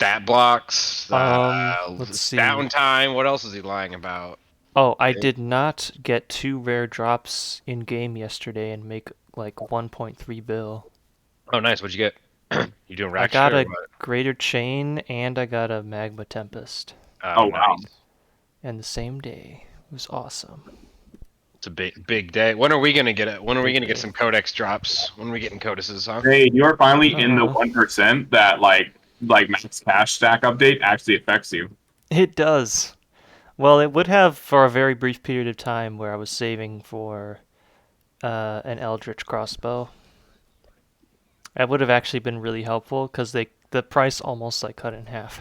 stat blocks, Let's see. downtime. What else is he lying about? Oh, I did not get 2 rare drops in game yesterday and make like 1.3 bill. Oh, nice. What'd you get? You doing I rack got shit a or what? Greater Chain and I got a Magma Tempest. Oh, wow. Nice. And the same day. It was awesome. It's a big day. When are we gonna get it? When are we Big gonna get day. some codex drops? When are we getting codices, huh? Hey, you're finally in the Uh-huh. 1% that like max cash stack update actually affects you. It does. Well, it would have for a very brief period of time where I was saving for an Eldritch crossbow. That would have actually been really helpful because the price almost like cut in half.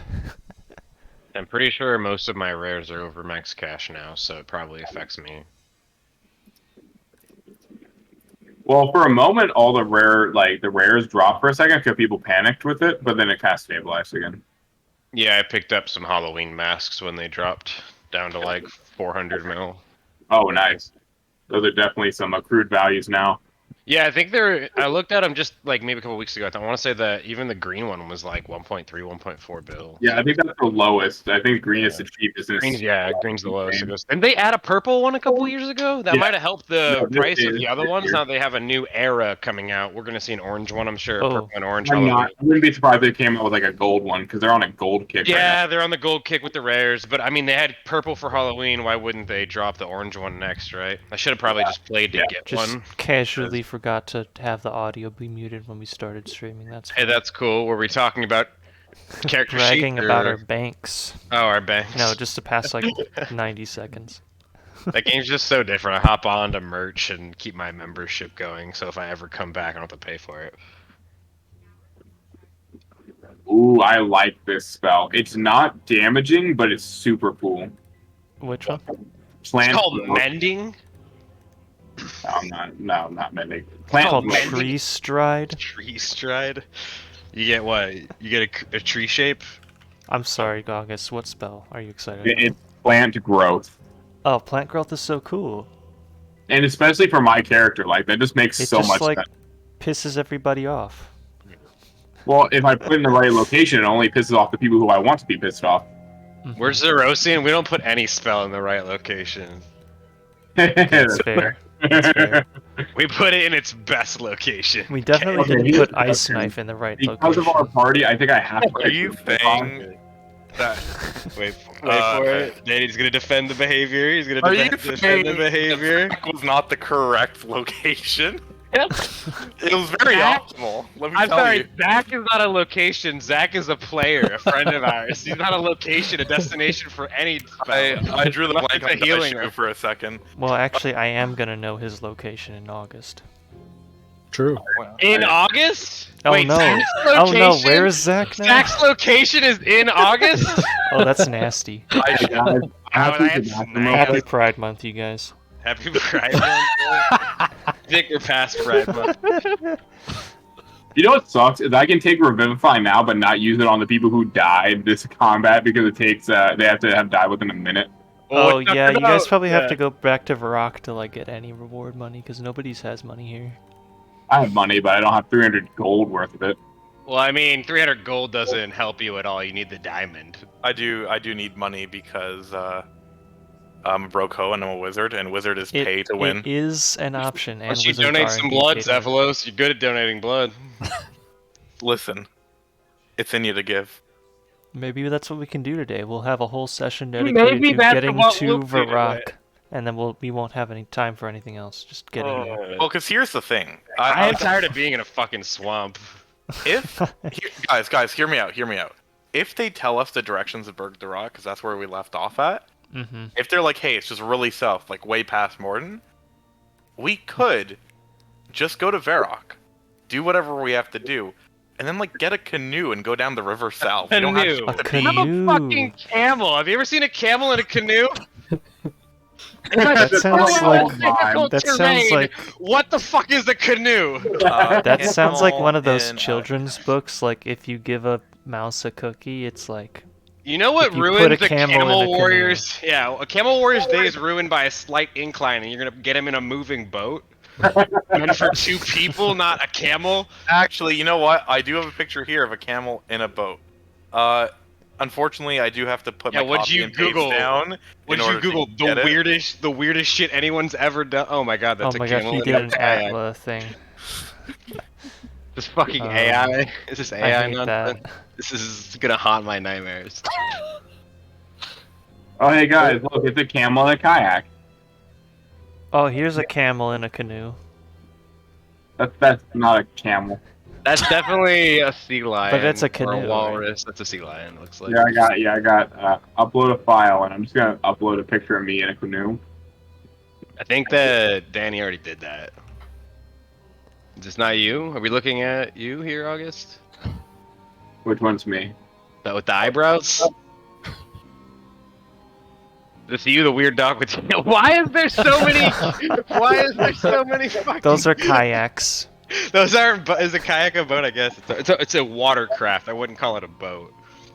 I'm pretty sure most of my rares are over max cash now, so it probably affects me. Well, for a moment, all the rares dropped for a second because people panicked with it, but then it kind of stabilized again. Yeah, I picked up some Halloween masks when they dropped down to like 400 mil. Oh, nice. Those are definitely some accrued values now. Yeah, I think I looked at them just like maybe a couple weeks ago. I want to say that even the green one was like 1.3, 1.4 bill. Yeah, I think that's the lowest. I think green is the cheapest. Green's the lowest. Didn't they add a purple one a couple years ago? That might have helped the price of the other ones. Now they have a new era coming out. We're gonna see an orange one, I'm sure. Purple and orange. I wouldn't be surprised if they came out with like a gold one because they're on a gold kick. Yeah, right they're on the gold kick with the rares. But I mean, they had purple for Halloween. Why wouldn't they drop the orange one next, right? I should have probably just played to get just one. Casually forgot to have the audio be muted when we started streaming. That's fine. Hey, that's cool. Were we talking about character bragging sheet, about our banks? Oh, our banks. No, just to pass like 90 seconds. That game's just so different. I hop on to merch and keep my membership going, so if I ever come back, I don't have to pay for it. Ooh, I like this spell. It's not damaging, but it's super cool. Which one? It's called Mending. No, not mending. It's called Tree Stride. Tree Stride. You get what? You get a tree shape? I'm sorry, Gogus. What spell are you excited about? It's plant growth. Oh, plant growth is so cool. And especially for my character, like that just makes so much sense. Pisses everybody off. Well, if I put it in the right location, it only pisses off the people who I want to be pissed off. We're Zerosian. We don't put any spell in the right location. That's fair. That's fair. We put it in its best location. We definitely didn't put Ice Knife in the right location. Because of our party, I think I have to. Are you saying that? Wait for it. Danny's gonna defend the behavior. He's gonna defend the behavior. That was not the correct location. It was very optimal. Let me tell you. Zach is not a location. Zach is a player, a friend of ours. He's not a location, a destination for any spell. I drew the blank on healing for a second. Well, actually, I am gonna know his location in August. True. In August? Oh Wait, no! Oh no! Where is Zach now? Zach's location is in August. Oh, that's nasty. Happy Pride Month, you guys. Happy Pride Month. I think we're past Pride Month. You know what sucks is I can take Revivify now, but not use it on the people who died this combat because it takes they have to have died within a minute. Oh yeah, you guys probably have to go back to Varrock to like get any reward money because nobody's has money here. I have money, but I don't have 300 gold worth of it. Well, I mean, 300 gold doesn't help you at all. You need the diamond. I do need money because I'm a broke hoe and I'm a wizard, and wizard is pay to win. It is an option. And once you donate some blood, Zephylos, you're good at donating blood. Listen, it's in you to give. Maybe that's what we can do today. We'll have a whole session dedicated to getting to Varrock, and then we won't have any time for anything else. Just getting there. Well, because here's the thing. I'm tired of being in a fucking swamp. Guys, hear me out. If they tell us the directions of Berg the Rock, because that's where we left off at, if they're like, hey, it's just really south, like way past Morden, we could just go to Varrock, do whatever we have to do, and then like get a canoe and go down the river south. A canoe. I'm a fucking camel. Have you ever seen a camel in a canoe? That sounds like. What the fuck is a canoe? That sounds like one of those children's books. Like if you give a mouse a cookie, it's like. You know what ruins the Camel Warriors? Yeah, a Camel Warriors day is ruined by a slight incline, and you're gonna get him in a moving boat. And for 2 people, not a camel. Actually, you know what? I do have a picture here of a camel in a boat. Unfortunately, I do have to put Yeah, my what'd copy you and paste Google? down. What'd you Google? The weirdest shit anyone's ever done. Oh my god, that's Oh a my gosh, camel he in did a an kayak. Atla thing. This fucking AI. Is this I AI hate nonsense? that. This is gonna haunt my nightmares. Oh, hey guys, look, it's a camel and a kayak. Oh, here's a camel in a canoe. That's not a camel. That's definitely a sea lion. But it's a or canoe, a right? walrus. That's a sea lion. Looks like. I got upload a file, and I'm just gonna upload a picture of me in a canoe. I think that Danny already did that. Is this not you? Are we looking at you here, August? Which one's me? That with the eyebrows? This you, the weird dog with. Why is there so many? Why is there so many fucking? Those are kayaks. Those aren't. Is a kayak a boat? I guess it's a watercraft. I wouldn't call it a boat.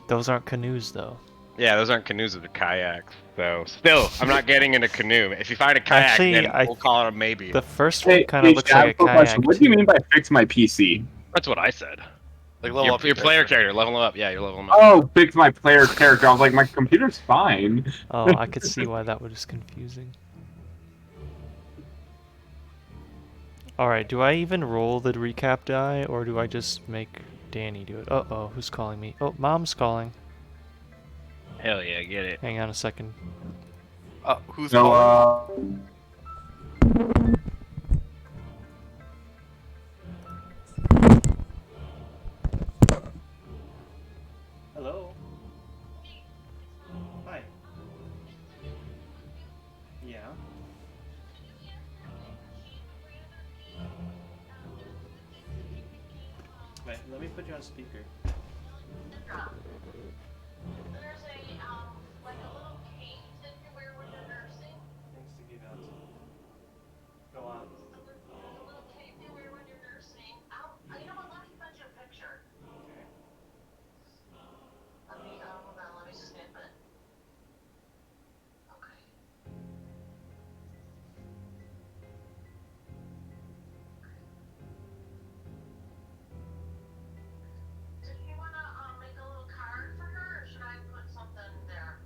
Those aren't canoes, though. Yeah, those aren't canoes, they're kayaks. So still, I'm not getting in a canoe. If you find a kayak, Actually, then we'll call it a maybe. The first one kind of looks like a kayak. What do you mean by fix my PC? That's what I said. Like level up Your player character, level him up. Yeah, you're leveling him up. Oh, fix my player character. I was like, my computer's fine. Oh, I could see why that was confusing. Alright, do I even roll the recap die, or do I just make Danny do it? Uh-oh, who's calling me? Oh, Mom's calling. Hell yeah, get it. Hang on a second. Who's calling? Hello? Hi. Yeah? Wait, let me put you on speaker. There's like a little cape that you wear when you're nursing. Thanks to give out. Go on. There's a little cape you wear when you're nursing. You know what? Let me send you a picture. Okay. Hold on, let me snip it. Okay. Do you want to make a little card for her, or should I put something there?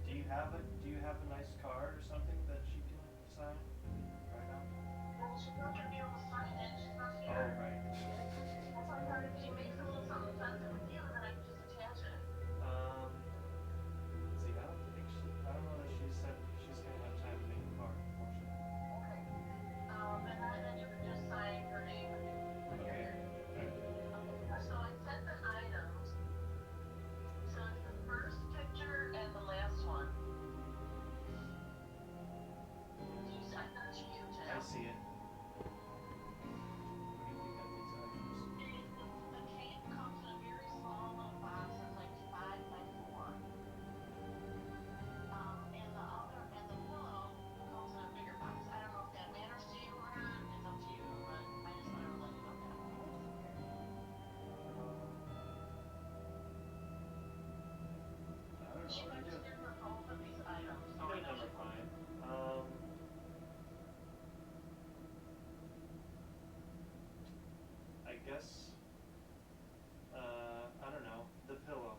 Do you have a nice card or something that she can sign right now? Well, she's not going to be able to sign it. She's not Oh, here. right. That's why I thought if she makes a little something sends it with you, then I can just attach it. See, I don't know that she said she's gonna have time to make a card, unfortunately. Okay. And then you can just sign her name when you're here. Okay. So I sent the items. So it's the first picture and the last one. I sent it to you, Tim. I see it. What do you think of these items? The cape comes in a very small little box. It's like 5 by 4. And the pillow comes in a bigger box. I don't know if that matters to you or not. It's up to you, but I just wanted to let you know that. I don't She know. registered for both of these items. So I know Never mind. I guess. I don't know. The pillow.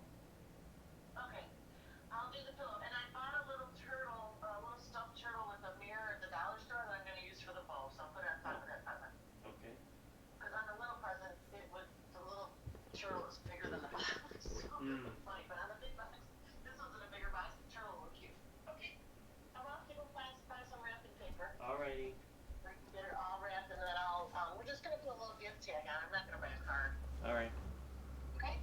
Okay, I'll do the pillow. And I bought a little turtle, a little stuffed turtle with a mirror at the dollar store that I'm going to use for the bow. So I'll put it on top of that present. Okay. Because on the little present, the little turtle is bigger than the box. So it's funny. But on the big box, this one's in a bigger box. The turtle will look cute. Okay. I'm off to go buy some wrapping paper. Alrighty. We can get it all wrapped, and then we're just going to put a little gift tag on. I'm not going to write a card. Alright. Okay?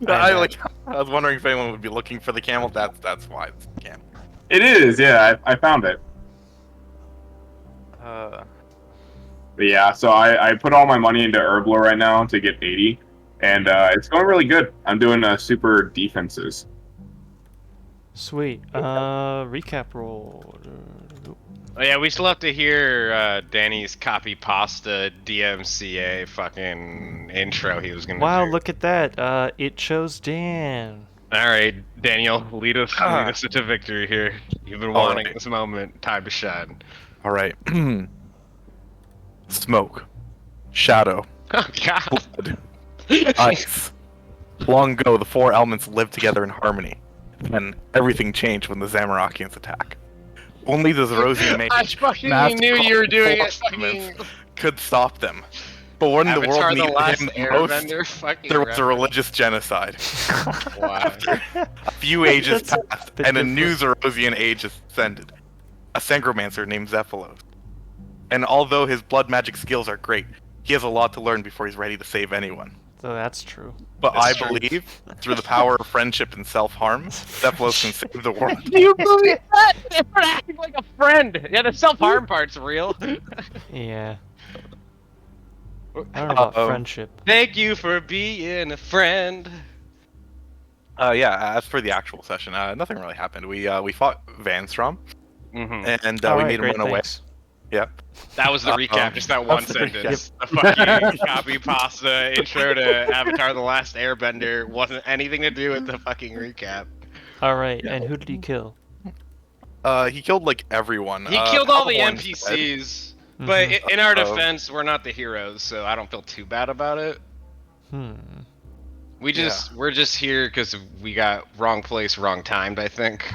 I was wondering if anyone would be looking for the camel. That's why it's the camel. It is, yeah. I found it. Uh, But yeah, so I put all my money into Herbler right now to get 80, and it's going really good. I'm doing super defenses. Sweet. Recap roll. Oh yeah, we still have to hear Danny's copy pasta DMCA fucking intro he was gonna Wow, do. look at that. It chose Dan. All right, Daniel, lead us into victory here. You've been wanting this moment. Time to shine. All right. Smoke, shadow, Oh God. blood, ice. Long ago, the four elements lived together in harmony. Then everything changed when the Zamorakians attack. Only the Zerosian mage, I fucking master knew you were of doing four it. Fucking elements, could stop them. But when the Avatar: world The needed Last him the most, Airbender. Fucking there was a reference. religious genocide. Wow. A few ages That's a passed, bit and a new different. Zerosian age ascended. A Sangromancer named Zephylos. And although his blood magic skills are great, he has a lot to learn before he's ready to save anyone. So that's true. But That's I true. believe, through the power of friendship and self-harm, Zephylos can save the world. Do you believe that? They're acting like a friend. Yeah, the self-harm part's real. Yeah. I don't know about friendship. Thank you for being a friend. Yeah, as for the actual session, nothing really happened. We fought Vanstrom, Mm-hmm. and All we right, made him great, run away. thanks. Yep. That was the recap, just that one That's the sentence. The fucking copy pasta intro to Avatar: The Last Airbender wasn't anything to do with the fucking recap. All right, and who did he kill? He killed like everyone. He killed all the Paladin's dead. NPCs, but in our Uh-oh. defense, we're not the heroes, so I don't feel too bad about it. We're just here because we got wrong place, wrong timed. I think.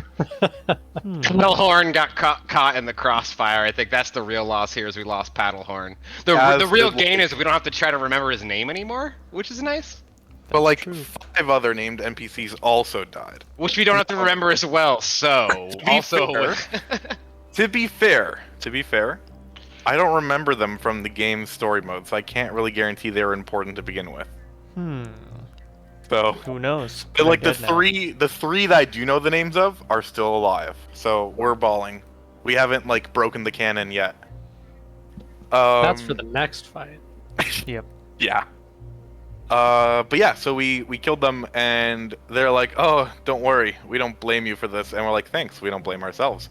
Paddlehorn got caught in the crossfire. I think that's the real loss here. Is we lost Paddlehorn. The real gain is we don't have to try to remember his name anymore, which is nice. But like true. 5 other named NPCs also died. Which we don't have to remember as well. So To be fair, I don't remember them from the game's story mode, so I can't really guarantee they were important to begin with. So Who knows? but like They're the dead now. three that I do know the names of are still alive. So we're balling. We haven't like broken the canon yet. That's for the next fight. Yep. Yeah. But yeah, so we killed them, and they're like, "Oh, don't worry, we don't blame you for this," and we're like, "Thanks, we don't blame ourselves."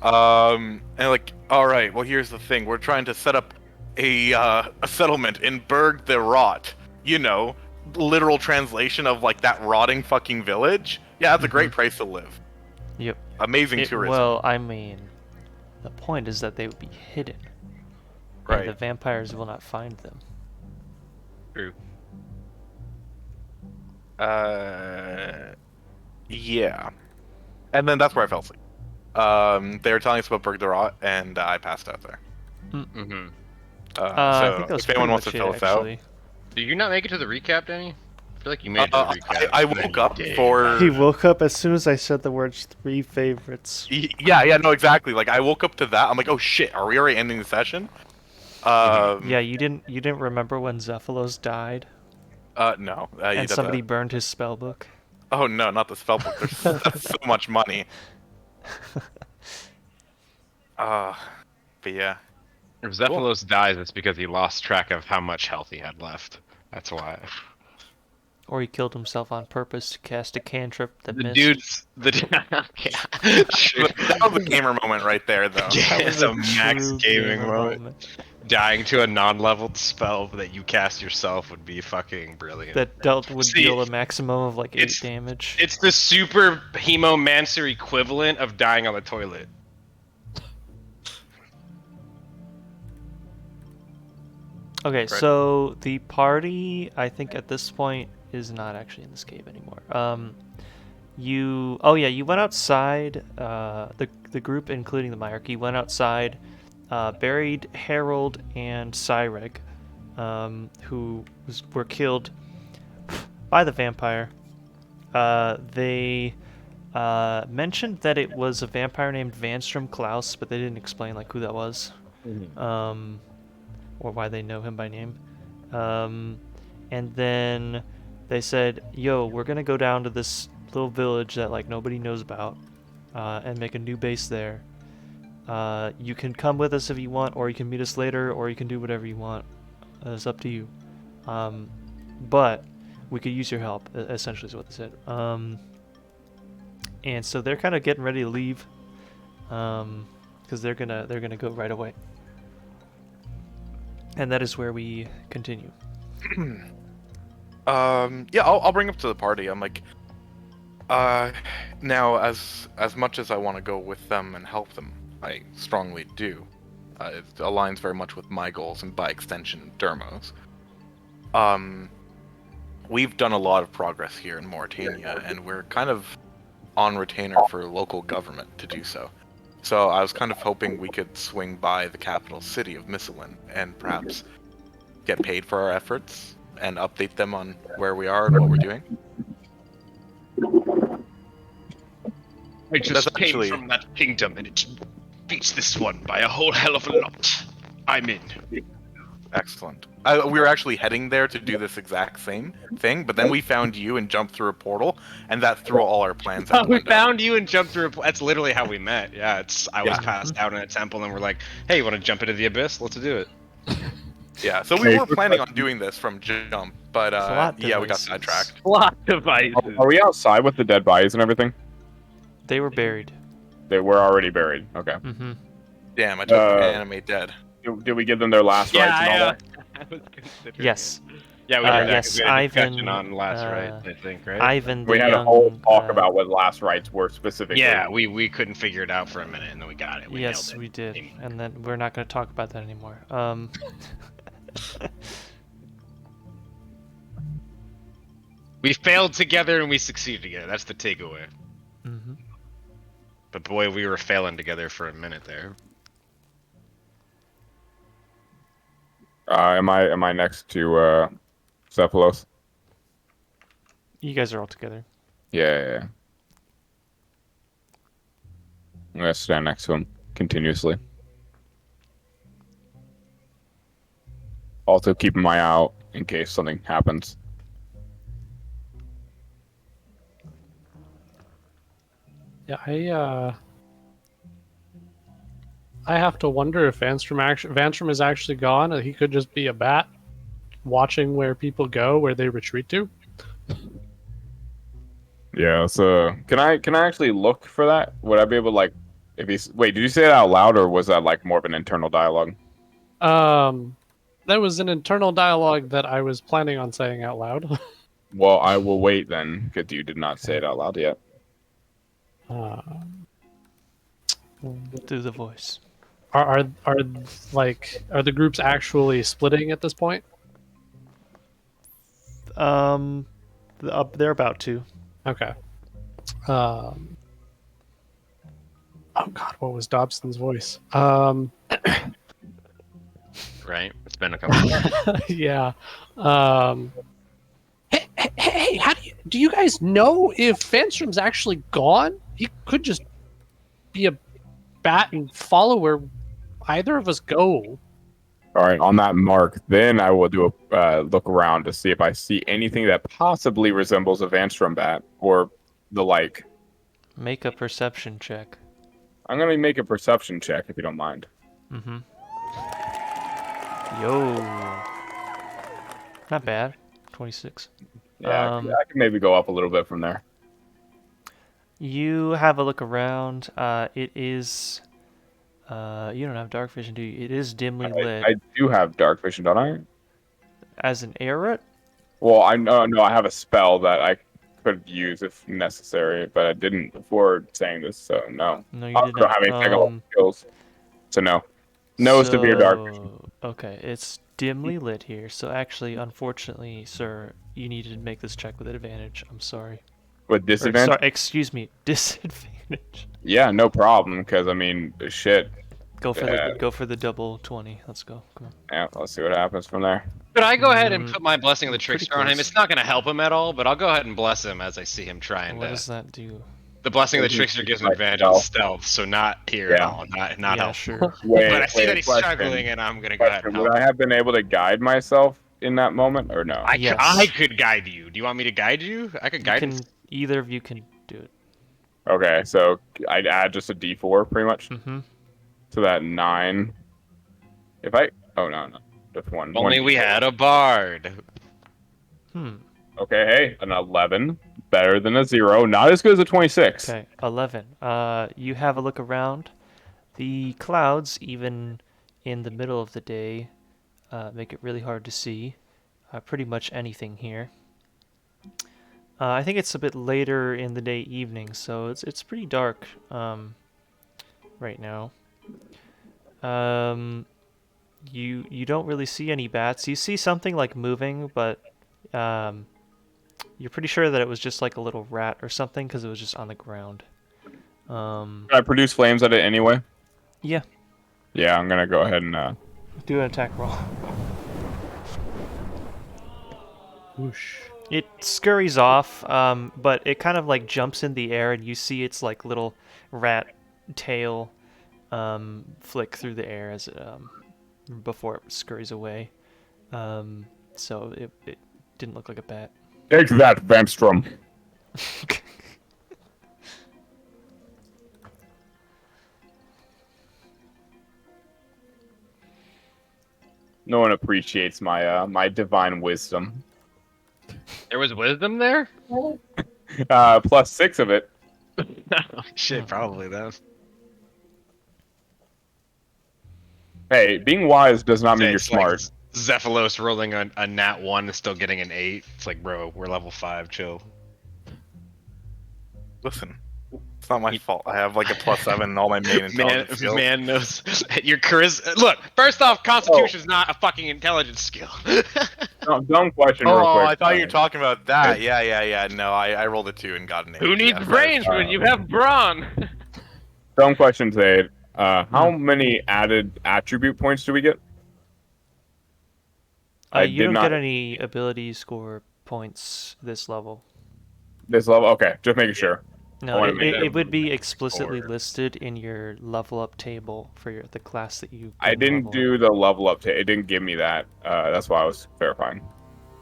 And like, all right, well, here's the thing: we're trying to set up a settlement in Berg the Rot. You know, literal translation of like that rotting fucking village. Yeah, that's a great place to live. Yep. Amazing tourism. Well, I mean, the point is that they would be hidden. Right. And the vampires will not find them. True. Yeah. And then that's where I fell asleep. They were telling us about Berg the Rot, and I passed out there. Mm-hmm. I So think that was if anyone pretty wants to much fill it, us out, actually. Did you not make it to the recap, Danny? I feel like you made it to the recap. I woke up for. He woke up as soon as I said the words 3 favorites. Yeah, no, exactly. Like I woke up to that. I'm like, oh shit, are we already ending the session? Yeah, you didn't remember when Zephylos died? No. And somebody burned his spellbook? Oh no, not the spellbook. That's so much money. But yeah. If Zephylos dies, it's because he lost track of how much health he had left. That's why. Or he killed himself on purpose to cast a cantrip that The missed. dude's yeah, sure. That was a gamer moment right there, though. Yeah, That it's was a max true gaming gamer moment. Dying to a non-leveled spell that you cast yourself would be fucking brilliant. That would deal a maximum of like 8 damage. It's the super hemomancer equivalent of dying on the toilet. Okay, so the party, I think at this point, is not actually in this cave anymore. You went outside. The group, including the Myarchy, went outside, buried Harold and Cyreg, who were killed by the vampire. They mentioned that it was a vampire named Vanstrom Klaus, but they didn't explain like who that was. Or why they know him by name. And then they said, yo, we're gonna go down to this little village that like nobody knows about, and make a new base there. You can come with us if you want, or you can meet us later, or you can do whatever you want. It's up to you. But we could use your help, essentially is what they said. and so they're kind of getting ready to leave, because they're gonna go right away. And that is where we continue. Yeah, I'll bring up to the party. I'm like, now as much as I want to go with them and help them, I strongly do. It aligns very much with my goals and by extension, Dermo's. We've done a lot of progress here in Morytania, and we're kind of on retainer for local government to do so. So I was kind of hoping we could swing by the capital city of Misselin and perhaps get paid for our efforts and update them on where we are and what we're doing. I just That's came actually- from that kingdom, and it beats this one by a whole hell of a lot. I'm in. Excellent. We were actually heading there to do this exact same thing, but then we found you and jumped through a portal, and that threw all our plans out the We window. found you and jumped through. That's literally how we met. Yeah, I was Yeah. passed out in a temple, and we're like, "Hey, you want to jump into the abyss? Let's do it." Yeah, so we were planning on doing this from jump, but Plot yeah, we got devices. sidetracked. Plot devices. Are we outside with the dead bodies and everything? They were buried. They were already buried. Okay. Mm-hmm. Damn, I took animate dead. Did we give them their last rites and all that? I was considering Yes. it. Yeah, we had yes, we had a discussion Ivan, on last rites, I think, right? Ivan, the We had young, a whole talk about what last rites were specifically. Yeah, we couldn't figure it out for a minute, and then we got it. We yes, nailed it. we did, and then we're not going to talk about that anymore. We failed together and we succeeded together. That's the takeaway. Mm-hmm. But boy, we were failing together for a minute there. Am I next to Cephalos? You guys are all together. Yeah. I'm gonna stand next to him continuously. Also keeping my eye out in case something happens. Yeah, I have to wonder if Vanstrom is actually gone. He could just be a bat watching where people go, where they retreat to. Yeah, so can I actually look for that? Would I be able to, like, if he's wait, did you say it out loud or was that like more of an internal dialogue? That was an internal dialogue that I was planning on saying out loud. Well, I will wait then, because you did not say it out loud yet. Do the voice. Are the groups actually splitting at this point? They're about to. Okay. Oh God, what was Dobson's voice? Right? It's been a couple. Yeah. Hey, how do you guys know if Vanstrom's actually gone? He could just be a bat and follow where either of us go. All right, on that mark, then I will do a look around to see if I see anything that possibly resembles a Vanstrom bat or the like. Make a perception check. I'm gonna make a perception check if you don't mind. Mm-hmm. Yo. Not bad. 26. Yeah, I can maybe go up a little bit from there. You have a look around. It is. You don't have dark vision, do you? It is dimly lit. I do have dark vision, don't I? As an arrow? Well, I know. No, I have a spell that I could use if necessary, but I didn't before saying this, so no. No, you I did don't not. have any technical skills, so no. No severe dark vision. Okay, it's dimly lit here, so actually, unfortunately, sir, you need to make this check with advantage. I'm sorry. With Or, disadvantage? sorry, excuse me, disadvantage. Yeah, no problem. Because I mean, shit. Go for the double 20. Let's go. Come on. Yeah, let's see what happens from there. Could I go ahead and put my blessing of the Pretty trickster on him? close. It's not going to help him at all, but I'll go ahead and bless him as I see him trying What to. does that do? The blessing of the trickster gives him advantage on stealth, so not here at all. Not Yeah, helpful. sure. Wait, But I see that he's question. struggling, and I'm gonna go ahead and Would help. I have been able to guide myself in that moment, or no? Yes. I could guide you. Do you want me to guide you? I could guide you. Either of you can do it. Okay, so I'd add just a D4 pretty much Mm-hmm. to that 9. If I no, just one. Only one we D4. had a bard. Hmm. Okay, hey, an 11 better than a 0. Not as good as a 26. Okay, 11. You have a look around. The clouds, even in the middle of the day, make it really hard to see pretty much anything here. I think it's a bit later in the day, evening, so it's pretty dark right now. You don't really see any bats. You see something like moving, but you're pretty sure that it was just like a little rat or something because it was just on the ground. Can I produce flames at it anyway? Yeah. Yeah, I'm gonna go ahead and Do an attack roll. Whoosh. It scurries off, but it kind of like jumps in the air, and you see its like little rat tail flick through the air as it before it scurries away. So it didn't look like a bat. take that, Vampstrom. No one appreciates my my divine wisdom. There was wisdom there? +6 of it. Shit, probably then. Hey, being wise does not mean you're It's like smart. Zephylos rolling a nat 1 and still getting an 8. It's like, bro, we're level 5, chill. Listen, it's not my fault. I have like a +7 in all my main intelligence skills. Man knows your charisma. Look, first off, Constitution's not a fucking intelligence skill. Dumb question real Oh, quick. I thought you were talking about that. Yeah. No, I rolled a 2 and got an 8. Who needs Yeah, brains when you have brawn? Dumb question today. How many added attribute points do we get? You don't get any ability score points this level. This level? Okay, just making sure. No, wanna make it would be that explicitly score. listed in your level up table for the class that you. I didn't do the level up. It didn't give me that. That's why I was verifying.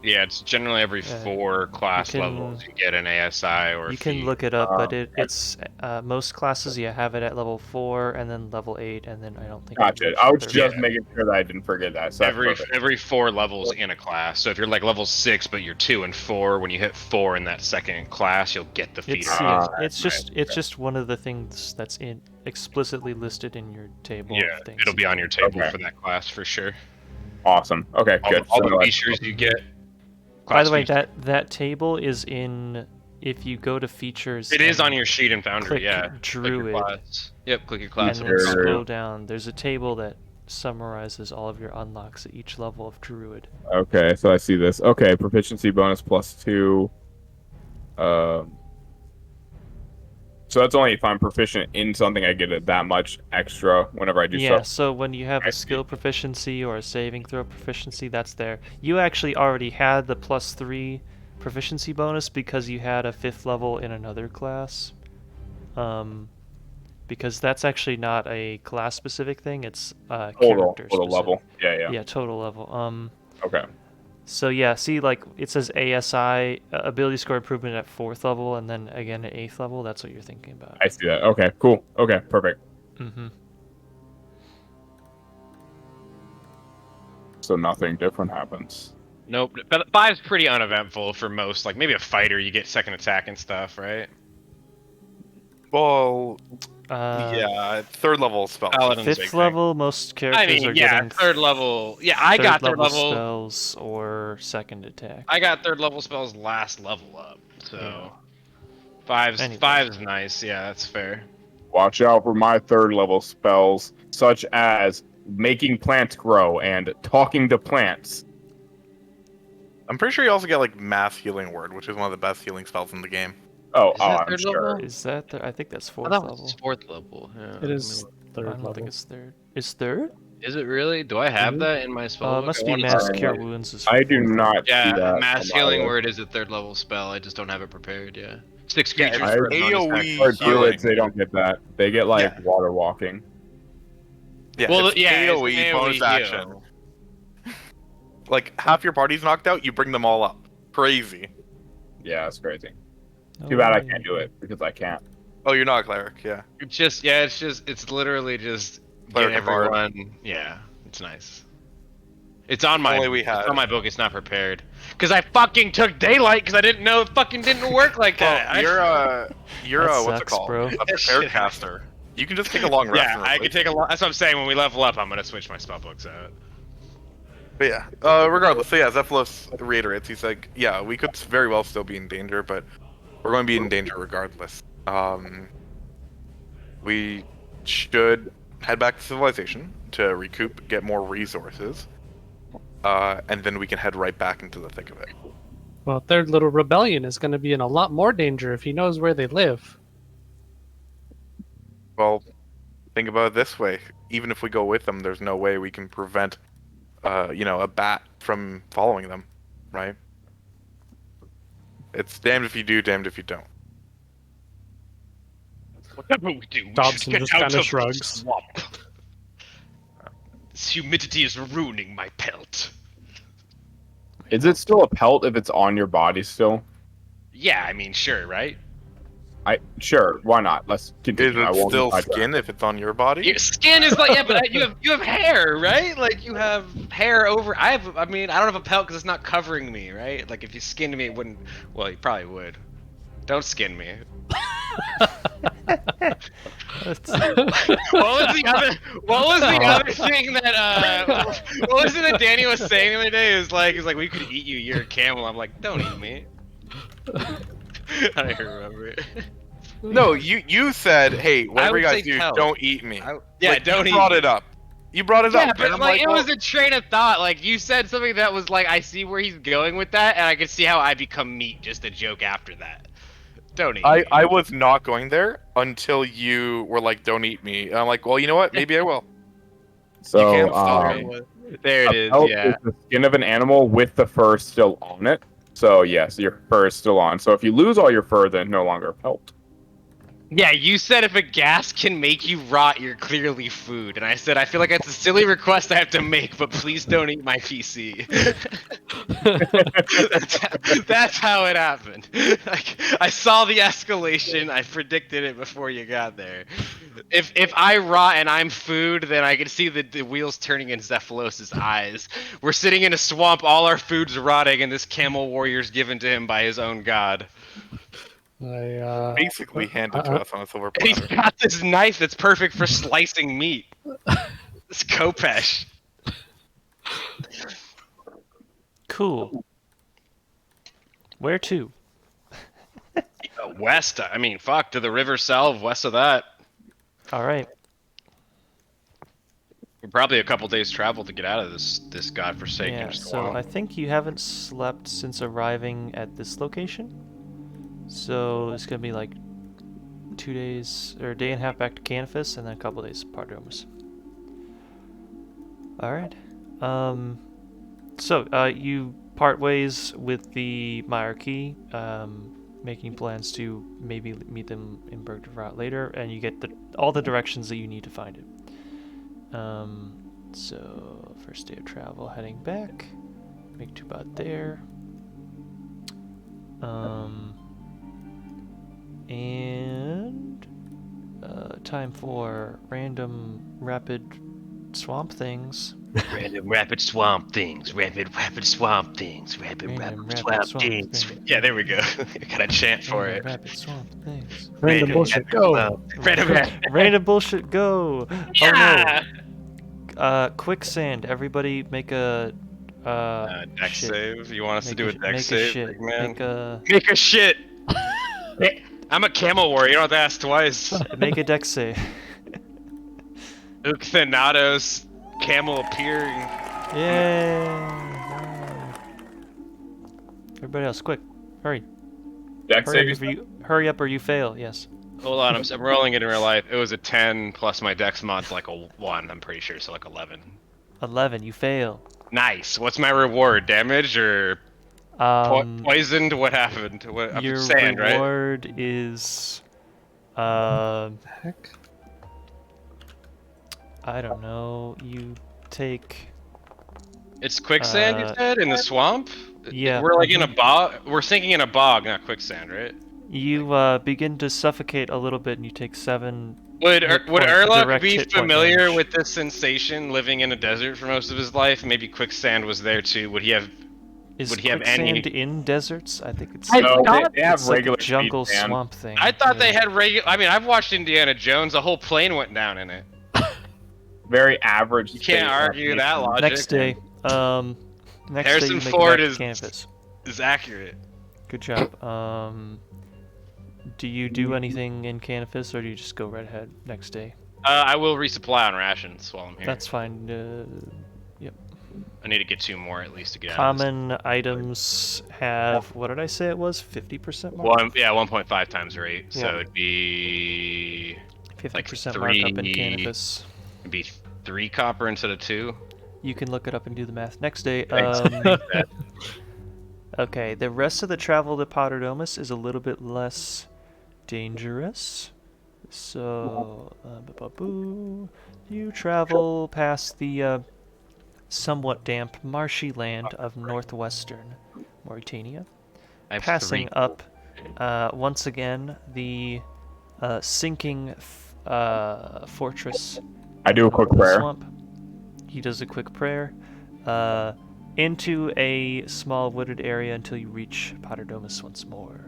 Yeah, it's generally every 4 class levels you get an ASI or. You can look it up, but it's most classes you have it at level 4 and then level 8, and then I don't think. Gotcha. I was just making sure that I didn't forget that. So every 4 levels in a class. So if you're like level 6, but you're 2 and 4, when you hit 4 in that second class, you'll get the feeder. It's just one of the things that's explicitly listed in your table. Yeah, of things. it'll be on your table for that class for sure. Awesome. Okay, good. All the features you get. By the way, that table is in. If you go to features, it is on your sheet in Foundry. Click Yeah, Druid. Yep, click your class. And then scroll down. There's a table that summarizes all of your unlocks at each level of Druid. Okay, so I see this. Okay, proficiency bonus +2. So that's only if I'm proficient in something, I get it that much extra whenever I do stuff. Yeah, so when you have a skill proficiency or a saving throw proficiency, that's there. You actually already had the +3 proficiency bonus because you had a 5th level in another class. Because that's actually not a class-specific thing, it's character-specific. Level. Yeah. Yeah, total level. Okay. So yeah, see, like, it says ASI, ability score improvement at 4th level, and then again at 8th level. That's what you're thinking about. I see that. Okay, cool. Okay, perfect. Mm-hmm. So nothing different happens. Nope. But 5's pretty uneventful for most. Like, maybe a fighter, you get second attack and stuff, right? Well, yeah, 3rd level spell. Paladin's 5th level, most characters are getting 3rd level. Yeah, I got 3rd level spells or second attack. I got 3rd level spells last level up, so 5's nice. Yeah, that's fair. Watch out for my 3rd level spells, such as making plants grow and talking to plants. I'm pretty sure you also get like mass healing word, which is one of the best healing spells in the game. I'm sure. Is that I think that's 4th level. level. It's 4th level. Yeah. It is I 3rd don't level. think it's 3rd. Is 3rd? Is it really? Do I have that in my spell? It must be mass cure wounds. Is I do 4th. not. Yeah, see that mass on my healing list. word is a 3rd level spell. I just don't have it prepared. Yeah, 6 Yeah, creatures. it's for a bonus AoE action. For healing. druids, they don't get that. They get like Yeah. water walking. Yeah, Well, it's yeah, it's AoE an bonus AoE action. heal. Like half your party's knocked out, you bring them all up. Crazy. Yeah, that's crazy. No Too bad I way. can't do it because I can't. Oh, you're not a cleric, yeah. It's literally just get Cleric of Bard. everyone. Yeah, it's nice. It's on my. Only we had. It's on my book. It's not prepared. Cause I fucking took daylight because I didn't know it fucking didn't work like that. You're That what's it sucks, called? bro. A prepared caster. You can just take a long rest. Yeah, and I replace can take a lot. That's what I'm saying. When we level up, I'm gonna switch my spell books out. But yeah, regardless, so yeah, Zephylos reiterates, he's like, yeah, we could very well still be in danger, but we're going to be in danger regardless. We should head back to civilization to recoup, get more resources, and then we can head right back into the thick of it. Well, their little rebellion is going to be in a lot more danger if he knows where they live. Well, think about it this way. Even if we go with them, there's no way we can prevent a bat from following them, right? It's damned if you do, damned if you don't. Whatever we do, we Dobson should get just out kinda of shrugs. this swamp. This humidity is ruining my pelt. Is it still a pelt if it's on your body still? Yeah, I mean, sure, right? Sure, why not? Let's continue. Is I it won't still sidetrack. skin if it's on your body? Your skin is like, yeah, but you have hair, right? Like you have hair over. I mean, I don't have a pelt because it's not covering me, right? Like if you skinned me, it wouldn't. Well, you probably would. Don't skin me. What was the other thing that what was it that Danny was saying the other day? Is like we could eat you. You're a camel. I'm like, don't eat me. I don't even remember it. No, you said, hey, whatever would you guys say do, pelt. don't eat me. Yeah, Like, don't you eat brought me. it up. You brought it Yeah, up. but and I'm like it well, was a train of thought. Like you said something that was like, I see where he's going with that, and I could see how I become meat. Just a joke after that. Don't eat me. I was not going there until you were like, don't eat me. And I'm like, well, you know what? Maybe I will. So, can't stop me. There it is. pelt Yeah. is the skin of an animal with the fur still on it. So yes, your fur is still on. So if you lose all your fur, then no longer a pelt. Yeah, you said if a gas can make you rot, you're clearly food. And I said, I feel like that's a silly request I have to make, but please don't eat my PC. that's how it happened. Like, I saw the escalation, I predicted it before you got there. If I rot and I'm food, then I can see the wheels turning in Zephylos' eyes. We're sitting in a swamp, all our food's rotting, and this camel warrior's given to him by his own god. Basically handed to us on a silver And he's platter. got this knife that's perfect for slicing meat. It's Kopesh. Cool. Where to? West, I mean, fuck, to the river south, west of that. All right. Probably a couple days travel to get out of this godforsaken Yeah, so swamp. I think you haven't slept since arriving at this location. So it's gonna be like 2 days or a day and a half back to Canifis, and then a couple days Pardromus. All right. So you part ways with the Myarchy, making plans to maybe meet them in Bergdorf later, and you get all the directions that you need to find it. So first day of travel, heading back. Make Tubat there. And time for random rapid swamp things. Random rapid swamp things. Rapid swamp things. Rapid swamp things. Yeah, there we go. I gotta chant for it. Rapid swamp things. Random bullshit, go! Random bullshit, go! Yeah! Oh no! Quicksand. Everybody make a Dex shit. save. You want us to Make do a make dex save, shit. big man? Make Make a shit. I'm a camel warrior. You don't have to ask twice. make a dex save. Ucthanatos, camel appearing. Yeah. Everybody else, quick, hurry! Dex Hurry save. hurry up or you fail. Yes. Hold on, I'm rolling it in real life. It was a 10 plus my dex mod's like a 1. I'm pretty sure, so like 11. 11. You fail. Nice. What's my reward? Damage or poisoned? What happened? What, Your sand, right? reward is, Heck? I don't know. You take. It's quicksand, you said, in the swamp? Yeah. We're like in a bog. We're sinking in a bog, not quicksand, right? You begin to suffocate a little bit, and you take 7 Would Urlok direct be hit point familiar damage. with this sensation, living in a desert for most of his life? Maybe quicksand was there too. Would he have Is have quicksand any? in deserts? I think it's I like, thought they have it's like regular a jungle speed, man. swamp thing. I thought they Yeah. had regular. I mean, I've watched Indiana Jones. A whole plane went down in it. Very average. You can't space argue that application. logic. Next day, next Harrison day you make Ford it back is- to canvas. Is accurate. Good job. Do you do anything in canvas, or do you just go right ahead next day? I will resupply on rations while I'm here. That's fine. I need to get 2 more at least to get out of this. Common items have, what did I say it was? 50% markup? 1.5 times rate. So Yeah. it'd be 50% like markup in 3 canvas. it'd be 3 copper instead of 2. You can look it up and do the math. Next day, Thanks. okay, the rest of the travel to Potterdomus is a little bit less dangerous. So, you travel past the somewhat damp, marshy land of northwestern Morytania, I have passing 3. up once again the sinking fortress. I do a quick of the prayer. Swamp. He does a quick prayer. Into a small wooded area until you reach Potterdomus once more.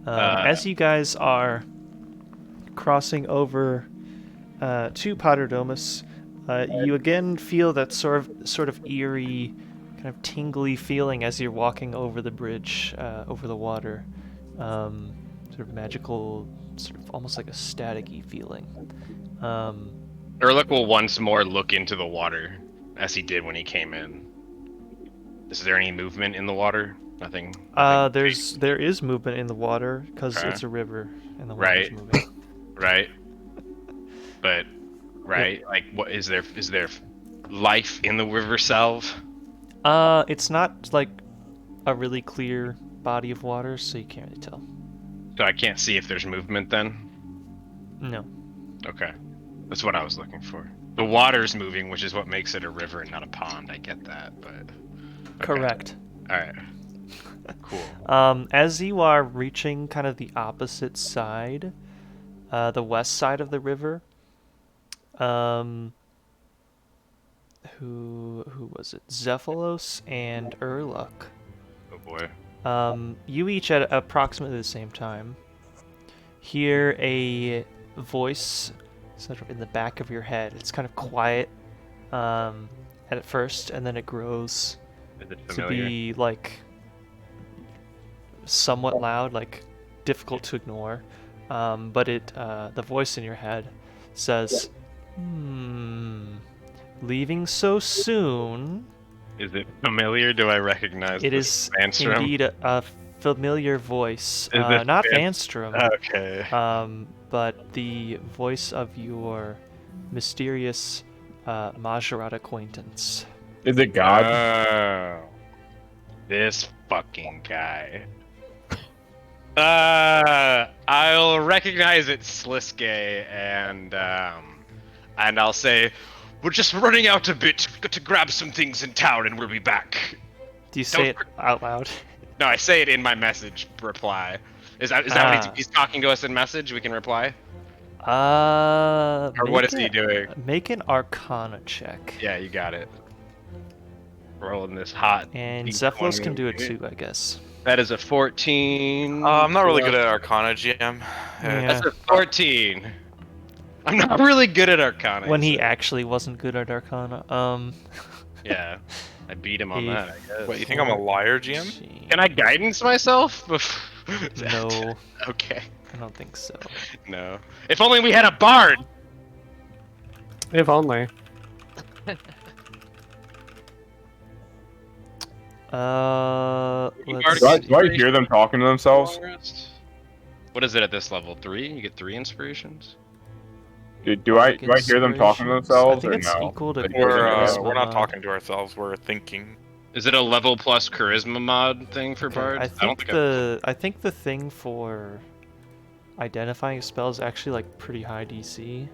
As you guys are crossing over to Potterdomus, you again feel that sort of eerie, kind of tingly feeling as you're walking over the bridge, over the water. Sort of magical, sort of almost like a static-y feeling. Urlok will once more look into the water, as he did when he came in. Is there any movement in the water? Nothing. There is movement in the water because Okay. it's a river and the water's Right. moving. Right. But right, like what is there life in the river self? It's not like a really clear body of water, so you can't really tell. So I can't see if there's movement then? No. Okay. That's what I was looking for. The water's moving, which is what makes it a river and not a pond. I get that, but okay. Correct. Alright. Cool. As you are reaching kind of the opposite side, the west side of the river, who was it? Zephylos and Urlok. Oh boy. You each at approximately the same time hear a voice sort of in the back of your head. It's kind of quiet at first, and then it grows Is it to familiar? be like somewhat loud, like difficult to ignore. But the voice in your head says, leaving so soon. Is it familiar? Do I recognize It this is Vanstrom? indeed a familiar voice. Is it Not Van- Vanstrom, Okay. but the voice of your mysterious Majorat acquaintance. Is it God? Oh. This fucking guy. I'll recognize it's Sliske and I'll say, we're just running out a bit. Got to grab some things in town and we'll be back. Do you say it out loud? No, I say it in my message reply. Is that what he's talking to us in message? We can reply? Or what is he doing? Make an Arcana check. Yeah, you got it. Rolling this hot. And deep Zephylos 20. can do it too, I guess. That is a 14. I'm not really good at Arcana, GM. That's a 14. I'm not really good at Arcana. When he actually wasn't good at Arcana. Yeah, I beat him on that, I guess. What, you think I'm a liar, GM? Can I guidance myself? No, Okay, I don't think so. no. If only we had a bard! If only. Let's Do I see. hear them talking to themselves? What is it at this level? 3? You get 3 inspirations? Do I hear them talking to themselves I think or it's no? equal to Like, charisma We're not mod. talking to ourselves. We're thinking. Is it a level plus charisma mod thing for Okay, bards? I think the thing for identifying a spell is actually like pretty high DC.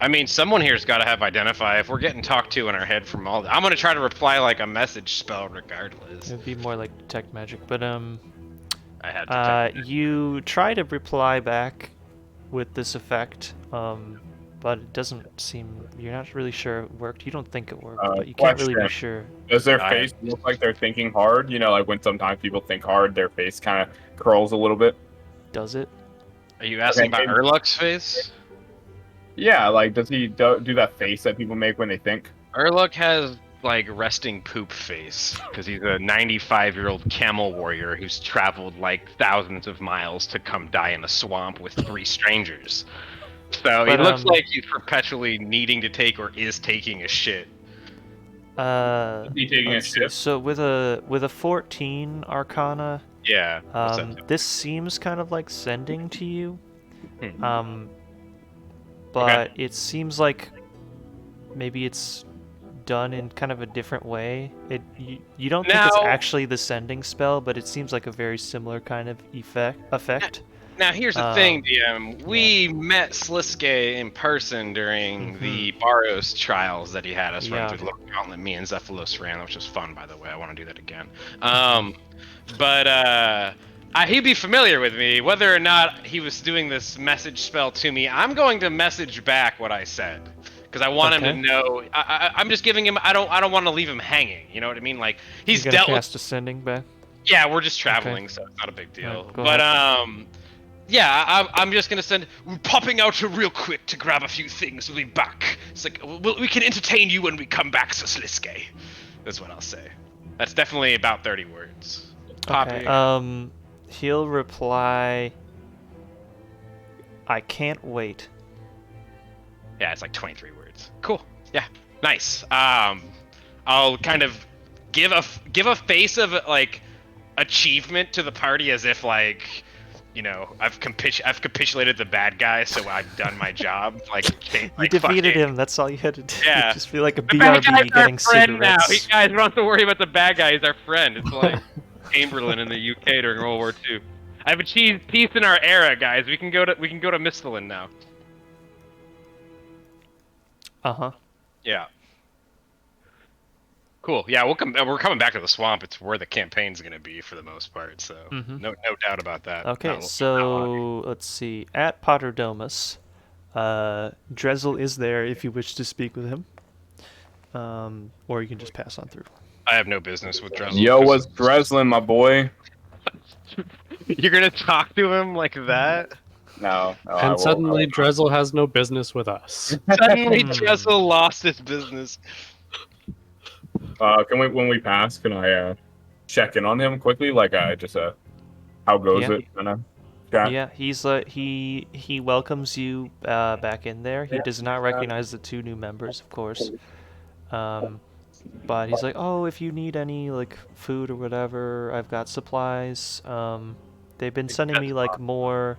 I mean, someone here's got to have identify. If we're getting talked to in our head from all, I'm gonna try to reply like a message spell regardless. It'd be more like detect magic, but I had to. you try to reply back, with this effect, but it doesn't seem. You're not really sure it worked. You don't think it worked, but you can't really be Question. sure. Does their face look like they're thinking hard? You know, like when sometimes people think hard, their face kind of curls a little bit. Does it? Are you asking about maybe- Urluk's face? Yeah, like does he do that face that people make when they think? Urluk has like resting poop face because he's a 95-year-old camel warrior who's traveled like thousands of miles to come die in a swamp with 3 strangers. So he But, looks like he's perpetually needing to take or is taking a shit. Is he taking a Let's see. shit? So with a 14 Arcana, Yeah. What's that? this seems kind of like sending to you. Hmm. But it seems like maybe it's done in kind of a different way. You don't think it's Now- actually the sending spell, but it seems like a very similar kind of effect. Now here's the thing, DM. We met Sliske in person during the Barros trials that he had us run through the Lower Gauntlet. Me and Zephylos ran, which was fun, by the way. I want to do that again. He'd be familiar with me. Whether or not he was doing this message spell to me, I'm going to message back what I said. Because I want him to know. I'm just giving him. I don't want to leave him hanging. You know what I mean? Like he's You're gonna dealt with. cast ascending back. Yeah, we're just traveling, so it's not a big deal. Alright, go but ahead. yeah, I'm just gonna send. We're popping out here real quick to grab a few things. We'll be back. It's like we can entertain you when we come back, Sliske. That's what I'll say. That's definitely about 30 words. Okay. He'll reply. I can't wait. Yeah, it's like 23 words. Cool. Yeah, nice. I'll kind of give a face of like achievement to the party as if like, you know, I've capitulated the bad guy, so I've done my job. You defeated him. That's all you had to do. Yeah. Just feel like a The bad guy's BRB getting our friend now. cigarettes. You guys don't have to worry about the bad guy. He's our friend. It's like Chamberlain in the UK during World War II. I've achieved peace in our era, guys. We can go to Misthalin now. Yeah. Cool. Yeah, we're coming back to the swamp. It's where the campaign's gonna be for the most part. So no doubt about that. Okay, so let's see. At Potterdomus, Drezel is there if you wish to speak with him, or you can just pass on through. I have no business with Drezel. Yo, what's Dreslin, my boy? You're gonna talk to him like that? No. And suddenly Drezel has no business with us. Suddenly Drezel lost his business. When we pass, can I check in on him quickly? Like, just how goes it? Kind of. Yeah, he's he welcomes you back in there. He does not recognize the 2 new members, of course. But he's like, oh, if you need any like food or whatever, I've got supplies. They've been sending me like a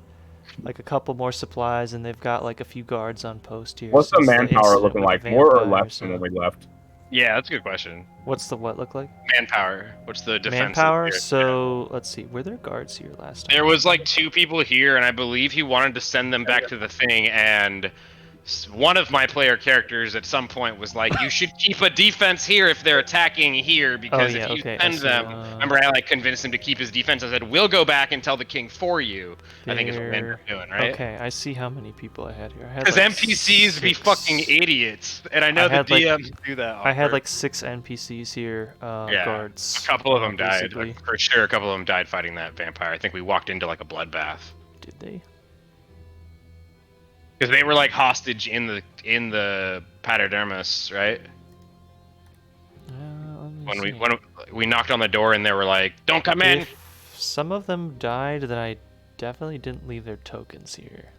couple more supplies, and they've got like a few guards on post here. What's the since manpower looking with like? the More or vampire, less so- than when we left? Yeah, that's a good question. What's the what look like? Manpower. What's the defense? Manpower. So let's see. Were there guards here last time? There was like 2 people here, and I believe he wanted to send them back to the thing, and one of my player characters at some point was like, you should keep a defense here if they're attacking here, because if you send them... Remember, I like convinced him to keep his defense. I said, we'll go back and tell the king for you. I think is what we ended up doing, right? Okay, I see how many people I had here. Because like NPCs be fucking idiots, and I know the DMs do that. I had like 6 NPCs here, guards. A couple of them died. basically. For sure, a couple of them died fighting that vampire. I think we walked into like a bloodbath. Did they? Because they were like hostage in the Patadermis, right? When we knocked on the door and they were like, "Don't come in." If some of them died, then I definitely didn't leave their tokens here.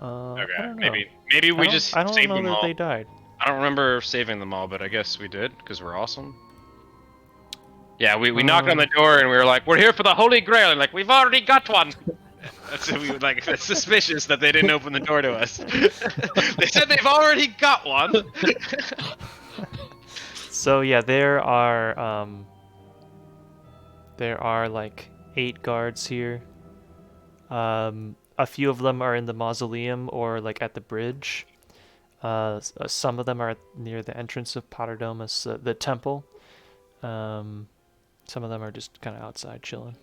Okay, maybe we just I don't saved know them that all. they died. I don't remember saving them all, but I guess we did because we're awesome. Yeah, we knocked on the door and we were like, "We're here for the Holy Grail," and like, "We've already got one." That's we were like. It's suspicious that they didn't open the door to us. They said they've already got one. So yeah, there are like 8 guards here. A few of them are in the mausoleum or like at the bridge. Some of them are near the entrance of Potterdomus, the temple. Some of them are just kind of outside chilling.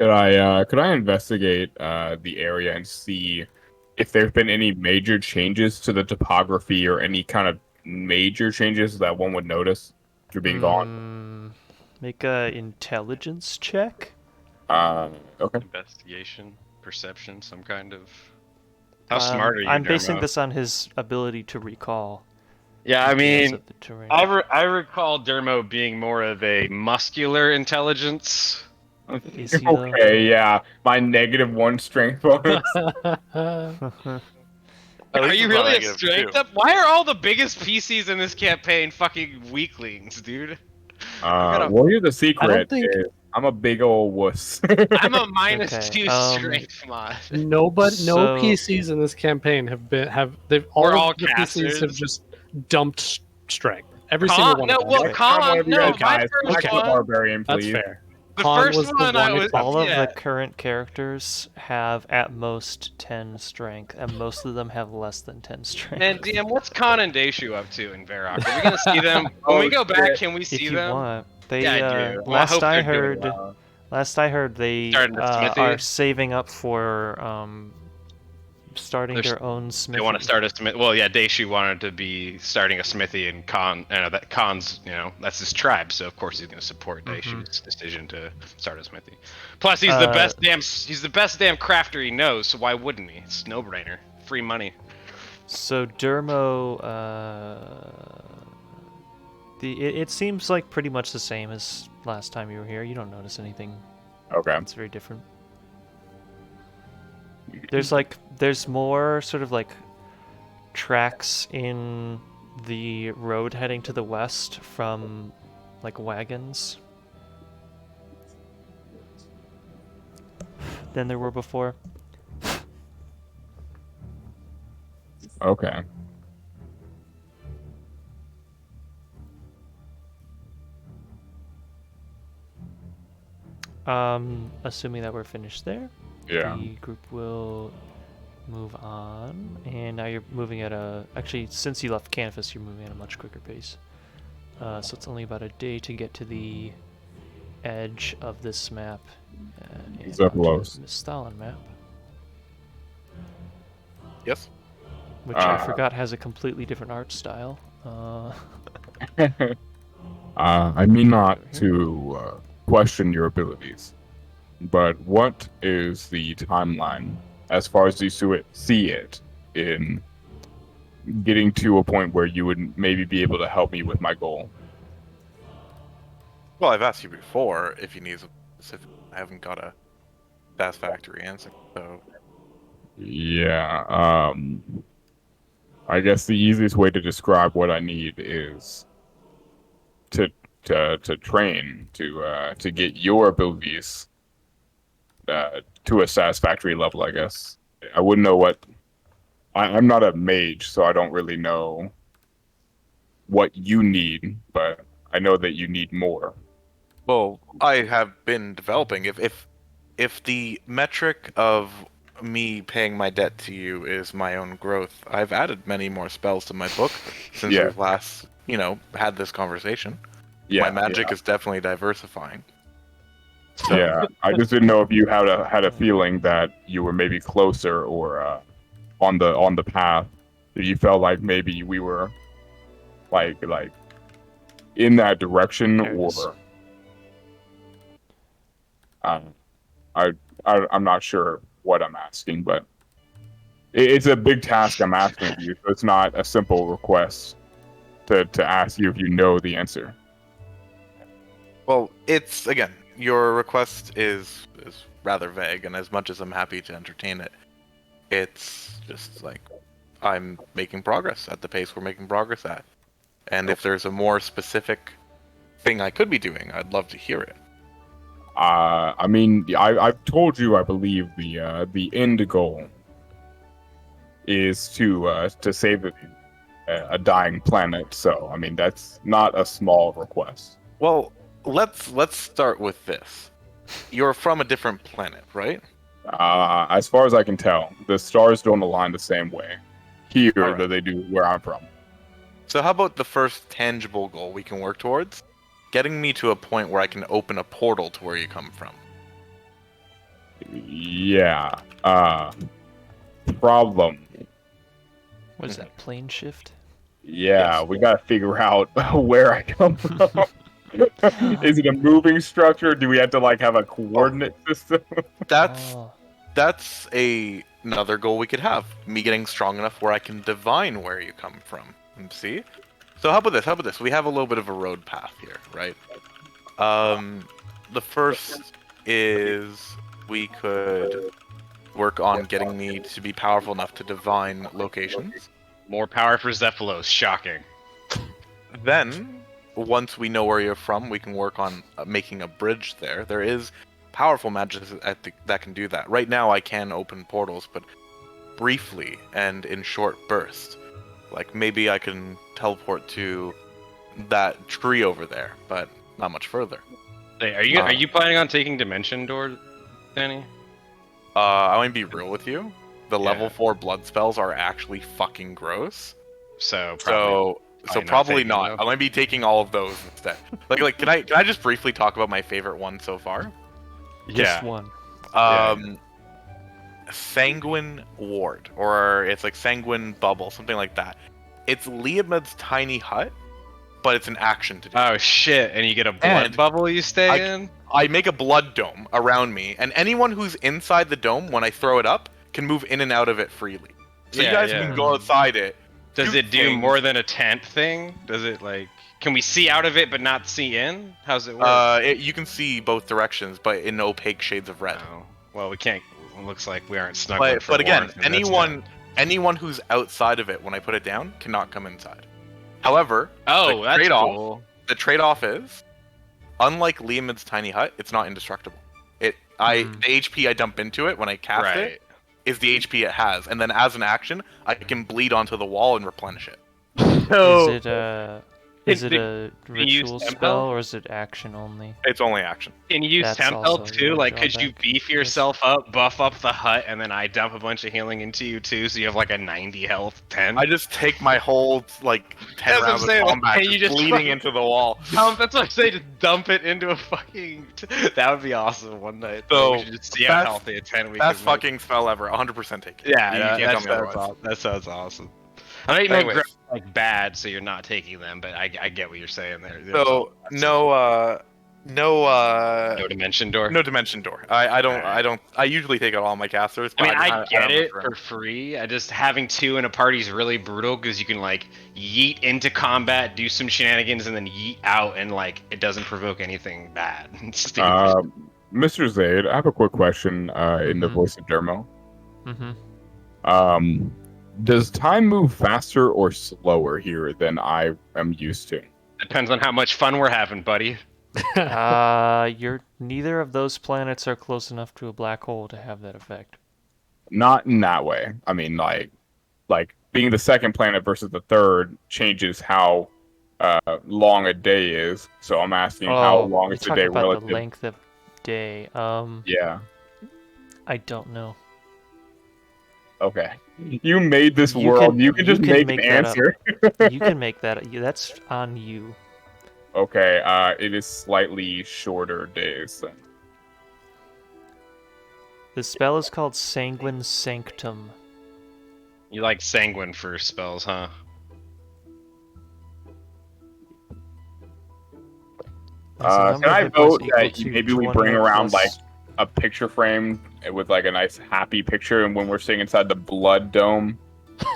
Could I investigate the area and see if there's been any major changes to the topography or any kind of major changes that one would notice after being gone? Make a intelligence check. Okay. Investigation, perception, some kind of. How smart are you, I'm basing Dermo? this on his ability to recall. Yeah, I details mean, of the terrain. I recall Dermo being more of a muscular intelligence. Is he, though? Okay, yeah. My -1 strength bonus. At Are least you it's not really a negative strength 2. up? Why are all the biggest PCs in this campaign fucking weaklings, dude? Well, here's the secret. I don't think is I'm a big old wuss. I'm a -2 Okay, strength mod. no So- PCs in this campaign they've We're all all of the PCs have casters. just dumped strength. Every Con- single one no, of them. well, Next time, one of you no, guys my dies, first select the one- barbarian, That's please. fair. The Con first was the one I one was. exception. all of yeah. the current characters have at most 10 strength, and most of them have less than 10 strength. And DM, what's Con and Daishu up to in Varrock? Are we gonna see them when we go back? shit. Can we if see you them? want, they Yeah, I do. Well, I last hope I they're doing heard, well. last I heard they Starting a smithy? are saving up for starting They're- their own smithy. They want to start a smith. Well, yeah, Daishu wanted to be starting a smithy, and that Khan's, that's his tribe, so of course he's going to support Daishu's decision to start a smithy. Plus, he's the best damn crafter he knows, so why wouldn't he? It's no brainer, free money. So Dermo, it seems like pretty much the same as last time you were here. You don't notice anything Okay. that's very different. There's more sort of like tracks in the road heading to the west from like wagons than there were before. Okay. Assuming that we're finished there, Yeah. the group will move on, and now you're moving at actually, since you left Canvas, you're moving at a much quicker pace. So it's only about a day to get to the edge of this map. And So onto close. the Stalin map, Yes. which I forgot has a completely different art style. I mean not to question your abilities, but what is the timeline as far as you see it in getting to a point where you would maybe be able to help me with my goal? Well, I've asked you before if you need a specific. I haven't got a satisfactory answer, so. Yeah, I guess the easiest way to describe what I need is to train to get your abilities to a satisfactory level, I guess. I wouldn't know what... I'm not a mage, so I don't really know what you need, but I know that you need more. Well, I have been developing. If the metric of me paying my debt to you is my own growth, I've added many more spells to my book since Yeah. we've last, had this conversation. Yeah, My magic yeah. is definitely diversifying. So, Yeah, I just didn't know if you had a feeling that you were maybe closer or on the path. That you felt like maybe we were like in that direction, There it is. or I'm not sure what I'm asking, but it's a big task I'm asking of you. So it's not a simple request to ask you if you know the answer. well, it's again, your request is rather vague, and as much as I'm happy to entertain it, it's just like I'm making progress at the pace we're making progress at. And if there's a more specific thing I could be doing, I'd love to hear it. I mean, I've told you, I believe the end goal is to save a dying planet. So I mean, that's not a small request. Well, let's start with this. You're from a different planet, right? As far as I can tell, the stars don't align the same way here All right. that they do where I'm from. So how about the first tangible goal we can work towards? Getting me to a point where I can open a portal to where you come from. Yeah. Problem. What is that, plane shift? Yeah, Yes. we gotta figure out where I come from. Is it a moving structure? Do we have to like have a coordinate system? That's Oh. that's another goal we could have. Me getting strong enough where I can divine where you come from. See? So how about this? How about this? We have a little bit of a road path here, right? The first is we could work on getting me to be powerful enough to divine locations. More power for Zephylos. Shocking. Then, once we know where you're from, we can work on making a bridge there. There is powerful magic that can do that. Right now, I can open portals, but briefly and in short bursts. Like, maybe I can teleport to that tree over there, but not much further. Hey, are you planning on taking Dimension Door, Danny? I want to be real with you. The Yeah. level 4 blood spells are actually fucking gross. So Probably taking not. them. I might be taking all of those instead. Like, can I just briefly talk about my favorite one so far? Just one. Sanguine Ward, or it's like Sanguine Bubble, something like that. It's Liamed's tiny hut, but it's an action to do. Oh shit! And you get a blood And bubble you stay in. I make a blood dome around me, and anyone who's inside the dome, when I throw it up, can move in and out of it freely. So you guys can go outside it. Does it do more than a tent thing? Does it like? Can we see out of it but not see in? How's it work? You can see both directions, but in opaque shades of red. Oh, well, we can't. It looks like we aren't snuggling for But again, warmth, and that's anyone who's outside of it when I put it down cannot come inside. However, oh, that's cool. The trade-off is, unlike Liamed's tiny hut, it's not indestructible. The HP I dump into it when I cast it is the HP it has, and then as an action, I can bleed onto the wall and replenish it. Is it a ritual Tempo? spell or is it action only? It's only action. Can you use That's Tempo also too? a Like, could you drawback. beef yourself up, buff up the hut, and then I dump a bunch of healing into you too, so you have like a 90 health 10? I just take my whole 10 That's what rounds I'm of saying, like, combat can you just bleeding fucking- into the wall. That's what I say. Just dump it into a fucking. That would be awesome one night. So, we should just see how best- healthy a 10 we Best could make. fucking spell ever. 100% take it. Yeah, You can't tell me otherwise. that sounds awesome. I know you make Anyways. growth like bad, so you're not taking them, but I get what you're saying there. So no Dimension Door. no dimension door. I usually take out all my casters. I mean, but I don't get have it enough for room. free. I just having two in a party is really brutal because you can like yeet into combat, do some shenanigans, and then yeet out, and like it doesn't provoke anything bad. It's stupid. Mr. Zaid, I have a quick question in the voice of Dermo. Mm-hmm. Does time move faster or slower here than I am used to? Depends on how much fun we're having, buddy. Neither of those planets are close enough to a black hole to have that effect. Not in that way. I mean, like being the second planet versus the third changes how long a day is. So I'm asking how long is the day about relative? the length of day. Yeah. I don't know. Okay. You made this You world. can- you can you just can make make an that up. answer. You can make that. That's on you. Okay. It is slightly shorter days then. The spell is called Sanguine Sanctum. You like sanguine for spells, huh? Can I vote that maybe we bring around like a picture frame with like a nice happy picture, and when we're sitting inside the blood dome?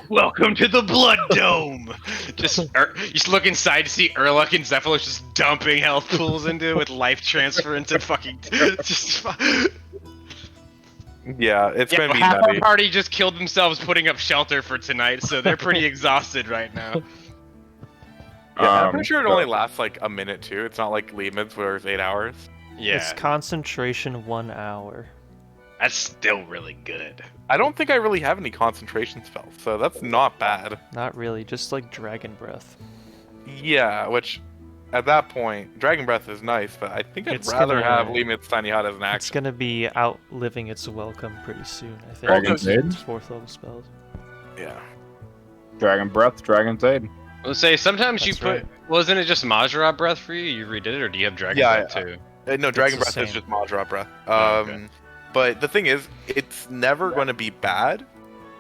Welcome to the Blood Dome. You just look inside to see Urluk and Zephylos just dumping health pools into it with life transfer into fucking. Yeah, it's gonna be half nutty. our party just killed themselves putting up shelter for tonight, so they're pretty exhausted right now. Yeah, I'm pretty sure it only lasts like a minute too. It's not like Liamed's where it's 8 hours. Yeah, It's concentration 1 hour. that's still really good. I don't think I really have any concentration spells, so that's not bad. Not really, just like Dragon Breath. Yeah, which at that point, Dragon Breath is nice, but I think I'd It's rather gonna- have Liamed's Tiny Hut as an It's action. gonna be outliving its welcome pretty soon, I think. Dragon's Aid? It's 4th level spells. Yeah. Dragon Breath, Dragon's Aid. Let's say sometimes you That's put. right. Wasn't it just Majra Breath for you? You redid it, or do you have Dragon Yeah, Breath too? No, Dragon the Breath is same. just Majra Breath. Oh, okay. But the thing is, it's never going to be bad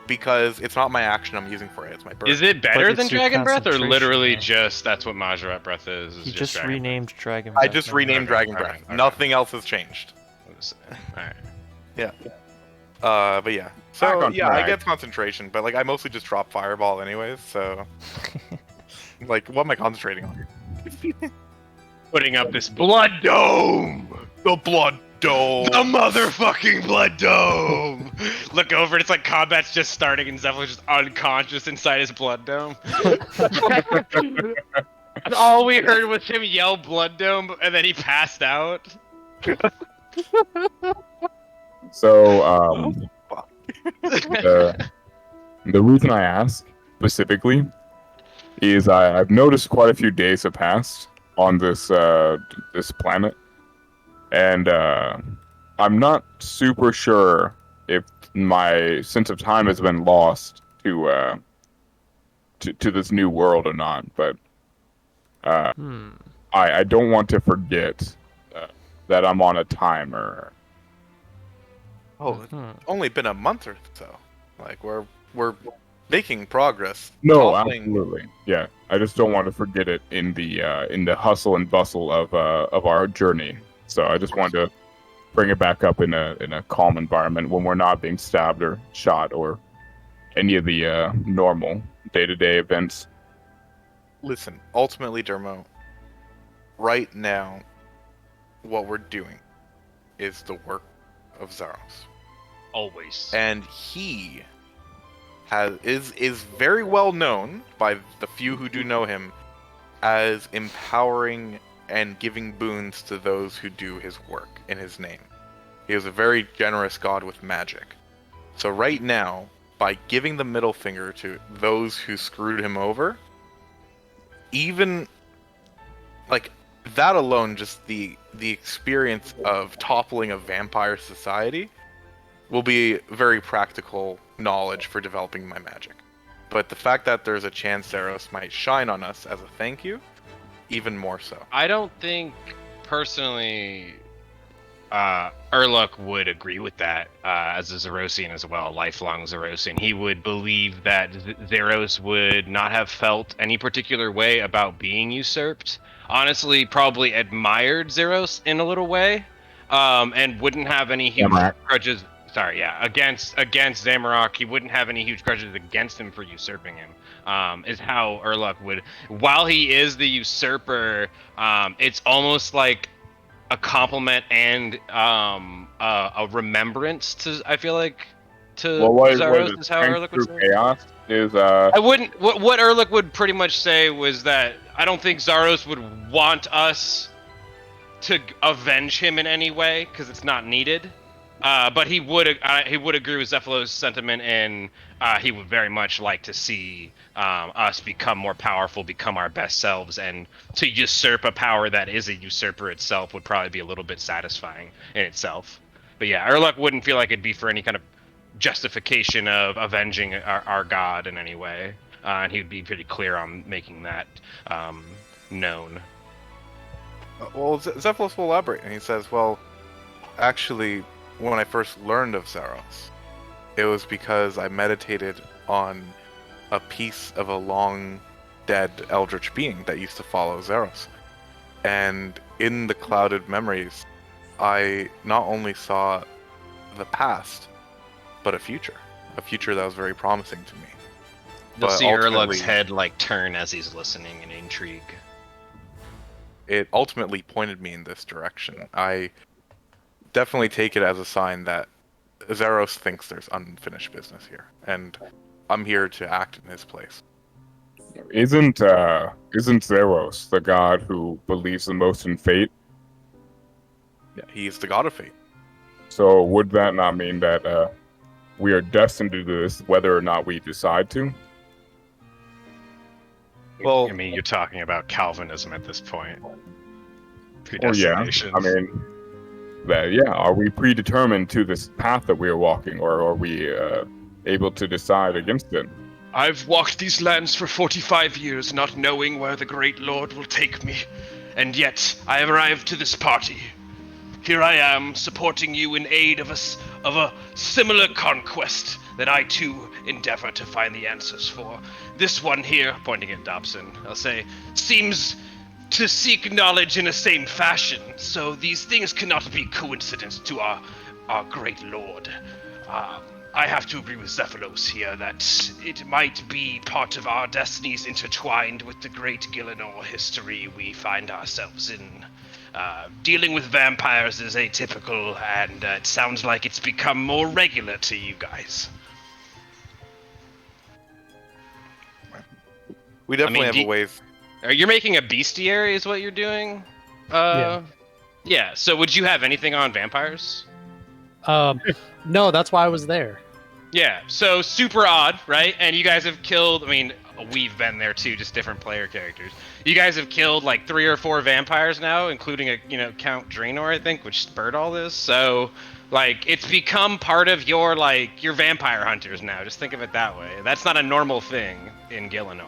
because it's not my action I'm using for it. It's my burn. Is it better it's than your Dragon Breath, or concentration, literally though. just that's what Majorat Breath is? He just just Dragon renamed Dragon Breath. I just now. renamed Okay, Dragon alright, Breath. okay. Nothing else has changed. Alright. But yeah. So Back on yeah, I track. get concentration, but like I mostly just drop Fireball anyways. So like, what am I concentrating on? Putting up this blood dome. The Blood Dome. The motherfucking blood dome! Look over, it's like combat's just starting and Zephyr just unconscious inside his blood dome. And all we heard was him yell blood dome, and then he passed out. So, the reason I ask specifically is I've noticed quite a few days have passed on this this planet, and I'm not super sure if my sense of time has been lost to this new world or not. But I don't want to forget that I'm on a timer. Oh, it's only been a month or so. Like we're making progress. No, Toppling- absolutely. Yeah, I just don't want to forget it in the hustle and bustle of our journey. So I just wanted to bring it back up in a calm environment when we're not being stabbed or shot or any of the normal day-to-day events. Listen, ultimately, Dermo, right now, what we're doing is the work of Zaros. Always. And he is very well known by the few who do know him as empowering and giving boons to those who do his work in his name. He is a very generous god with magic. So right now, by giving the middle finger to those who screwed him over, even like that alone, just the experience of toppling a vampire society will be very practical knowledge for developing my magic. But the fact that there's a chance Zaros might shine on us as a thank you, even more so. I don't think, personally, Urluk would agree with that as a Zerosian as well, a lifelong Zerosian. He would believe that Zaros would not have felt any particular way about being usurped. Honestly, probably admired Zaros in a little way, and wouldn't have any huge grudges. Sorry, yeah, against Zamorak, he wouldn't have any huge grudges against him for usurping him. Is how Urluk would. While he is the usurper, it's almost like a compliment and a remembrance to. I feel like to Zaros is how Urluk would say. Chaos is I wouldn't. What Urluk would pretty much say was that I don't think Zaros would want us to avenge him in any way because it's not needed. But he would agree with Zephylo's sentiment, and he would very much like to see us become more powerful, become our best selves, and to usurp a power that is a usurper itself would probably be a little bit satisfying in itself. But yeah, Urluk wouldn't feel like it'd be for any kind of justification of avenging our god in any way, and he'd be pretty clear on making that known. Well, Zephylos will elaborate, and he says, well, actually, when I first learned of Zaros, it was because I meditated on a piece of a long dead eldritch being that used to follow Zaros. And in the clouded memories, I not only saw the past, but a future that was very promising to me. You'll But see Urluk's ultimately- head like turn as he's listening in intrigue. It ultimately pointed me in this direction. I definitely take it as a sign that Zaros thinks there's unfinished business here, and I'm here to act in his place. isn't Zaros the god who believes the most in fate? Yeah, he's the god of fate. So would that not mean that we are destined to do this whether or not we decide to? Well, I mean, you're talking about Calvinism at this point. Well, yeah. Predestination. I mean, are we predetermined to this path that we are walking, or are we able to decide against it? I've walked these lands for 45 years, not knowing where the great lord will take me, and yet I have arrived to this party. Here I am, supporting you in aid of of a similar conquest that I too endeavor to find the answers for. This one here, pointing at Dobson, I'll say, seems to seek knowledge in the same fashion, so these things cannot be coincidence to our great lord. I have to agree with Zephylos here that it might be part of our destinies intertwined with the great Gillinor history we find ourselves in. Dealing with vampires is atypical, and it sounds like it's become more regular to you guys. We definitely have a ways. You're making a bestiary is what you're doing? Yeah. Yeah, so would you have anything on vampires? No, that's why I was there. Yeah, so super odd, right? And you guys have killed, I mean, we've been there too, just different player characters. You guys have killed like 3 or 4 vampires now, including Count Draenor, I think, which spurred all this. So, like, it's become part of your vampire hunters now. Just think of it that way. That's not a normal thing in Gillinor.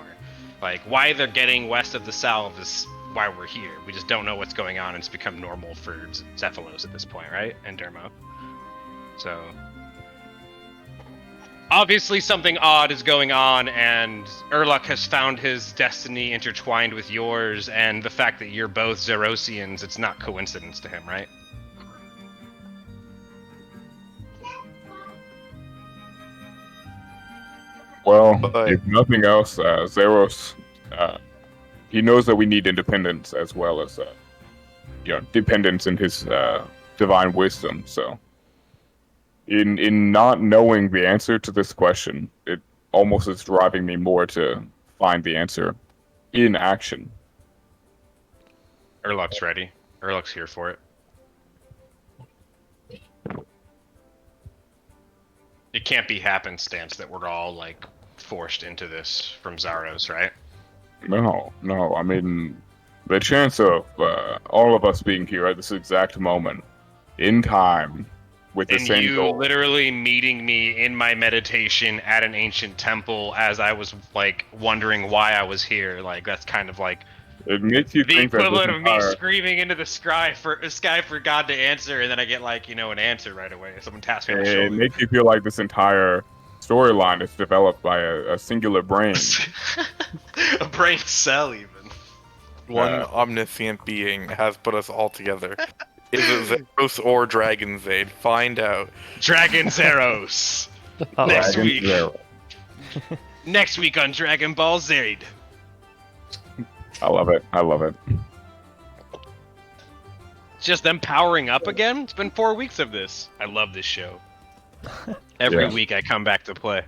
Like, why they're getting west of the Salve is why we're here. We just don't know what's going on, and it's become normal for Zephylos at this point, right? And Dermo. So, obviously something odd is going on, and Urluk has found his destiny intertwined with yours, and the fact that you're both Zerosians, it's not coincidence to him, right? Well, if nothing else, Zeros, he knows that we need independence as well as, dependence in his divine wisdom. So, in not knowing the answer to this question, it almost is driving me more to find the answer in action. Urluk's ready. Urluk's here for it. It can't be happenstance that we're all, forced into this from Zaros, right? No. I mean, the chance of all of us being here at this exact moment, in time, with the same goal. And you literally meeting me in my meditation at an ancient temple as I was, wondering why I was here. That's kind of it makes you the think equivalent of me screaming into the sky for God to answer, and then I get an answer right away. Someone taps me on the shoulder. It makes you feel like this entire storyline is developed by a singular brain. A brain cell, even. One omniscient being has put us all together. Is it Zeros or Dragon Zaid? Find out. Dragon Zeros. Next week. Next week on Dragon Ball Zaid. I love it. It's just them powering up again. It's been 4 weeks of this. I love this show. Every week I come back to play.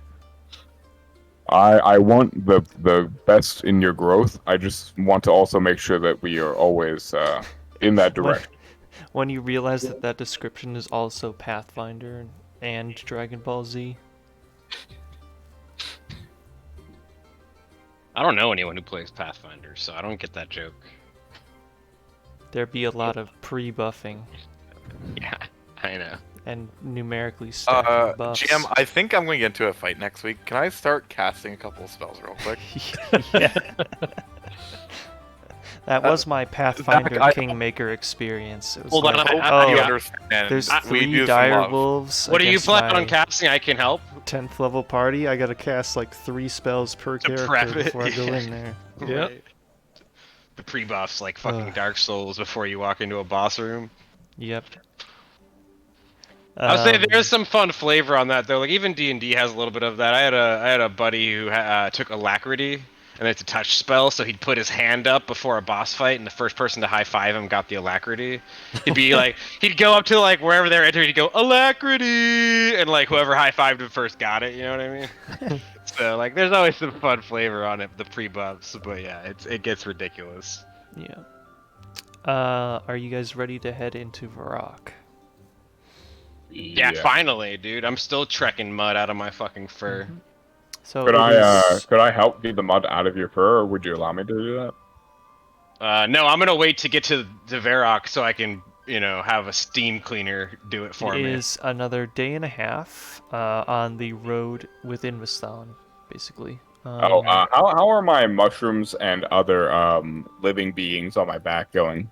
I want the best in your growth. I just want to also make sure that we are always in that direction. When you realize that description is also Pathfinder and Dragon Ball Z. I don't know anyone who plays Pathfinder, so I don't get that joke. There'd be a lot of pre-buffing. Yeah, I know. And numerically stacked buffs. GM, I think I'm going to get into a fight next week. Can I start casting a couple of spells real quick? Yeah. That was my Pathfinder Kingmaker experience. It was hold on, I understand. There's 3 dire wolves. What do you plan on casting? I can help. 10th level party. I gotta cast 3 spells per character before I go in there. Yep. The pre-buffs, fucking Dark Souls before you walk into a boss room. Yep. I would say there's some fun flavor on that though. Even D&D has a little bit of that. I had a buddy who took Alacrity, and it's a touch spell, so he'd put his hand up before a boss fight, and the first person to high five him got the Alacrity. He'd be he'd go up to wherever they're entering, he'd go Alacrity, and whoever high fived him first got it. You know what I mean? So there's always some fun flavor on it, the pre-buffs, but yeah, it gets ridiculous. Yeah. Are you guys ready to head into Varrock? Yeah, finally, dude. I'm still trekking mud out of my fucking fur. Mm-hmm. So could I help get the mud out of your fur, or would you allow me to do that? No, I'm gonna wait to get to Varrock so I can, have a steam cleaner do it for me. It is another day and a half on the road within Vistan, basically. How are my mushrooms and other living beings on my back going?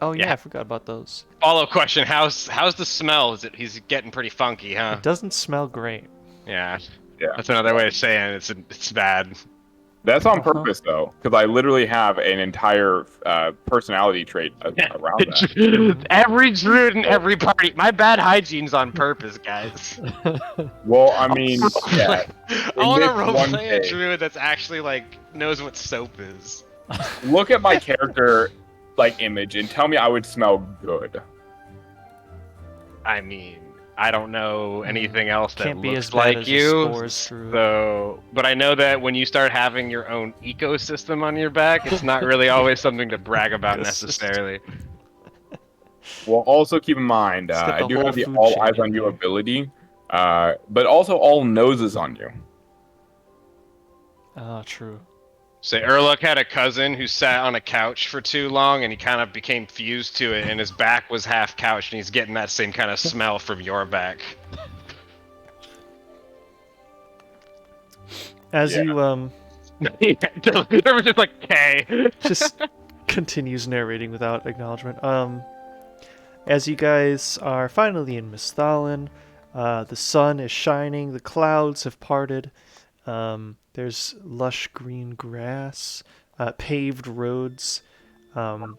Oh yeah, Yeah. I forgot about those. Follow-up question: How's the smell? He's getting pretty funky, huh? It doesn't smell great. Yeah. Yeah. That's another way of saying it's bad. That's on purpose, though, because I literally have an entire personality trait around that. Every druid in every party. My bad hygiene's on purpose, guys. Well, I mean, yeah. I want to in this one roleplay a day- druid that's actually like knows what soap is. Look at my character image and tell me I would smell good. I mean, I don't know anything else that Can't be looks as bad like as a you. spores druid. So, but I know that when you start having your own ecosystem on your back, it's not really always something to brag about necessarily. Well, also keep in mind, It's got I the do whole have the food all chain eyes in on you there. ability, but also all noses on you. Ah, true. So Urluk had a cousin who sat on a couch for too long, and he kind of became fused to it, and his back was half couch, and he's getting that same kind of smell from your back. As Yeah. you There was just like K. just continues narrating without acknowledgement. As you guys are finally in Misthalin, the sun is shining, the clouds have parted. There's lush green grass, paved roads,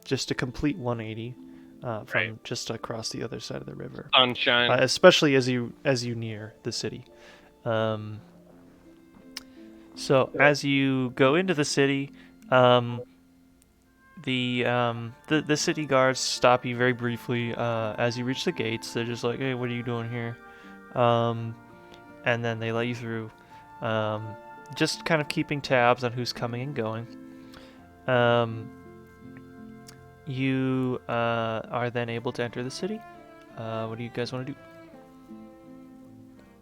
just a complete 180 from Right. just across the other side of the river. Sunshine. Especially as you near the city. So as you go into the city, the city guards stop you very briefly as you reach the gates. They're just like, "Hey, what are you doing here?" And then they let you through, just kind of keeping tabs on who's coming and going. You are then able to enter the city. What do you guys want to do?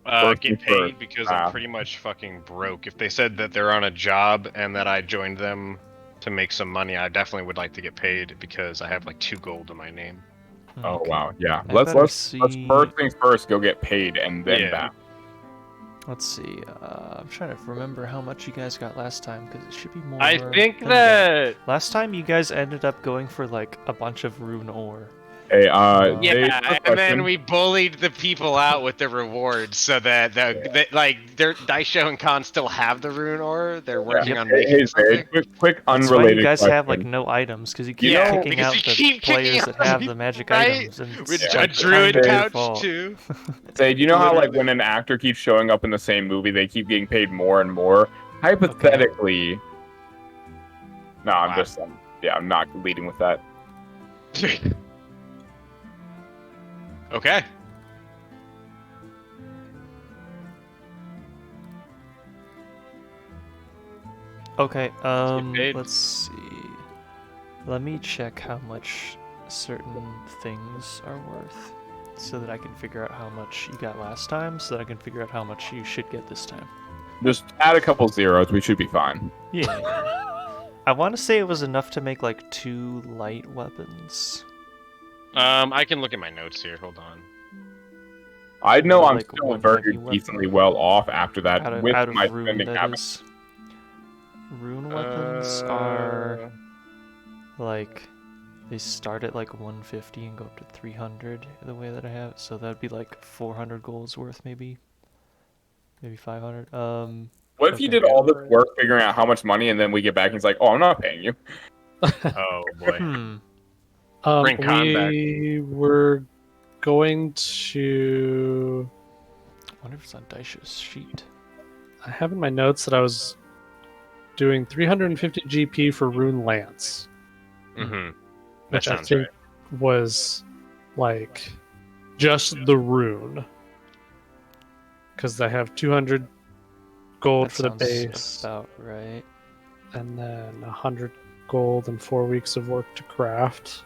First Get things paid first. because I'm pretty much fucking broke. If they said that they're on a job and that I joined them to make some money, I definitely would like to get paid because I have like 2 gold in my name. Oh Okay. wow, yeah. I Let's better let's see- first things first. Go get paid and then Yeah. back. Let's see. I'm trying to remember how much you guys got last time because it should be more. I think than that last time you guys ended up going for like a bunch of rune ore. Hey, yeah, Dave, quick and question. then we bullied the people out with the rewards so that like their Daisho and Khan still have the rune ore. They're working on Hey, making something. quick That's why unrelated you guys question. have like no items because you keep Yeah, kicking because out we the keep kicking players out that have the the magic right? items. And With it's a like druid kind of your couch fault. too. Say, do you know how like Literally. when an actor keeps showing up in the same movie, they keep getting paid more and more? Hypothetically, no, I'm Wow. just yeah, I'm not leading with that. Okay. Okay. paid. Let's see. Let me check how much certain things are worth, so that I can figure out how much you got last time, so that I can figure out how much you should get this time. Just add a couple zeros, we should be fine. Yeah. I want to say it was enough to make like 2 light weapons. I can look at my notes here. Hold on. I know Or, I'm like, still one very heavy weapon. decently well off after that Out of, with out of my rune, spending that habits. is. Rune weapons are like they start at like 150 and go up to 300 the way that I have it. So that'd be like 400 golds worth, maybe 500. What if you okay. did all this work figuring out how much money and then we get back and he's like, oh, I'm not paying you? Oh boy. Bring Khan back. We were going to. I wonder if it's on Daisha's sheet. I have in my notes that I was doing 350 GP for Rune Lance, Mm-hmm. That which I sounds think right. was like just the rune, because I have 200 gold That for the sounds base, about right. and then 100 gold and 4 weeks of work to craft.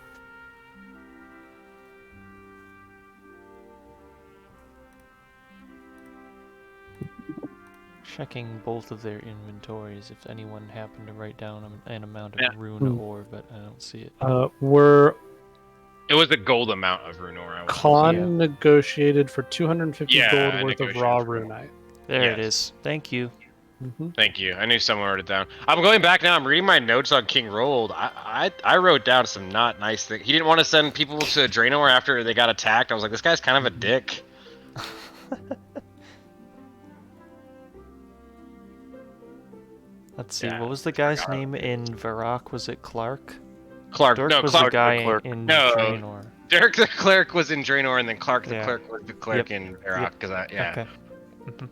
Checking both of their inventories if anyone happened to write down an amount of rune ore, but I don't see it. We're It was a gold amount of rune ore. Khan Yeah. negotiated for 250 Yeah, I gold worth of negotiated raw for- runite. There it Yes. is. Thank you. Thank you. I knew someone wrote it down. I'm going back now. I'm reading my notes on King Rold. I wrote down some not nice things. He didn't want to send people to Draenor after they got attacked. I was like, this guy's kind of a dick. Let's see. Yeah, What was the guy's name in Varrock? Was it Clark? Clark. Dirk No, was Clark. the guy Clark. in No. Draenor. Dirk the cleric was in Draenor, and then Clark the Yeah. cleric was the cleric Yep. in Varrock. Cause yeah. Okay. Mhm.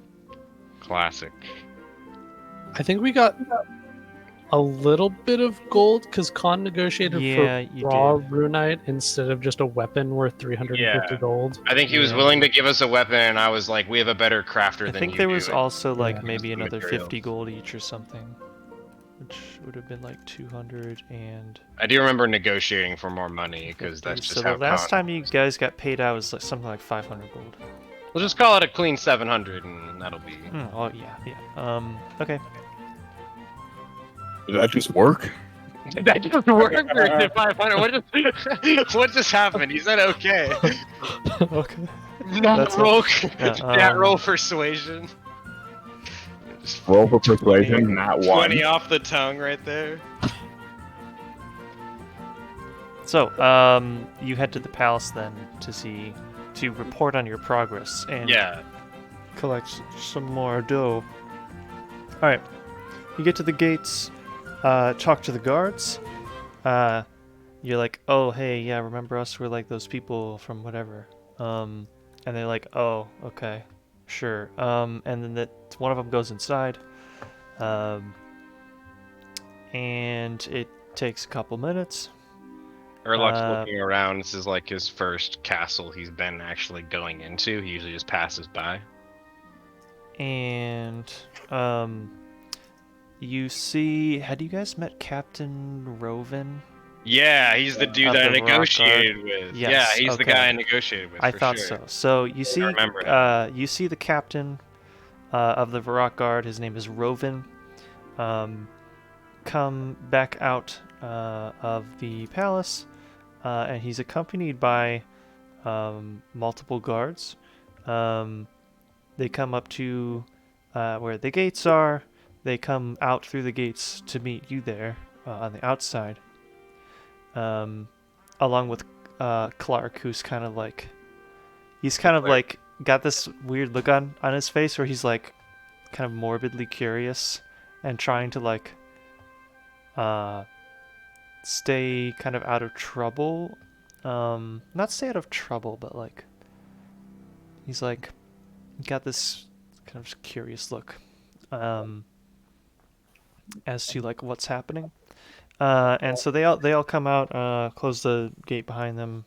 Classic. I think we got a little bit of gold because Khan negotiated Yeah, you for raw did. runite instead of just a weapon worth 350 Yeah. gold. I think he was Yeah. willing to give us a weapon, and I was like, we have a better crafter I than think you there do. was also like Yeah. maybe The another materials. 50 gold each or something, which would have been like 200 and. I do remember negotiating for more money, because 50. that's just So how the last Khan- time you guys got paid out was like something like 500 gold. We'll just call it a clean 700, and that'll be... Oh yeah. Okay. Did that just work? Did that just work? Or did 500? What just happened? He said okay. Okay. Not That's roll, Yeah, that roll persuasion. Just Roll for persuasion, not 20 one. off the tongue right there. So, you head to the palace then to report on your progress and Yeah. Collect some more dough. All right. You get to the gates. Talk to the guards. you're like, oh, hey, yeah, remember us? We're like those people from whatever. And they're like, oh, okay, sure. And then one of them goes inside. And it takes a couple minutes. Urloc's looking around. This is like his first castle he's been actually going into. He usually just passes by. And you see, had you guys met Captain Roven? Yeah, he's the dude Of that I the Varrock negotiated with. Yes, yeah, he's the okay. guy I negotiated with. I for thought sure. so. So you see, remember now. you see the captain of the Varrock Guard. His name is Roven. Come back out of the palace, and he's accompanied by multiple guards. They come up to where the gates are. They come out through the gates to meet you there on the outside. Along with Clark, who's kind of like, he's kind of like got this weird look on his face where he's like kind of morbidly curious and trying to like stay kind of out of trouble. Not stay out of trouble, but like he's like got this kind of curious look as to like what's happening. And so they all come out, close the gate behind them,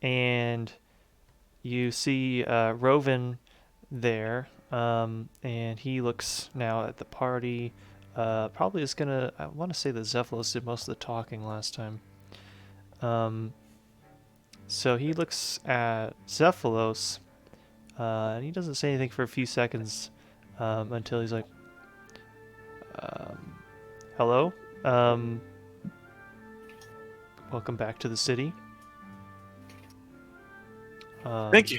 and you see Roven there, and he looks now at the party. Probably is gonna. I want to say that Zephylos did most of the talking last time. So he looks at Zephylos, and he doesn't say anything for a few seconds until he's like, hello, welcome back to the city. Thank you.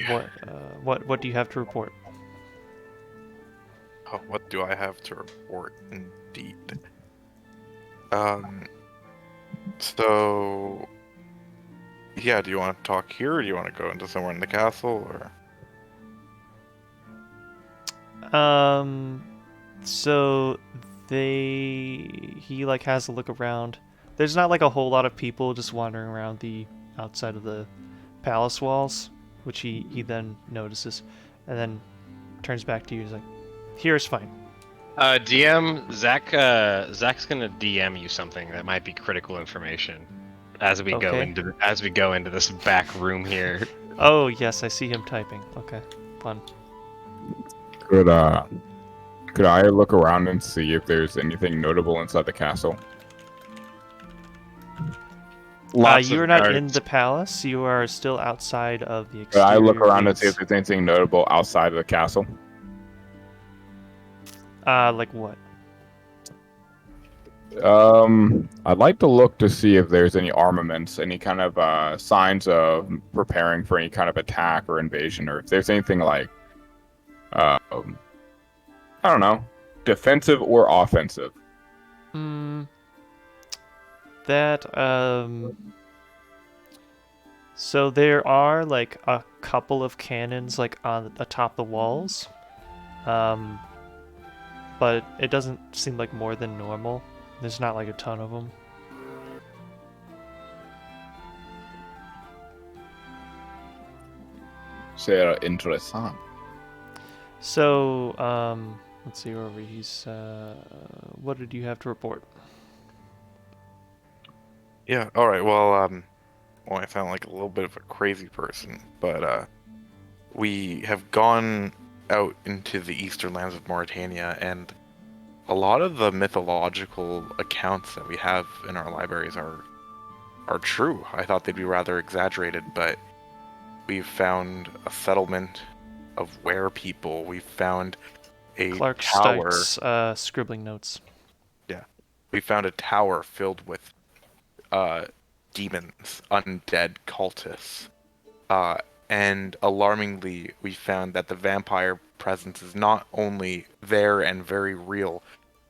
What do you have to report? Oh, what do I have to report? Indeed. So, yeah, do you want to talk here, or do you want to go into somewhere in the castle, or? So he like has a look around. There's not like a whole lot of people just wandering around the outside of the palace walls, which he then notices, and then turns back to you. He's like, "Here's fine." DM Zach's gonna DM you something that might be critical information as we go into this back room here. Oh yes, I see him typing. Okay, fun. Could I look around and see if there's anything notable inside the castle? You are not in the palace. You are still outside of the Could exterior I look around and see gates. if there's anything notable outside of the castle? Like what? I'd like to look to see if there's any armaments, any kind of signs of preparing for any kind of attack or invasion, or if there's anything like I don't know, defensive or offensive? That So there are like a couple of cannons like on atop the walls, but it doesn't seem like more than normal. There's not like a ton of them. Sehr interessant. So let's see where he's. What did you have to report? Yeah. All right. Well, I sound like a little bit of a crazy person, but we have gone out into the eastern lands of Morytania, and a lot of the mythological accounts that we have in our libraries are true. I thought they'd be rather exaggerated, but we've found a settlement of were people. We've found a Clark tower. Stykes, scribbling notes. Yeah, we found a tower filled with demons, undead cultists. And alarmingly, we found that the vampire presence is not only there and very real,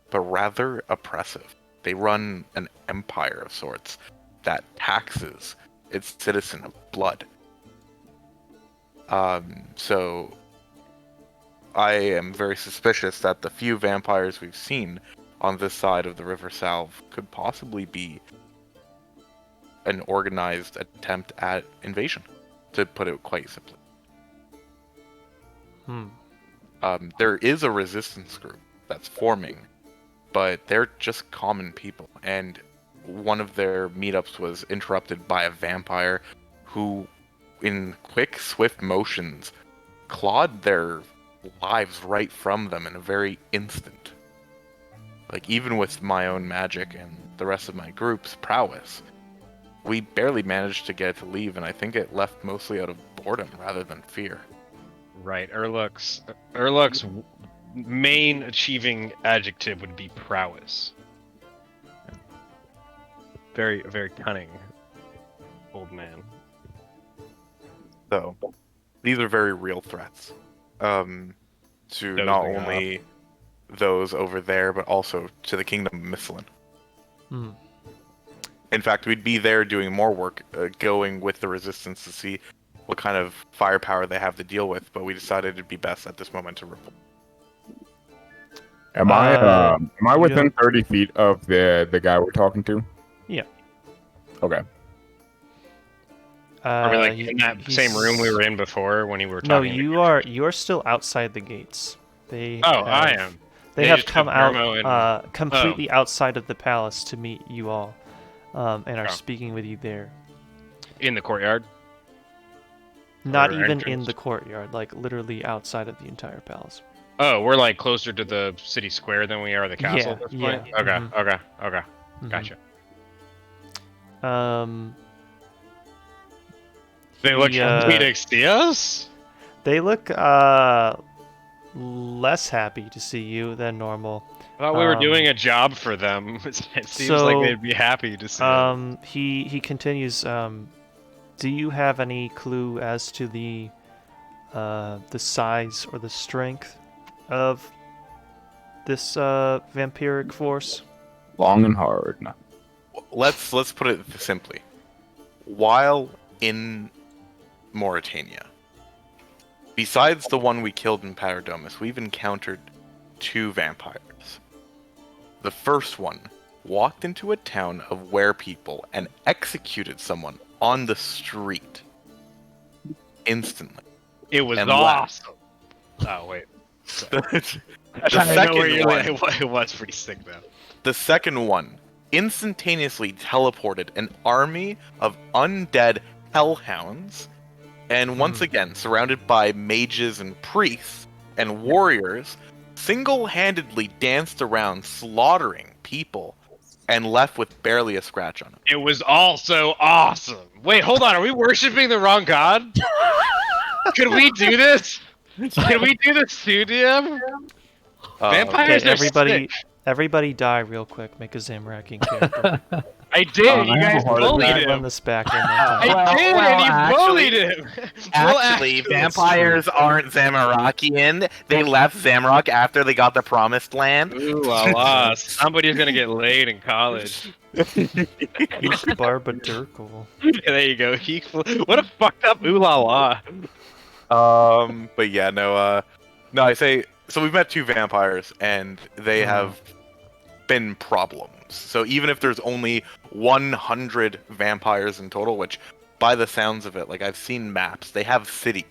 but rather oppressive. They run an empire of sorts that taxes its citizen of blood. So I am very suspicious that the few vampires we've seen on this side of the River Salve could possibly be an organized attempt at invasion, to put it quite simply. There is a resistance group that's forming, but they're just common people, and one of their meetups was interrupted by a vampire who, in quick, swift motions, clawed their lives right from them in a very instant. Like, even with my own magic and the rest of my group's prowess, we barely managed to get it to leave, and I think it left mostly out of boredom rather than fear. Right. Urluk's main achieving adjective would be prowess. Very, very cunning old man. So, these are very real threats. To Those not they are. only those over there, but also to the Kingdom of Mistlin. In fact, we'd be there doing more work, going with the Resistance to see what kind of firepower they have to deal with, but we decided it'd be best at this moment to report. Am I within 30 feet of the guy we're talking to? Yeah. Okay. Are we like in that same room we were in before when you were No, talking? you're still outside the gates. They I am. They have just come have out Normo completely outside of the palace to meet you all, and are Oh. speaking with you there. in the courtyard. Not Or even in entrance? the courtyard, like literally outside of the entire palace. Oh, we're like closer to the city square than we are the castle at this point? yeah. Okay, Mhm. okay. Mhm. Gotcha. They look he, happy to see us? They look less happy to see you than normal. I thought we were doing a job for them. It seems so, like they'd be happy to see us. He continues. Do you have any clue as to the size or the strength of this vampiric force? Long and hard. No. Let's put it simply. While in Morytania, besides the one we killed in Paradomus, we've encountered 2 vampires. The first one walked into a town of werepeople and executed someone on the street instantly. It was and awesome. Oh, wait. The I know where second you're one, it was pretty sick, though. the second one instantaneously teleported an army of undead hellhounds, and once again, surrounded by mages and priests and warriors, single-handedly danced around slaughtering people and left with barely a scratch on him. It was also awesome. Wait, hold on. Are we worshiping the wrong god? Could we do this? Can we do this too, DM? Vampires Okay, are sick. everybody die real quick. Make a Zamrakian character. I did. You I have a guys heart bullied attack. him. Run this back one more time. I did, well, and you actually- bullied him. Actually, vampires aren't Zamarockian. They left Zamarok after they got the Promised Land. Ooh la la! Somebody's gonna get laid in college. Barbadurkle. There you go. What a fucked up ooh la la. But yeah, no, I say so. We've met 2 vampires, and they have been problems. So even if there's only 100 vampires in total, which, by the sounds of it, like I've seen maps, they have cities,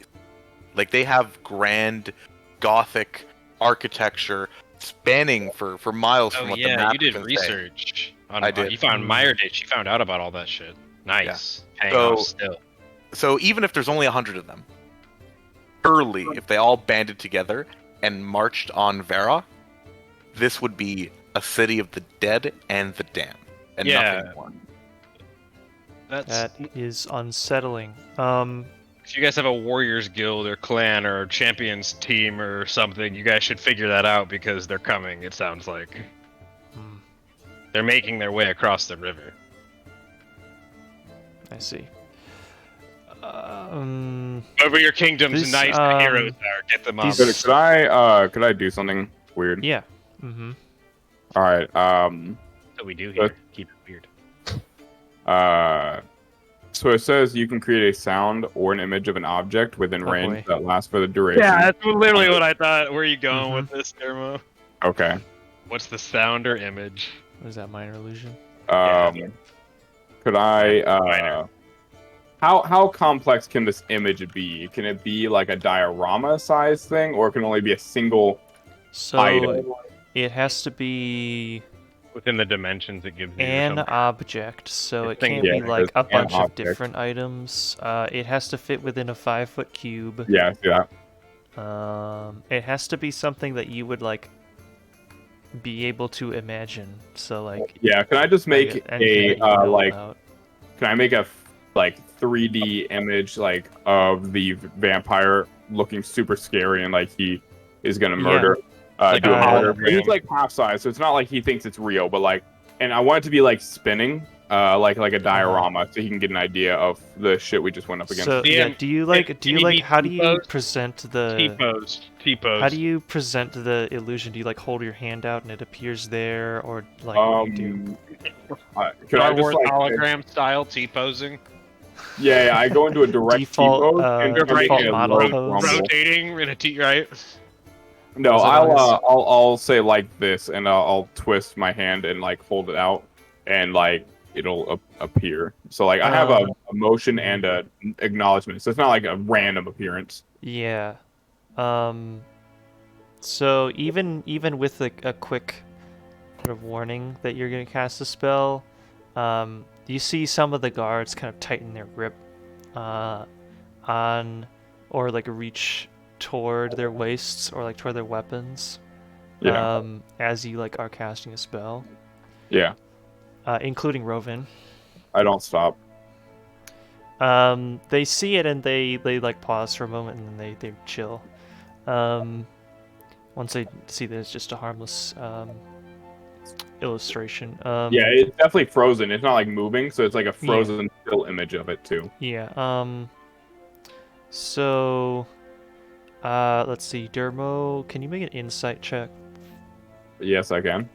like they have grand Gothic architecture spanning for miles from Oh what the yeah, map you did can say. research. I did. You found Meyer did. She found out about all that shit. Nice. Hang So- off still. So even if there's only 100 of them, surely if they all banded together and marched on Varrock, this would be a city of the dead and the damned, and Yeah. nothing more. That is unsettling. If you guys have a warriors guild or clan or champions team or something, you guys should figure that out because they're coming. It sounds like they're making their way across the river. I see. Over your kingdom's This, nice heroes are. Get them off. these- Could I do something weird? Yeah. Mm-hmm. All right. That's what we do here. Keep it weird. So it says you can create a sound or an image of an object within Oh, range boy. that lasts for the duration. Yeah, that's literally what I thought. Where are you going Mhm. with this, Dermo? Okay. What's the sound or image? What is that, minor illusion? Could I? Minor. How complex can this image be? Can it be like a diorama size thing, or can it only be a single So item? it has to be Within the dimensions it gives you. or an something. object, so it Thing- can't yeah, be like it's a an bunch of object. different items. It has to fit within a 5-foot cube. Yeah, I see that. It has to be something that you would like be able to imagine. So like Yeah, can I just make anything that a you know like? about. Can I make a 3D image like of the vampire looking super scary and like he is gonna Yeah. murder, Like do a a murder? But hologram. he's like half size, so it's not like he thinks it's real, but like, and I want it to be like spinning, like a diorama, so he can get an idea of the shit we just went up against. So The yeah, im- do you like can how do you you T-pose? present the T-pose. T-pose. how do you present the illusion? Do you like hold your hand out and it appears there, or like what do you do? Could I Star just Wars like, hologram style T-posing? yeah, I go into a direct Default, T-pose and default make a model low pose. rumble. Rotating in a T, right? No, Was it I'll say like this, and I'll twist my hand and like hold it out, and like it'll appear. So like I have a motion and a acknowledgement, so it's not like a random appearance. Yeah. So even with a quick sort of warning that you're gonna cast a spell, you see some of the guards kind of tighten their grip on or like reach toward their waists or like toward their weapons. Yeah. As you like are casting a spell, Yeah, including Rovin. I don't stop. They see it and they like pause for a moment and then they chill. Once they see that it's just a harmless illustration. Yeah, it's definitely frozen. It's not like moving, so it's like a frozen still image of it too. Yeah. So, let's see, Dermo, can you make an insight check? Yes, I can.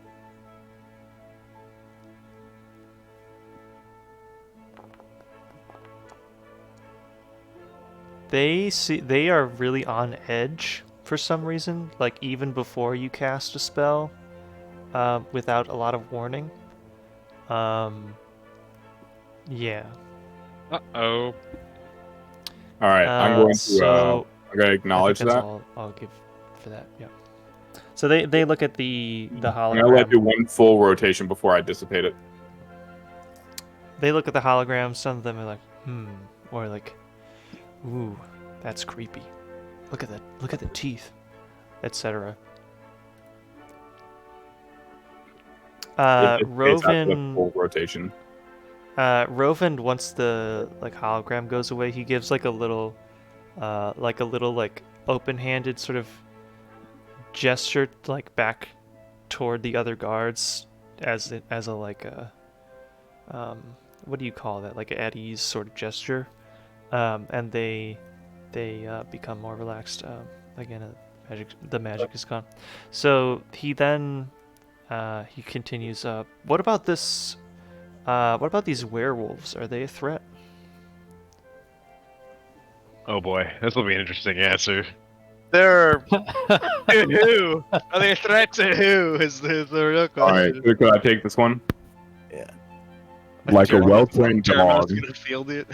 They are really on edge for some reason, like even before you cast a spell, without a lot of warning. Yeah. Uh-oh. All right, I'm going to. I'm gonna acknowledge I think that. that's all I'll give for that. Yeah. So they look at the I'm gonna let hologram. do one full rotation before I dissipate it. They look at the hologram. Some of them are like, or like, ooh, that's creepy. Look at that. Look at the teeth, etc. It's after the Rovin. full rotation. Rovin, once the like hologram goes away, he gives like a little open-handed sort of gesture like back toward the other guards as a like what do you call that? Like an at ease sort of gesture, and they become more relaxed. Again, the magic is gone. So he then he continues. What about this? What about these werewolves? Are they a threat? Oh boy, this will be an interesting answer. They're To who? Are they a threat to who? Is the real All right, question. could I take this one? Yeah. Like a well-trained Jermo's dog. gonna field it.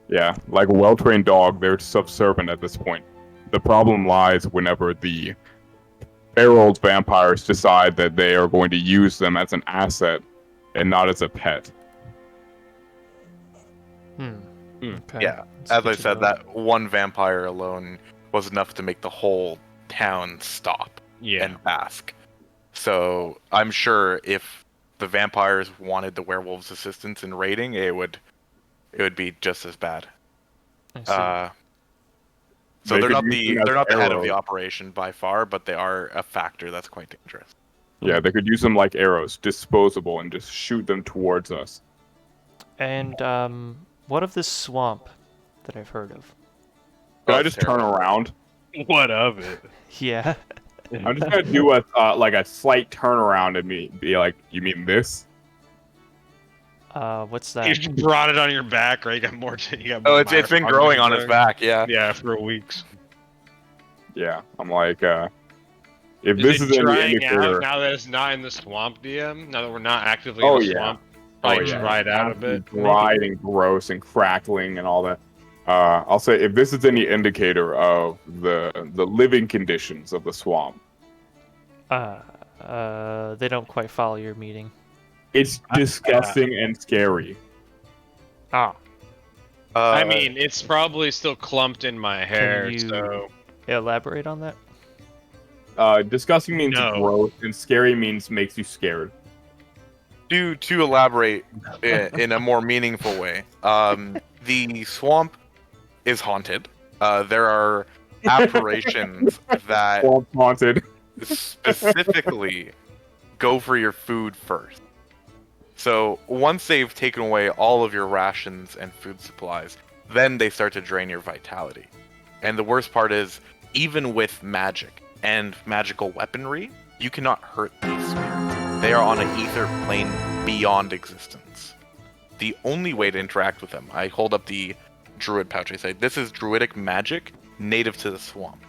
Yeah, like a well-trained dog, they're subservient at this point. The problem lies whenever the feral vampires decide that they are going to use them as an asset and not as a pet. Okay. Yeah, That's as good I to said, know. that one vampire alone was enough to make the whole town stop Yeah. and bask. So I'm sure if the vampires wanted the werewolves' assistance in raiding, it would be just as bad. I see. So They they're could not use them the as they're not the head of the arrows. operation by far, but they are a factor that's quite dangerous. Yeah, they could use them like arrows, disposable, and just shoot them towards us. And what of this swamp that I've heard of? Can Oh, I it's just turn terrible. around? What of it? Yeah. I'm just gonna do a like a slight turnaround and be like, you mean this? What's You that? just brought it on your back, right? You got more. You got Oh, more it's been Myrfong growing on his there. back. Yeah. Yeah, for weeks. Yeah, I'm like, if Is this it is any drying indicator, out now that it's not in the swamp, DM? Now that we're not actively Oh, in the yeah. swamp, probably yeah, dried out a bit. dried and gross and crackling and all that. I'll say if this is any indicator of the living conditions of the swamp, They don't quite follow your meeting. it's disgusting and scary. Ah. I mean, it's probably still clumped in my hair, you- so Elaborate on that? Disgusting means No. gross, and scary means makes you scared. to elaborate in a more meaningful way, the swamp is haunted. There are apparitions that Swamp haunted. specifically go for your food first. So once they've taken away all of your rations and food supplies, then they start to drain your vitality. And the worst part is, even with magic and magical weaponry, you cannot hurt these spirits. They are on an ether plane beyond existence. The only way to interact with them, I hold up the druid pouch. I say, this is druidic magic native to the swamp.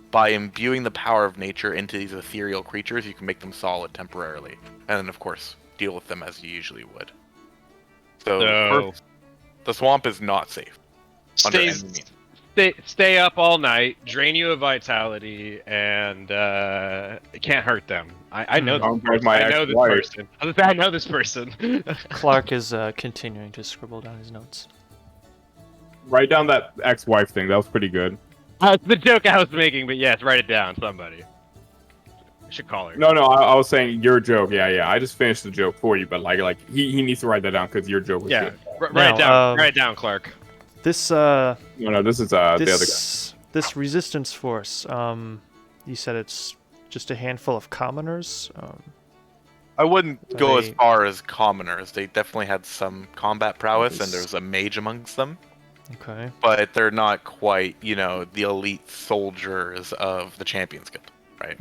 By imbuing the power of nature into these ethereal creatures, you can make them solid temporarily. And then, of course, deal with them as you usually would. So, No. first, the swamp is not safe. Under any means. stay up all night, drain you of vitality, and it can't hurt them. I know Don't this hurt person. my I know this ex-wife. person. I know this person. Clark is continuing to scribble down his notes. Write down that ex-wife thing. That was pretty good. It's the joke I was making, but yes, write it down, somebody. I should call her. No, I was saying your joke. Yeah. I just finished the joke for you, but like he needs to write that down because your joke was Yeah, good. write Now, it down. Write it down, Clark. This No, this is the other guy. this resistance force. You said it's just a handful of commoners. I wouldn't go as They- far as commoners. They definitely had some combat prowess, and there's a mage amongst them. Okay. But they're not quite, the elite soldiers of the Champions Guild, right?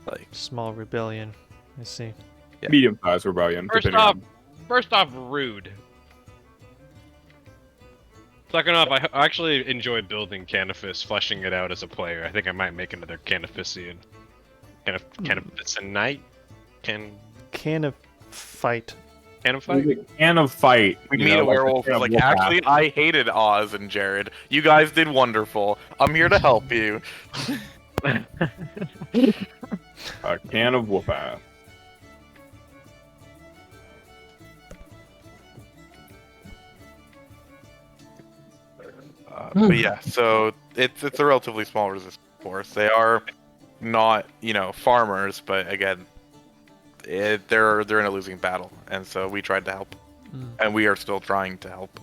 Like, Small rebellion. I see. Yeah. Medium-sized rebellion. depending on- First off, rude. Second off, I actually enjoy building Canifis, fleshing it out as a player. I think I might make another Canifisian. Canifisanite? Can of fight. Canifite? Can of fight. we you meet know, a werewolf can who's of like, wolf actually, pack. I hated Oz and Jared. You guys did wonderful. I'm here to help you. A can of wolf ass. But yeah, so it's a relatively small resistance force. They are not, farmers, but again, they're in a losing battle, and so we tried to help, and we are still trying to help.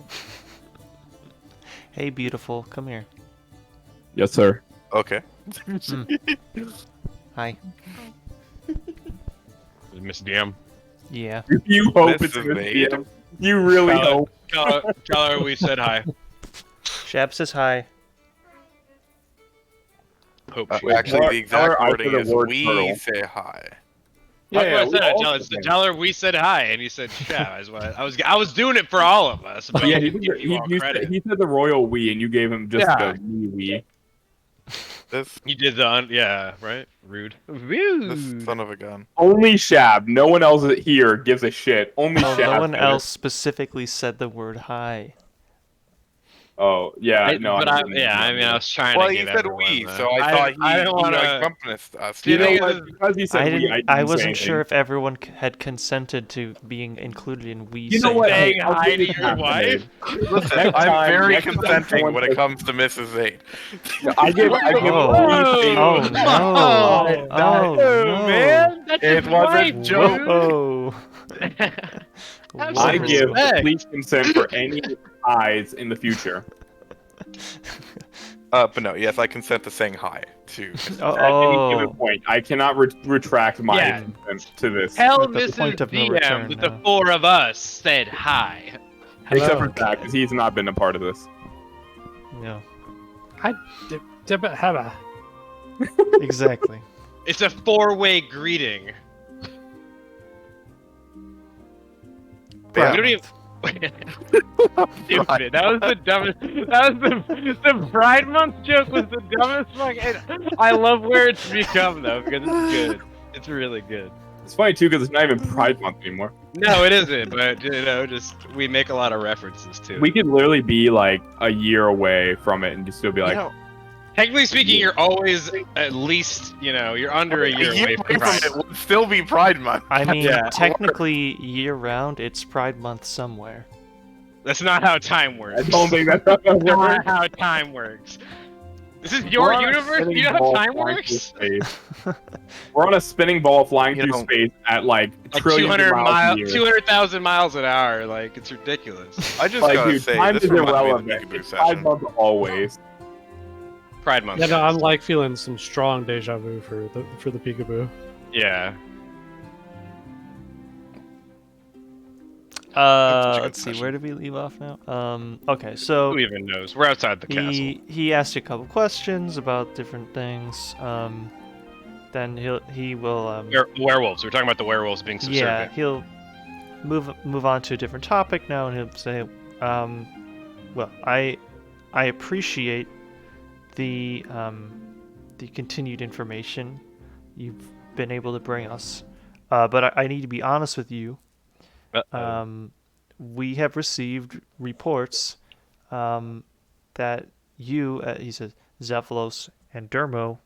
Hey, beautiful, come here. Yes, sir. Okay. Hi. Miss DM. Yeah. You hope This it's is in the made. DM. You really hope. Tell her we said hi. Shab says hi. Hope she Actually, Tell the her exact I wording said the is word we turtle. say hi. That's what I we said. all said Tell her we said hi, and you said Shab. I was doing it for all of us, but Yeah, I he didn't said, give you all credit. he said the royal we, and you gave him just Yeah. the we. This You did yeah, right? Rude. this son of a gun. Only Shab. No one else here gives a shit. Only Oh, Shab. no one said it. else specifically said the word hi. Oh yeah, no. I didn't I was trying Well, to he give said everyone we, the- so I thought I didn't want to. accompanied us. You know Kidding. what? Because he said I we, didn't. I I didn't say wasn't sure anything. if everyone had consented to being included in we. You know saying what? hi. Saying I'll hi give to you your half wife? Listen, Next I'm time- very next time consenting someone when it says- comes to Mrs. 8. I give Oh. we Oh things. no! Oh no! man, that's It his was a wife, joke. Whoa! Have I some give respect. please consent for any eyes in the future. But no, yes, I consent to saying hi to. At any given Oh! point, I cannot retract my Yeah. consent to this. Tell At the Mrs. point of no DM return, that the huh? four of us said hi. Except for Hello. Zach, because he's not been a part of this. No. Exactly. It's a four-way greeting. Yeah. We don't even. Stupid. That was the dumbest. That was the Pride Month joke was the dumbest fucking. I love where it's become though because it's good. It's really good. It's funny too, because it's not even Pride Month anymore. No, it isn't. But just we make a lot of references to it. We could literally be like a year away from it and just still be like, Technically speaking, you're always at least you're under a year away from Pride. It would still be Pride Month. I mean, Yeah. technically, year-round, it's Pride Month somewhere. That's not how time works. I don't think that's how that That's not works. how time works. This is your We're on a universe. spinning You know how ball time flying works? through space. We're on a spinning ball flying You through know, space at like Like trillions of 200 miles a year. 200,000 miles an hour. Like it's ridiculous. I just Like, gotta dude, say, time this is reminds me of irrelevant. the Peekaboo It's Pride session. Month always. Pride Month. Yeah, no, I'm like feeling some strong deja vu for the Peekaboo. Yeah. That's such a good Let's see, session. where did we leave off now? Okay, so Who even knows? We're outside the castle. he asked you a couple questions about different things. Then he will Werewolves. We're talking about the werewolves being yeah, subservient. he'll move on to a different topic now, and he'll say, well, I appreciate the continued information you've been able to bring us, but I need to be honest with you. We have received reports that you, he says, Zephylos and Dermo,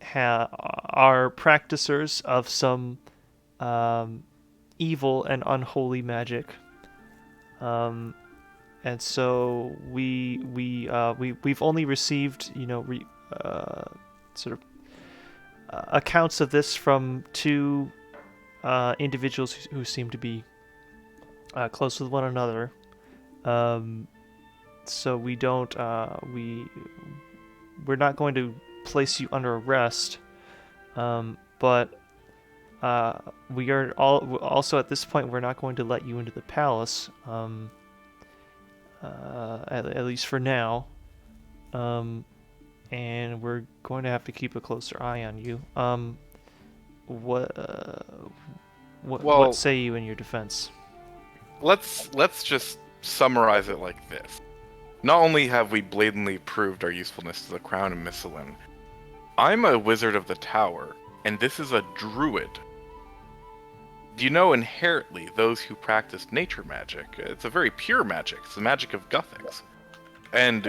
are practicers of some evil and unholy magic. And so we've only received, sort of accounts of this from two individuals who seem to be close with one another. So we don't we're not going to place you under arrest, but we are also at this point we're not going to let you into the palace, at least for now, and we're going to have to keep a closer eye on you. What say you in your defense? Let's just summarize it like this. Not only have we blatantly proved our usefulness to the Crown and Miscelin, I'm a wizard of the Tower, and this is a druid. Do you know inherently those who practice nature magic? It's a very pure magic. It's the magic of Gothics. And,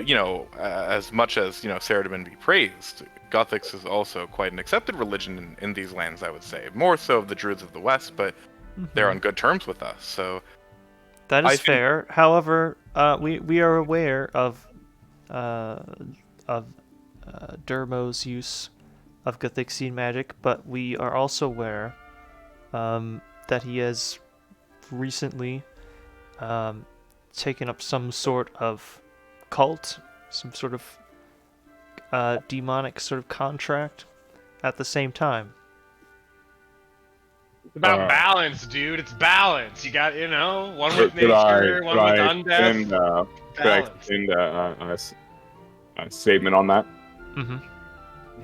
as much as, Saradomin be praised, Gothics is also quite an accepted religion in these lands, I would say. More so of the Druids of the West, but they're on good terms with us, so... That I is think- fair. However, we are aware of Dermo's use of Gothixian magic, but we are also aware that he has recently taken up some sort of cult, some sort of demonic sort of contract at the same time. It's about balance, dude. It's balance. You got, one with Could I, nature, one could with I undeath. extend a statement on that? Mm-hmm.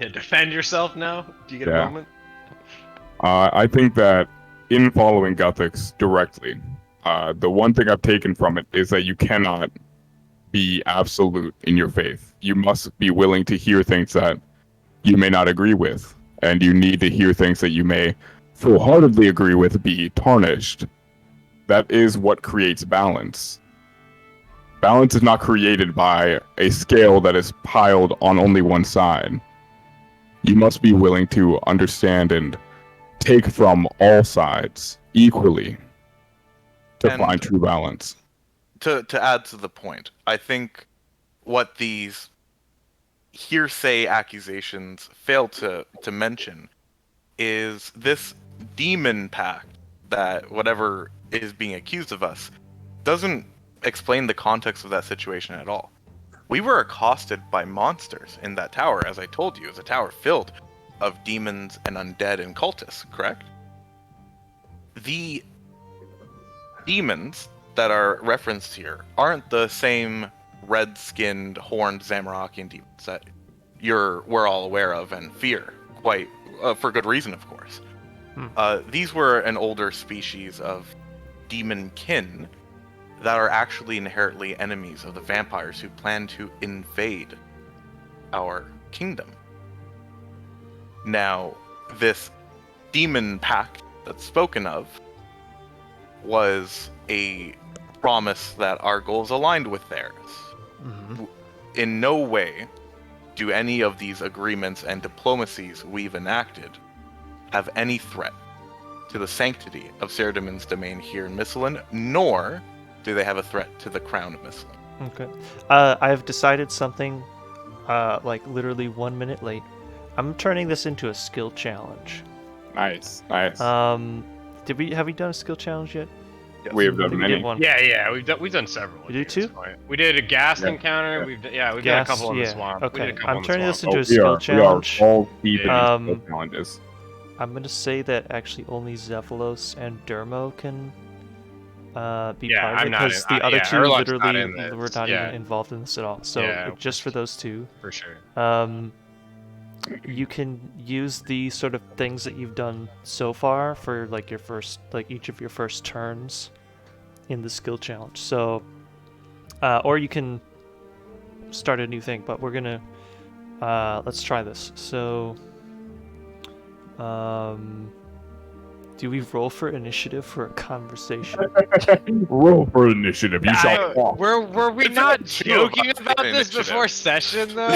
Yeah, defend yourself now. Do you get a Yeah. moment? I think that in following Gothics directly, the one thing I've taken from it is that you cannot be absolute in your faith. You must be willing to hear things that you may not agree with, and you need to hear things that you may full-heartedly agree with be tarnished. That is what creates balance. Balance is not created by a scale that is piled on only one side. You must be willing to understand and take from all sides equally to And find true balance. To add to the point, I think what these hearsay accusations fail to mention is this demon pact that whatever is being accused of us doesn't explain the context of that situation at all. We were accosted by monsters in that tower, as I told you. It's a tower filled of demons and undead and cultists, correct? The demons that are referenced here aren't the same red-skinned, horned Zamorakian demons that we're all aware of and fear, quite for good reason, of course. These were an older species of demon kin that are actually inherently enemies of the vampires who plan to invade our kingdom. Now, this demon pact that's spoken of was a promise that our goals aligned with theirs. Mm-hmm. In no way do any of these agreements and diplomacies we've enacted have any threat to the sanctity of Cerdamon's domain here in Misselin, nor do they have a threat to the crown of Misselin. Okay. I've decided something, like literally 1 minute late. I'm turning this into a skill challenge. Nice. Have we done a skill challenge yet? Yes. We have done We many. did one. Yeah, we've done several. You did too? We did a gas encounter. Yeah. We've done a couple in the swamp. We Okay, did a couple I'm in the turning this swamp. into a skill challenge. We are all deep in Yeah. these skill challenges. I'm gonna say that actually only Zephylos and Dermo can be Yeah, part of I'm it, not because in- the other yeah, two Urlach's not literally in this. were not Yeah. even involved in this at all. So Yeah. just for those two, For sure. you can use the sort of things that you've done so far for like each of your first turns in the skill challenge. So, or you can start a new thing. But we're gonna let's try this. So, do we roll for initiative for a conversation? Roll for initiative. You shall walk. Were we not joking about this initiative. before session though?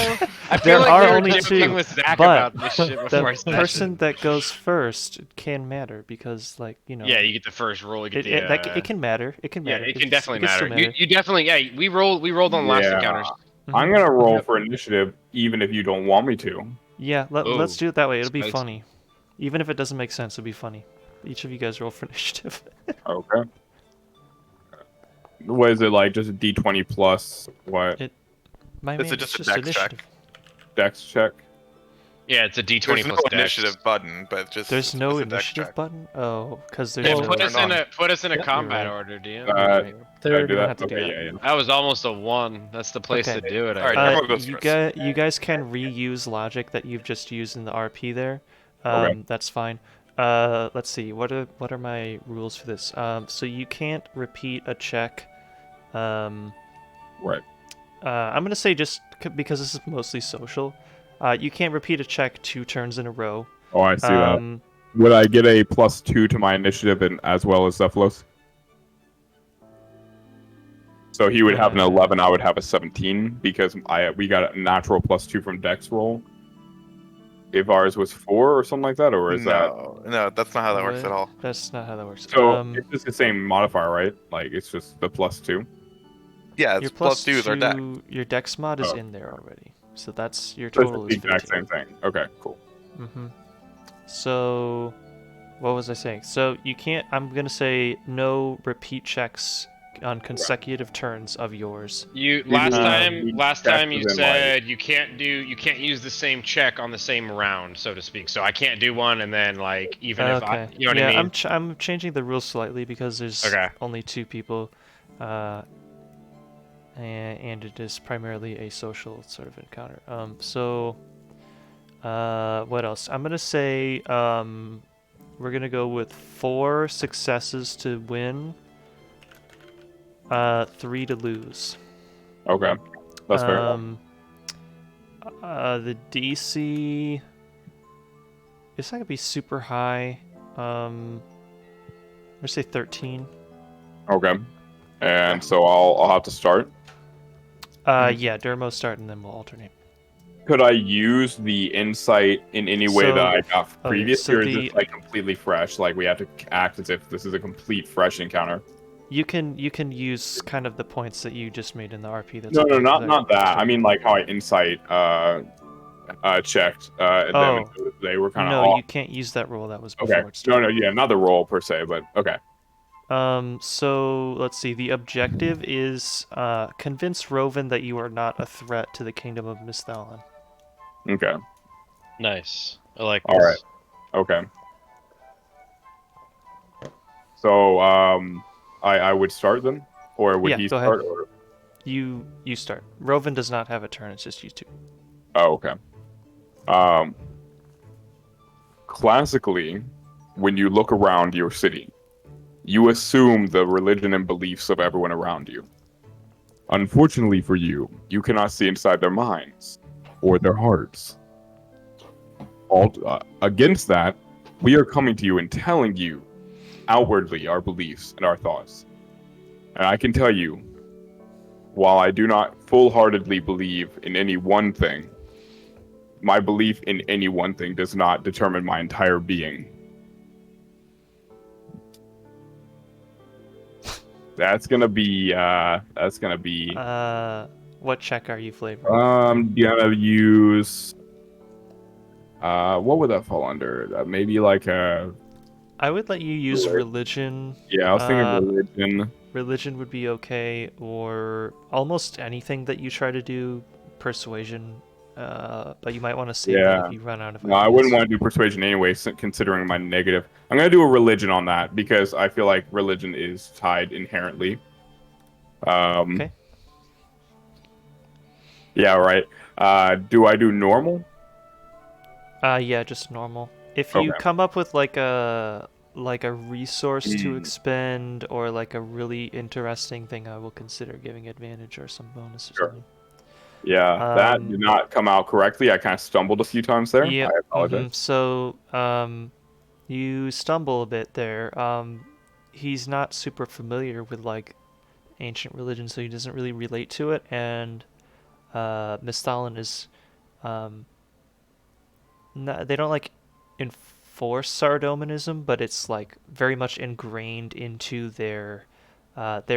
I There feel like are we were only joking two, with Zach but about this shit The before session. person that goes first can matter because, like, you know. Yeah, you get the first roll. You get It can matter. It can yeah, matter. it can It's- definitely can still matter. You definitely we rolled on last Yeah. encounters. I'm gonna roll for initiative, even if you don't want me to. Yeah, let's Ooh, do it that way. It'll be spicy. funny. Even if it doesn't make sense, it'll be funny. Each of you guys roll for initiative. Okay. What is it like? Just a D20 plus what? My Is man, it just it's a just dex check? initiative. Dex check? Yeah, it's a D20 There's no plus dex. initiative button, but just There's no it's a dex initiative check. button? Oh, because there's Yeah, no... Well, put us in a Yep, combat you're right. order, DM. Did I They're do gonna that? have to do Okay, that. yeah. That was almost a 1. That's the place Okay. to do it. I Alright, think. everyone goes first. You guys can reuse logic that you've just used in the RP there. Okay. That's fine. Let's see. What are my rules for this? So you can't repeat a check. Right. I'm gonna say just because this is mostly social. You can't repeat a check 2 turns in a row. Oh, I see that. Would I get a +2 to my initiative and as well as Zephylos? So he would have an 11, I would have a 17 because we got a natural +2 from Dex roll. If ours was 4 or something like that, or is that? No, that's not how that works at all. That's not how that works. So it's just the same modifier, right? Like it's just the +2. Yeah, it's your +2s are dex. Your dex mod is Oh. in there already, so that's your So it's total the is exact 15. same thing. Okay, cool. Mm-hmm. So, what was I saying? So you can't. I'm gonna say no repeat checks consecutive turns of yours. You last time you said you can't use the same check on the same round, so to speak. So I can't do one and then like even if I, you know what I mean? I'm changing the rules slightly because there's only 2 people, and it is primarily a social sort of encounter. What else? I'm gonna say we're gonna go with 4 successes to win, 3 to lose. Okay, that's fair. The DC it's not gonna be super high. I'm gonna say 13. Okay, and so I'll have to start. Yeah, Dermo start and then we'll alternate. Could I use the insight in any way that I got previously, or is this like completely fresh? Like we have to act as if this is a complete fresh encounter. You can use kind of the points that you just made in the RP. That's no, not that. I mean like how I insight checked them. They were kind of no, you can't use that roll. That was before. Okay. No, yeah, not the roll per se, but okay. So let's see. The objective is convince Rovan that you are not a threat to the kingdom of Misthalin. Okay. Nice. I like this. All right. Okay. So I would start then, or would he start? Or... You start. Rovan does not have a turn. It's just you 2. Oh, okay. Classically, when you look around your city, you assume the religion and beliefs of everyone around you. Unfortunately for you, you cannot see inside their minds or their hearts. Against that, we are coming to you and telling you outwardly our beliefs and our thoughts. And I can tell you, while I do not full-heartedly believe in any one thing, my belief in any one thing does not determine my entire being. That's gonna be. What check are you flavoring? Gonna use. What would that fall under? Maybe like a. I would let you use religion. Yeah, I was thinking religion. Religion would be okay, or almost anything that you try to do. Persuasion, but you might want to save that if you run out of. No, I wouldn't want to do persuasion anyway, considering my negative. I'm gonna do a religion on that because I feel like religion is tied inherently. Okay. Yeah, right. Do I do normal? Yeah, just normal. If you come up with like a resource to expend or like a really interesting thing, I will consider giving advantage or some bonus or something. Yeah, that did not come out correctly. I kind of stumbled a few times there. Yeah. I apologize. So, you stumble a bit there. He's not super familiar with like ancient religion, so he doesn't really relate to it. And Misthalin is, they don't like enforce Sardomanism, but it's like very much ingrained into their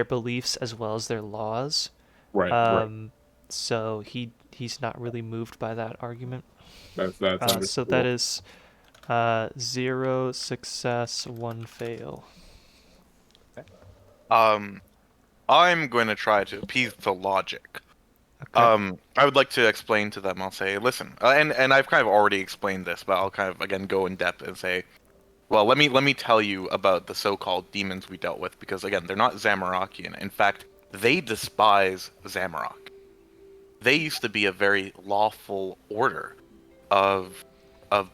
beliefs as well as their laws. Right. So he's not really moved by that argument. That's so that is 0 success, 1 fail. I'm going to try to appease the logic. Okay. I would like to explain to them. I'll say, listen, and I've kind of already explained this, but I'll kind of again go in depth and say, well, let me tell you about the so-called demons we dealt with, because again, they're not Zamorakian. In fact, they despise Zamorak. They used to be a very lawful order of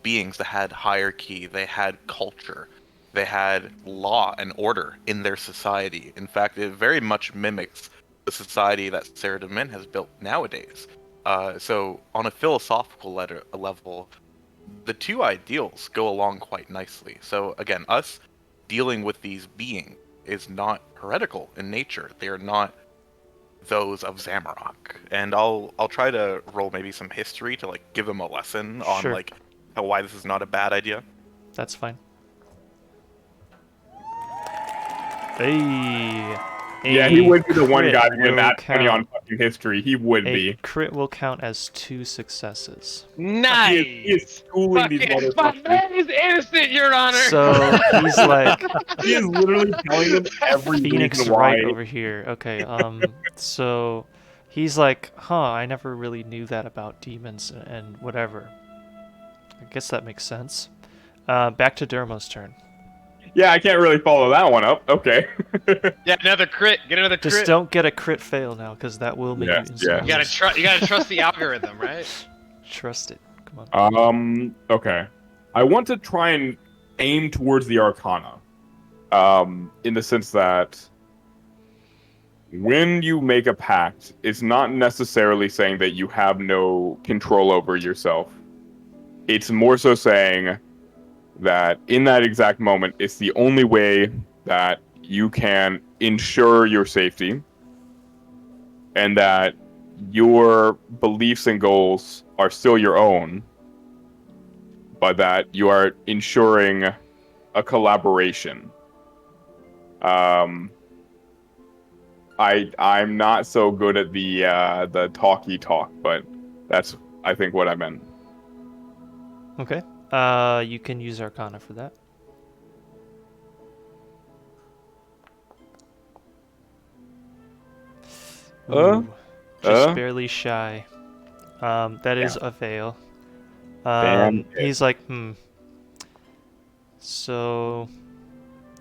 beings that had hierarchy, they had culture, they had law and order in their society. In fact, it very much mimics the society that Saradomin has built nowadays. So on a philosophical level, the two ideals go along quite nicely. So again, us dealing with these beings is not heretical in nature. They are not those of Zamorak, and I'll try to roll maybe some history to like give them a lesson on like why this is not a bad idea. That's fine. Hey, Yeah, he would be the one crit guy to get will that 20 on count. fucking history. He would A be. crit will count as 2 successes. Nice. He is schooling these My motherfuckers. man is innocent, Your Honor. So he's like He is literally telling them every Phoenix reason why. Wright over here. Okay, so he's like, I never really knew that about demons and whatever. I guess that makes sense. Back to Dermo's turn. Yeah, I can't really follow that one up. Okay. Yeah, another crit. Get another crit. Just don't get a crit fail now, because that will make you instantly You lose. gotta trust the algorithm, right? Trust it. Come on. Okay. I want to try and aim towards the Arcana. In the sense that when you make a pact, it's not necessarily saying that you have no control over yourself. It's more so saying that in that exact moment, it's the only way that you can ensure your safety, and that your beliefs and goals are still your own, but that you are ensuring a collaboration. I'm not so good at the talky talk, but that's, I think, what I meant. Okay. You can use Arcana for that. Ooh, just barely shy. That is a fail. He's like, So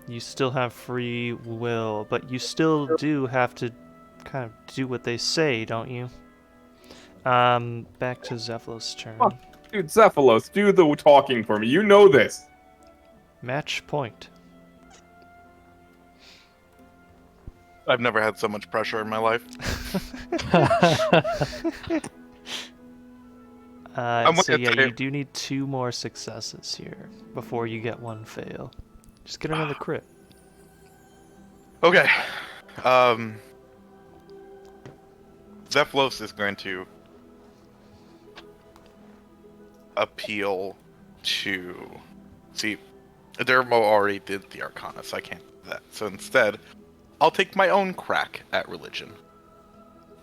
you still have free will, but you still do have to kind of do what they say, don't you? Back to Zephylos' turn. Oh, dude, Zephylos, do the talking for me. You know this. Match point. I've never had so much pressure in my life. So yeah, you do need 2 more successes here before you get 1 fail. Just get another crit. Okay. Zephylos is going to appeal to... See, Dermo already did the Arcana, so I can't do that. So instead, I'll take my own crack at religion.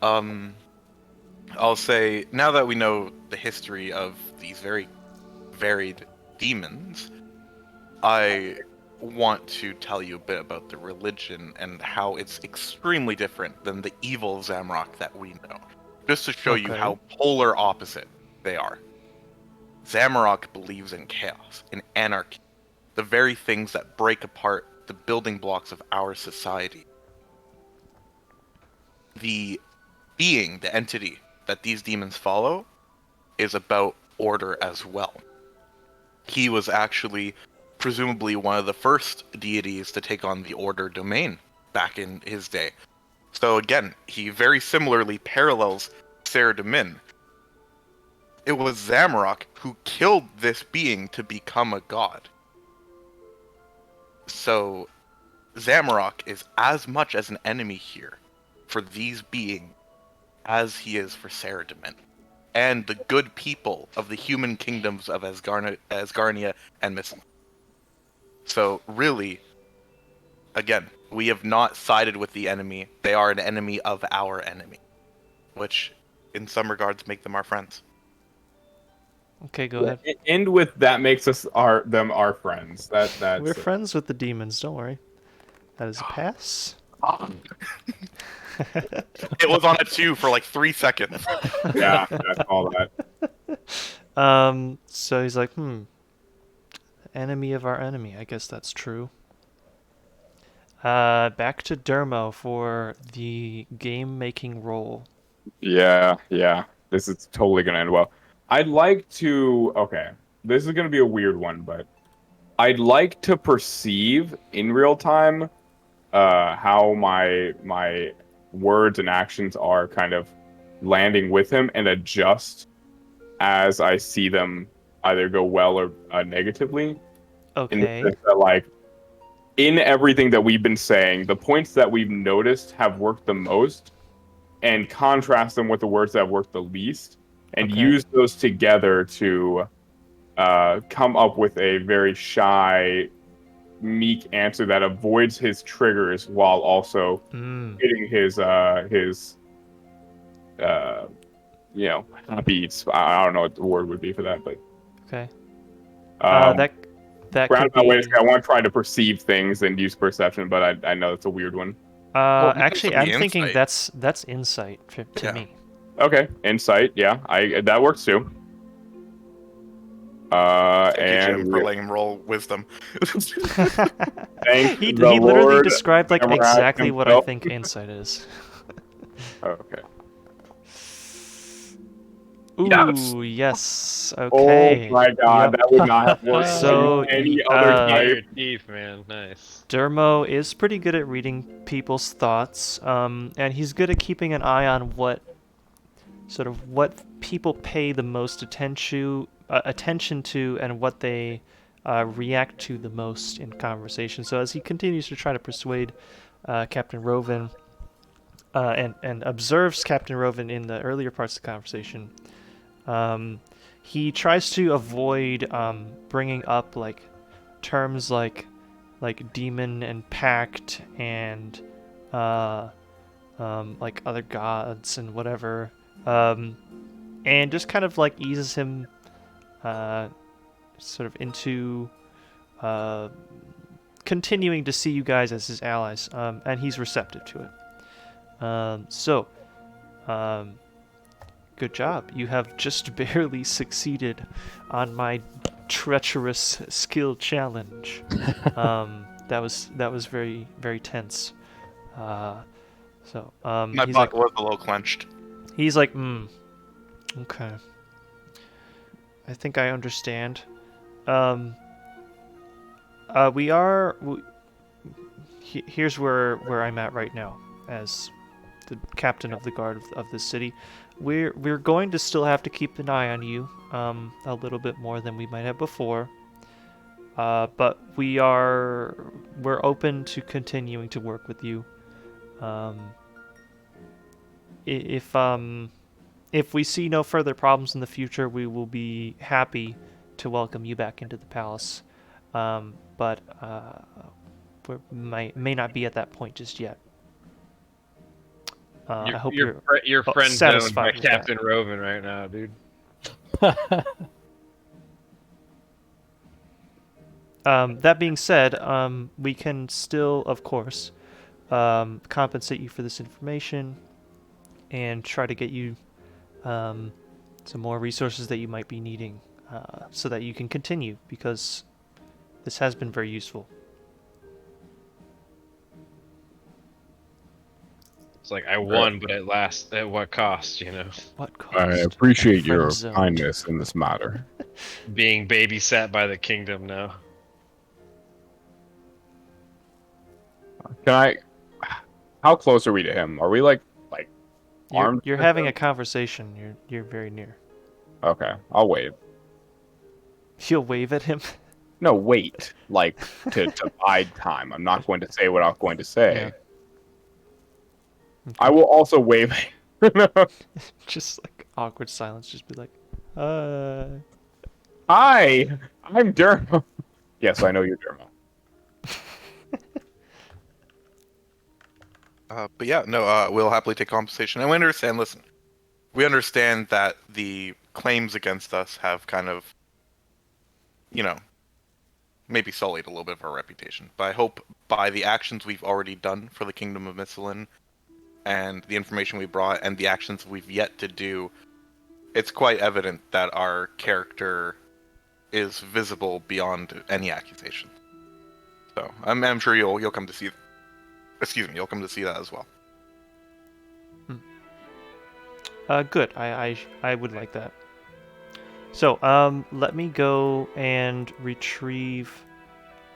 I'll say, now that we know the history of these very varied demons, I want to tell you a bit about the religion and how it's extremely different than the evil Zamrock that we know. Just to show you how polar opposite they are. Zamrock believes in chaos, in anarchy, the very things that break apart the building blocks of our society. The being, the entity that these demons follow, is about order as well. He was actually presumably one of the first deities to take on the order domain back in his day. So again, he very similarly parallels Saradomin. It was Zamrock who killed this being to become a god. So Zamrock is as much as an enemy here for these beings as he is for Saradomin, and the good people of the human kingdoms of Asgarnia and Mistletoe. So really, again, we have not sided with the enemy. They are an enemy of our enemy, which in some regards make them our friends. Okay, go ahead. End with that makes us our friends. That's We're friends with the demons, don't worry. That is a pass. It was on a 2 for like 3 seconds. Yeah, that's all that. So he's like, enemy of our enemy. I guess that's true. Back to Dermo for the game-making role. Yeah. This is totally gonna end well. I'd like to... Okay, this is gonna be a weird one, but I'd like to perceive in real time how my words and actions are kind of landing with him, and adjust as I see them either go well or negatively. Okay. In the sense that, like, in everything that we've been saying, the points that we've noticed have worked the most, and contrast them with the words that have worked the least, and use those together to come up with a very shy meek answer that avoids his triggers while also hitting his happy. I don't know what the word would be for that, but Okay. that could be. way, I want to try to perceive things and use perception, but I know it's a weird one. Actually, I'm thinking that's insight to me. Okay, insight. Yeah, that works too. Thank and you, Jim, for letting him roll wisdom. He literally described like exactly what I think insight is. Okay. Ooh, yes. Okay. Oh my god, that would not have worked. So, any other type. Teeth, man, nice. Dermo is pretty good at reading people's thoughts, and he's good at keeping an eye on what people pay the most attention to and what they react to the most in conversation. So as he continues to try to persuade Captain Roven and observes Captain Roven in the earlier parts of the conversation, he tries to avoid bringing up like terms like demon and pact and like other gods and whatever, and just kind of like eases him sort of into continuing to see you guys as his allies, and he's receptive to it. Good job. You have just barely succeeded on my treacherous skill challenge. That was very, very tense. My butt was a little clenched. He's like, okay. I think I understand. Here's where I'm at right now as the captain of the guard of the city. We're going to still have to keep an eye on you a little bit more than we might have before. But we're open to continuing to work with you. If we see no further problems in the future, we will be happy to welcome you back into the palace. But we may not be at that point just yet. I hope you're friend zoned by with Captain Roven right now, dude. That being said, we can still, of course, compensate you for this information and try to get you some more resources that you might be needing so that you can continue, because this has been very useful. It's like I won, but at what cost, you know? What cost? I appreciate your Friend-zoned. kindness in this matter. Being babysat by the kingdom now. How close are we to him? Are we like armed? You're having a conversation. You're very near. Okay, I'll wave. You'll wave at him. No, wait. Like to bide time. I'm not going to say what I was going to say. Yeah. Okay. I will also wave. Just like awkward silence. Just be like, Hi, I'm Dermo. Yes, I know you're Dermo. But yeah, no, we'll happily take compensation. And we understand, listen, we understand that the claims against us have kind of, maybe sullied a little bit of our reputation. But I hope by the actions we've already done for the Kingdom of Mistlin and the information we brought and the actions we've yet to do, it's quite evident that our character is visible beyond any accusation. So I'm sure you'll come to see. Excuse me, you'll come to see that as well. Good. I would like that. So, let me go and retrieve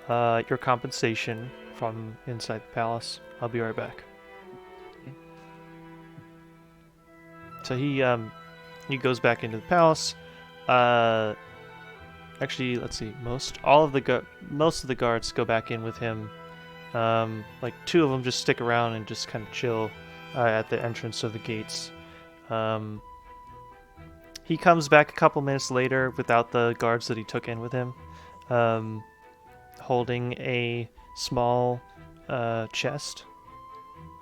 your compensation from inside the palace. I'll be right back. So he goes back into the palace. Actually, let's see. Most of the guards go back in with him. Like 2 of them just stick around and just kind of chill at the entrance of the gates. He comes back a couple minutes later without the guards that he took in with him. holding a small chest,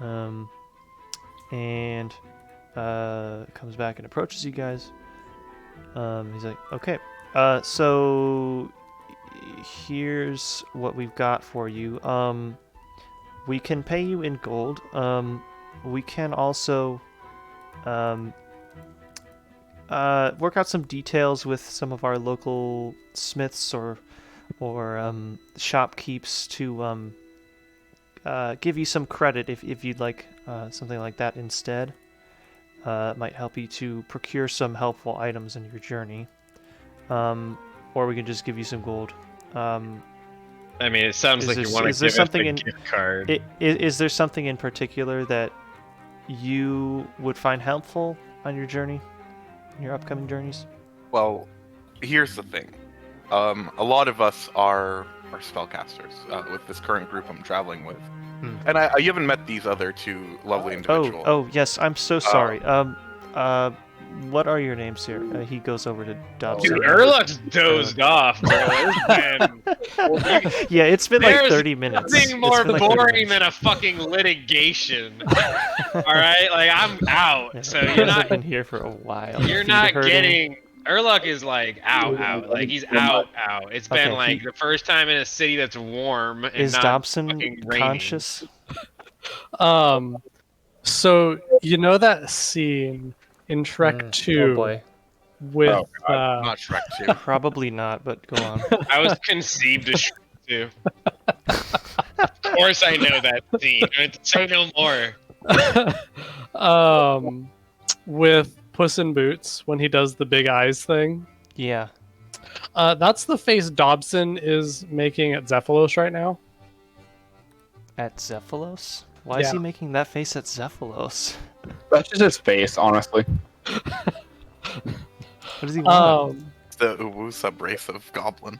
and comes back and approaches you guys. He's like, okay, so here's what we've got for you. We can pay you in gold. We can also work out some details with some of our local smiths or shopkeeps to give you some credit if you'd like something like that instead. It might help you to procure some helpful items in your journey. Or we can just give you some gold. I mean, it sounds like you want to give us a gift card. Is there something in particular that you would find helpful on your journey, in your upcoming journeys? Well, here's the thing. A lot of us are spellcasters with this current group I'm traveling with. And I you haven't met these other two lovely individuals. Oh, yes, I'm so sorry. What are your names here? He goes over to Dobson. Dude, Urluk's dozed off, bro. Yeah, it's been like 30 minutes. Nothing more boring than a fucking litigation. Alright? Like, I'm out. Yeah, So you you're guys have not been here for a while. You're Feet not hurting. getting... Urluk is like out. Like, he's out. It's been Okay, like the first time in a city that's warm and Is not Dobson fucking raining. conscious? So you know that scene in Shrek 2 Oh boy. with Not Shrek 2. Probably not, but go on. I was conceived as too. Of course I know that scene. Say no more. with Puss in Boots when he does the big eyes thing. Yeah. That's the face Dobson is making at Zephylos right now. At Zephylos? Why is Yeah. he making that face at Zephylos? That's just his face, honestly. What does he want? It's the Uwu sub-race of Goblin.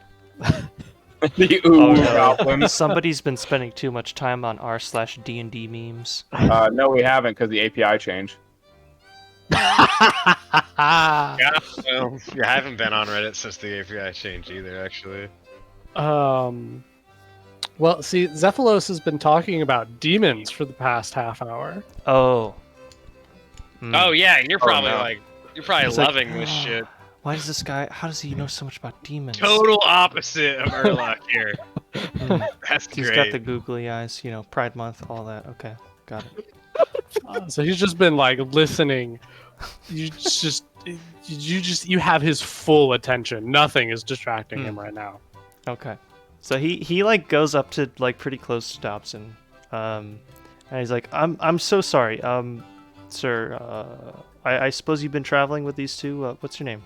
The Oh, ooh no. goblin. Somebody's been spending too much time on r/D&D memes. No, we haven't because the API changed. Yeah, well, I haven't been on Reddit since the API changed either, actually. Well, see, Zephylos has been talking about demons for the past half hour. Oh. Oh yeah, you're probably no. you're probably He's like, loving this shit. Why does this guy... How does he know so much about demons? Total opposite of Urluk here. That's He's great. got the googly eyes, Pride Month, all that. Okay, got it. So he's just been like listening. You have his full attention. Nothing is distracting him right now. Okay. So he like goes up to like pretty close to Dobson. And he's like, I'm so sorry. Sir, I suppose you've been traveling with these two. What's your name?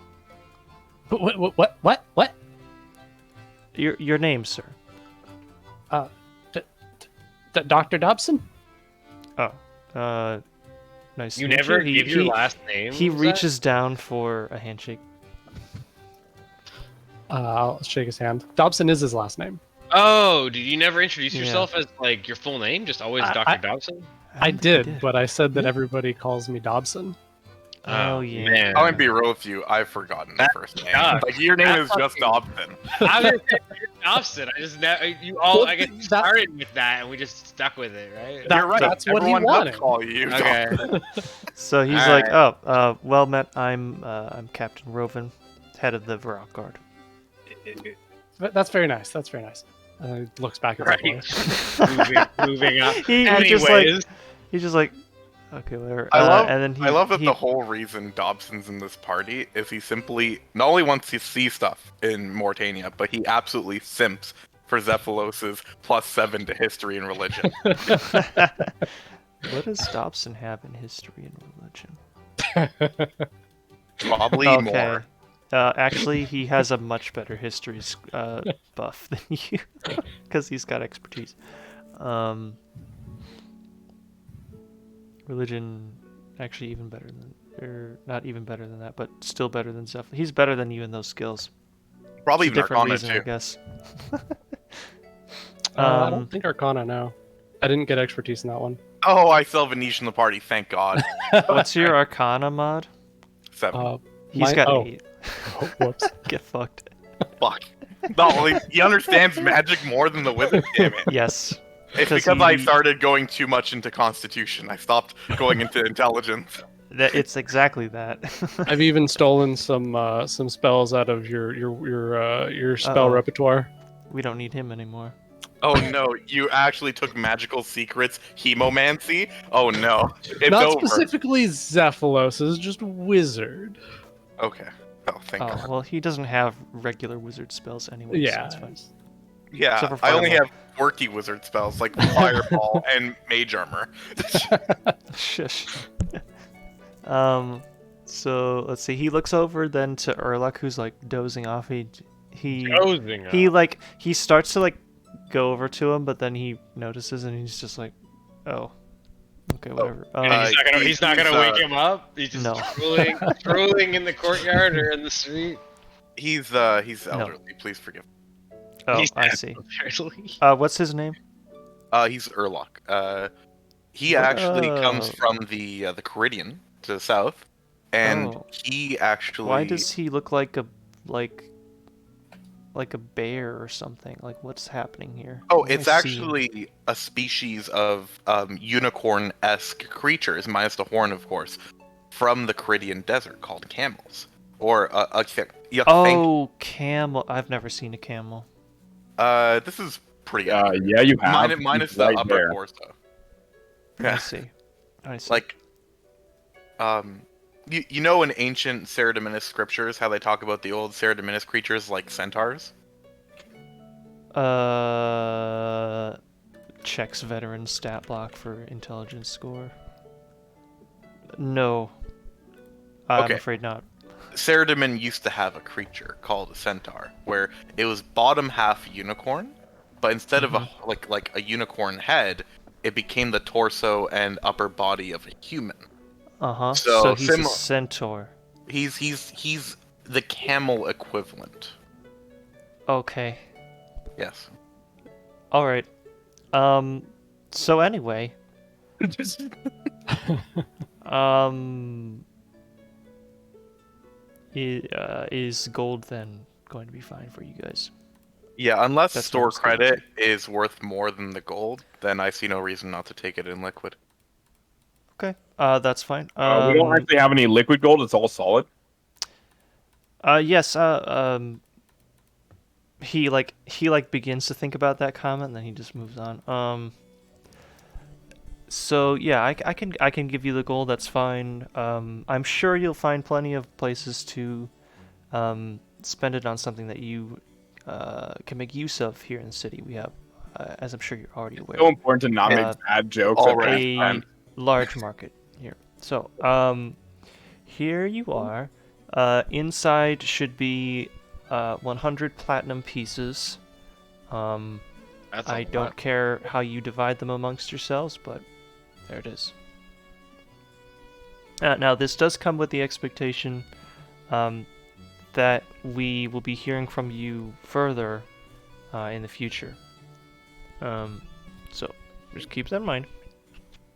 What? Your name, sir. Dr. Dobson? Oh. Nice. You to meet never you. give your last name? He was that? reaches down for a handshake. I'll shake his hand. Dobson is his last name. Oh, did you never introduce Yeah. yourself as like your full name? Just always I- Dr. Dobson? I don't think he did, but I said that everybody calls me Dobson. Oh, yeah. Man. I'm gonna be real with you. I've forgotten the first name. sucks. Like your name That is just Dobson. I was gonna say Dobson. I just I guess you started with that and we just stuck with it, right? That- You're right. that's what he Everyone wanted. does call you. Okay. So he's Alright. like, oh, well met. I'm Captain Roven, head of the Varrock Guard. That's very nice. That's very nice. He looks back at Right. Zephylos. moving up. He Anyways, He's just like, okay, whatever. I love, and then I love that the whole reason Dobson's in this party is he simply not only wants to see stuff in Morytania, but he absolutely simps for Zephylos's +7 to history and religion. What does Dobson have in history and religion? Probably Okay. more. Actually, he has a much better history buff than you, because he's got expertise. Religion, actually, even better than, or not even better than that, but still better than Zeph. He's better than you in those skills. Probably It's a even different Arcana reason, I too. guess. I don't think Arcana, no. I didn't get expertise in that one. Oh, I still have a niche in the party, thank God. What's your Arcana mod? 7. He's got 8. Oh, whoops. Get fucked. Fuck. No, he understands magic more than the wizard. Damn it. Yes. It's because I started going too much into Constitution. I stopped going into intelligence. It's exactly that. I've even stolen some spells out of your spell repertoire. We don't need him anymore. Oh no, you actually took magical secrets, hemomancy? Oh no, it's Not over. specifically Zephylos, it's just wizard. Okay. Oh, thank God. Well, he doesn't have regular wizard spells anyway. Yeah. So it's fine. Yeah, Except for I only Fireball. have quirky wizard spells like Fireball and Mage Armor. Shush. So let's see. He looks over then to Urlach, who's like dozing off. He starts to like go over to him, but then he notices and he's just like, "Oh, okay, whatever." He's not gonna wake him up. He's just No. strolling in the courtyard or in the street. He's elderly. Please forgive. Oh, He's I dead, see. apparently. What's his name? He's Urlach. He actually comes from the Caridian to the south, and he actually. Why does he look like a bear or something? Like, what's happening here? Oh, What am it's I seeing? actually a species of unicorn-esque creatures, minus the horn, of course, from the Caridian desert called camels. Or camel. I've never seen a camel. This is pretty accurate. Yeah, you have. Minus It's the right upper there. torso. I see. Like, you know in ancient Cerdominus scriptures how they talk about the old Cerdominus creatures like centaurs? Checks veteran stat block for intelligence score. No. I'm Okay. afraid not. Cerdomin used to have a creature called a centaur, where it was bottom half unicorn, but instead of a unicorn head, it became the torso and upper body of a human. Uh-huh. So So he's a similar- centaur. He's the camel equivalent. Okay. Yes. All right. So anyway, is gold then going to be fine for you guys? Yeah, unless That's store what I'm credit is worth more than the gold, then I see no reason not to take it in liquid. Okay. That's fine. We don't actually have any liquid gold. It's all solid. Yes. He begins to think about that comment, and then he just moves on. So yeah, I can give you the gold. That's fine. I'm sure you'll find plenty of places to spend it on something that you can make use of here in the city. We have, as I'm sure you're already aware, So important to not make bad jokes. at already. this time. large market here. So here you are. Inside should be 100 platinum pieces. That's I don't care how you divide them amongst yourselves, but there it is. Now, this does come with the expectation that we will be hearing from you further in the future. So just keep that in mind.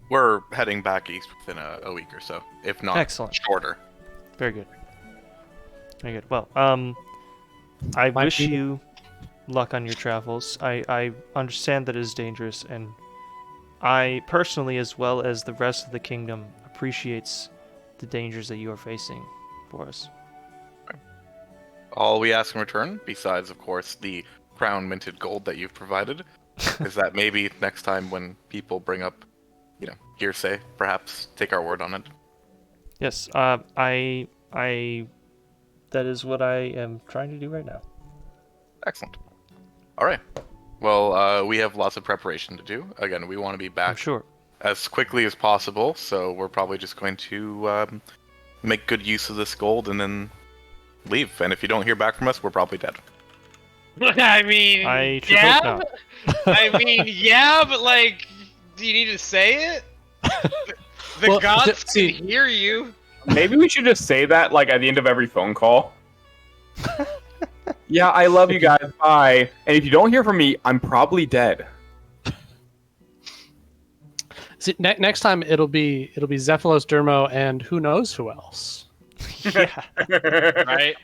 We're heading back east within a week or so, if not Excellent. shorter. Very good. Very good. Well, I wish you luck on your travels. I understand that it is dangerous, and I personally, as well as the rest of the kingdom, appreciates the dangers that you are facing for us. All we ask in return, besides, of course, the crown minted gold that you've provided, is that maybe next time when people bring up, hearsay, perhaps take our word on it. Yes, that is what I am trying to do right now. Excellent. All right. Well, we have lots of preparation to do. Again, we want to be I'm back sure. as quickly as possible, so we're probably just going to make good use of this gold and then leave. And if you don't hear back from us, we're probably dead. I mean, I should yeah. hope not. I mean, yeah, but like, do you need to say it? The Well, gods see- can hear you. Maybe we should just say that like at the end of every phone call. Yeah, I love you guys. Bye. And if you don't hear from me, I'm probably dead. See, next time it'll be Zephylos, Dermo, and who knows who else. Yeah. Right?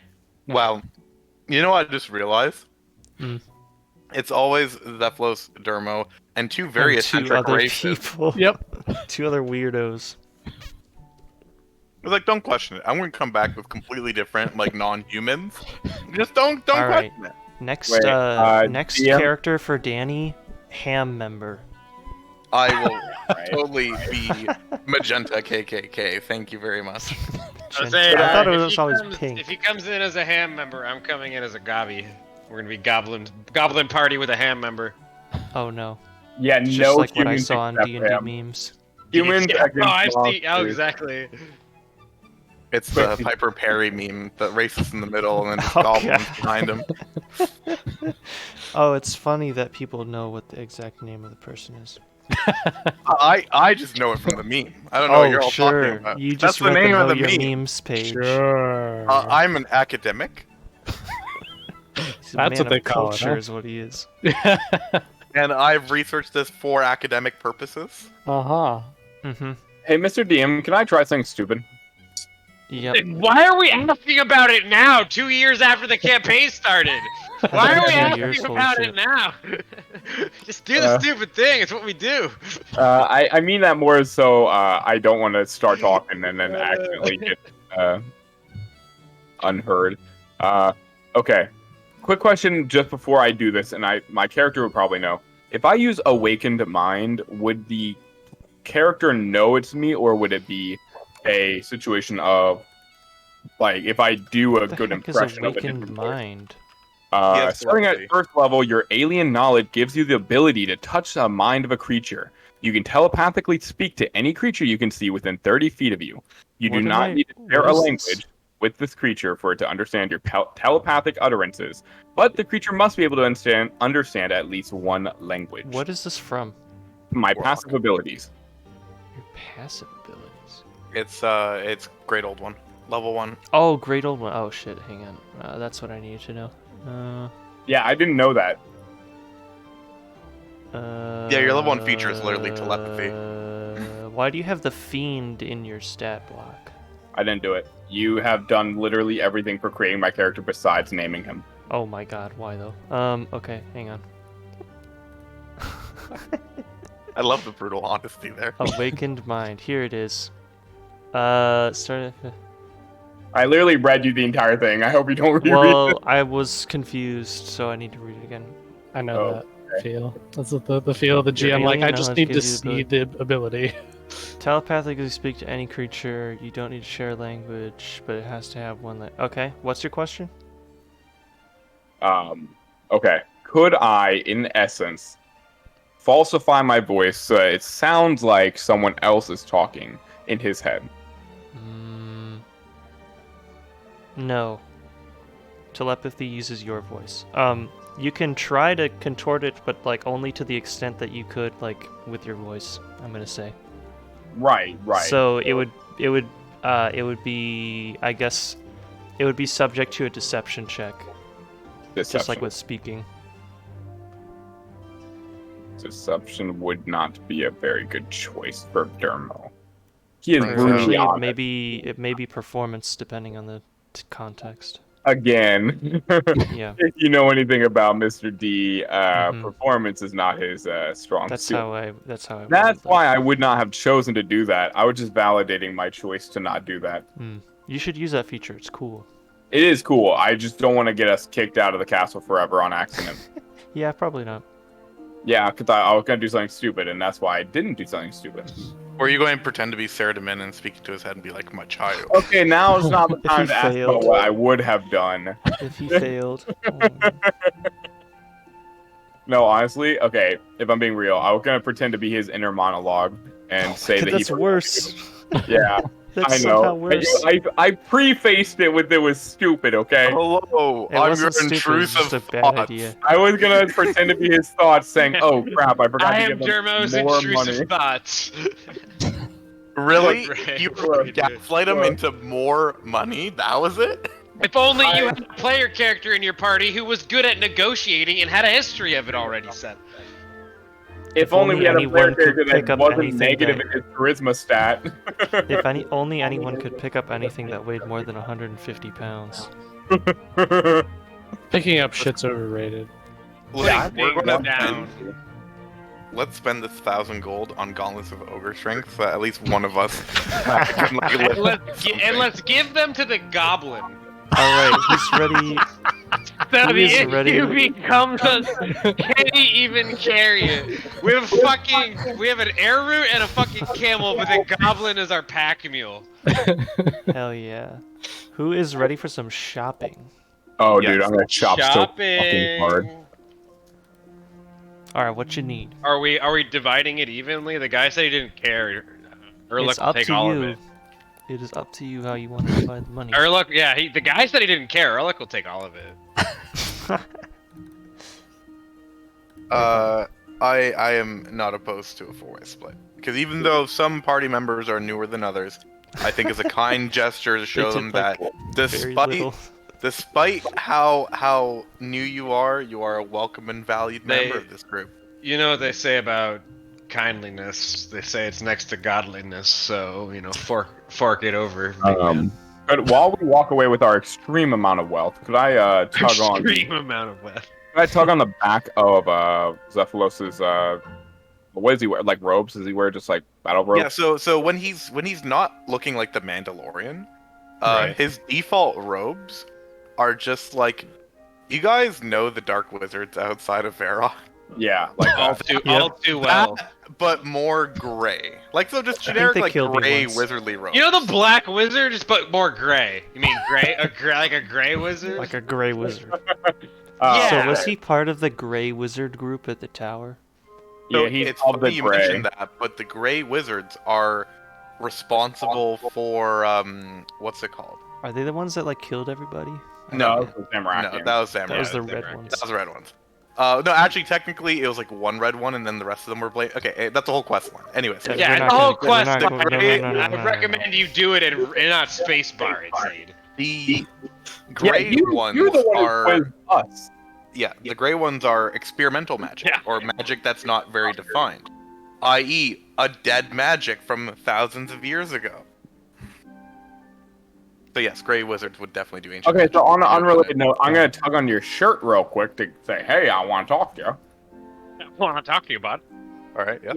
Wow. You know what I just realized? It's always Zephylos, Dermo, and two very And two eccentric other races. people. Yep. Two other weirdos. It's like, don't question it. I'm going to come back with completely different, like, non-humans. Just don't All right. question it. Next, Wait, next DM? character for Danny, ham member. I will totally be Magenta KKK. Thank you very much. I was saying, I thought it if was he always comes- pink. If he comes in as a ham member, I'm coming in as a gobby. We're gonna be goblin party with a ham member. Oh no. Yeah, Just no like what I humans saw on except D&D him. memes. Humans Yeah, against I've seen. Oh, monsters. exactly. It's the Piper Perry meme, the racist in the middle and then just Oh, goblins God. behind him. Oh, it's funny that people know what the exact name of the person is. I just know it from the meme. I don't know what you're all talking about. You That's just the read name the of Know the Your meme. Memes page. Sure. I'm an academic, He's a That's man what they of call it, culture huh? is what he is. and I've researched this for academic purposes. Uh-huh. Mm-hmm. Hey, Mr. DM, can I try something stupid? Yep. Why are we asking about it now? 2 years after the campaign started. Why are we 2 years, asking holy about shit. it now? Just do the stupid thing. It's what we do. I mean that more so I don't want to start talking and then accidentally get unheard. Okay. Quick question just before I do this, and my character would probably know. If I use Awakened Mind, would the character know it's me, or would it be a situation of, like, if I do a What the good heck is impression of a Awakened different voice? Mind? Yes, Starting at Dorothy. first level, your alien knowledge gives you the ability to touch the mind of a creature. You can telepathically speak to any creature you can see within 30 feet of you. You What do am not I- need to share what a is language this? with this creature for it to understand your telepathic utterances, but the creature must be able to understand at least one language. What is this from? My Warlock. passive abilities? Your passive abilities. It's great old one, level 1. Oh, great old one. Oh shit, hang on. That's what I needed to know. Yeah, I didn't know that. Yeah, your level 1 feature is literally telepathy. Why do you have the fiend in your stat block? I didn't do it. You have done literally everything for creating my character besides naming him. Oh my god, why though? Okay, hang on. I love the brutal honesty there. Awakened Mind. Here it is. Start. I literally read you the entire thing. I hope you don't reread Well, it. I was confused, so I need to read it again. I know Oh, that feel. That's the feel of the Your GM. Like, alien I just knowledge need to gives you see the ability. Telepathically speak to any creature. You don't need to share language, but it has to have one. Okay, what's your question? Okay. Could I, in essence, falsify my voice so it sounds like someone else is talking in his head? No. Telepathy uses your voice. You can try to contort it, but like only to the extent that you could, like with your voice. I'm gonna say. Right. So it would be, I guess, it would be subject to a deception check, just like with speaking. Deception would not be a very good choice for Dermo. He is Or brutally Actually, honest. it may be performance depending on the context. Again, Yeah, if you know anything about Mr. D, Mhm. performance is not his strong that's suit. how I. That's how I. That's worded that. why I would not have chosen to do that. I was just validating my choice to not do that. You should use that feature. It's cool. It is cool. I just don't want to get us kicked out of the castle forever on accident. Yeah, probably not. Yeah, because I was going to do something stupid, and that's why I didn't do something stupid. Or are you going to pretend to be Saradomin and speak to his head and be like, my child? Okay, now is not the If time he to ask about failed. what I would have done. If he failed. No, honestly, okay, if I'm being real, I was going to pretend to be his inner monologue and say that That's he... worse. Yeah, That's I somehow know. worse. I prefaced it with it was stupid, okay? Hello, It I'm your wasn't stupid, it was intrusive just a bad thoughts. idea. I was going to pretend to be his thoughts saying, oh crap, I forgot I to am give him Dermo's more intrusive money. thoughts. Really? Right. You Look, gaslight him look. into more money? That was it? If only you had a player character in your party who was good at negotiating and had a history of it already set. If only we had a anyone player could character pick that up wasn't anything negative that- in his charisma stat. If only anyone could pick up anything that weighed more than 150 pounds. Picking up shit's overrated. Like, we're Putting gonna down. let's spend this 1,000 gold on Gauntlets of Ogre Strength, so at least one of us can like, And lift let's give them to the goblin. All right, he's ready. So Who the is ready? issue becomes can he even carry it? We have an air route and a fucking camel, but the goblin is our pack mule. Hell yeah. Who is ready for some shopping? Oh, Yes. dude, I'm gonna chop so fucking Shopping. hard. All right, what you need? Are we dividing it evenly? The guy said he didn't care. Urluk It's will up take to all you. of it. It is up to you how you want to divide the money. Urluk, yeah, the guy said he didn't care. Urluk will take all of it. I am not opposed to a 4-way split. Because even though some party members are newer than others, I think it's a kind gesture to show did, them like, that Very little. despite how new you are a welcome and valued member of this group. You know what they say about kindliness? They say it's next to godliness. So fork it over. big man. But while we walk away with our extreme amount of wealth, could I tug on? Extreme amount of wealth. Could I tug on the back of Zephylos' what does he wear? Like robes? Does he wear just like battle robes? Yeah, so when he's not looking like the Mandalorian, his default robes are just like, you guys know the Dark Wizards outside of Varrock, Yeah, like All too well. but more gray. Like, so just generic they like killed me gray once. wizardly robes. You know the Black Wizard, but more gray. You mean gray? Like a gray wizard? Like a gray wizard. Yeah. So was he part of the gray wizard group at the tower? So yeah, he's it's called funny the you gray. mentioned that, but the Gray Wizards are responsible for what's it called? Are they the ones that like killed everybody? No, that was Zamrak. no, that was Samurai. That was the they're red right. ones. That was the red ones. No, actually, technically, it was like one red one, and then the rest of them were Okay, that's the whole quest line. Anyways, Yeah, Yeah, we're the not whole gonna- we're quest. not the gonna- no, gray- no, no, I no, would no, recommend you do it and not spacebar it, Zade. the gray ones you're the one who are quizzed us. the gray ones are experimental magic, Yeah. or magic that's not very defined, i.e., a dead magic from thousands of years ago. So yes, Gray Wizards would definitely do ancient. Okay, so on an magic. unrelated note, I'm gonna tug on your shirt real quick to say, hey, I want to talk to you. I want to talk to you, bud. All right, yeah.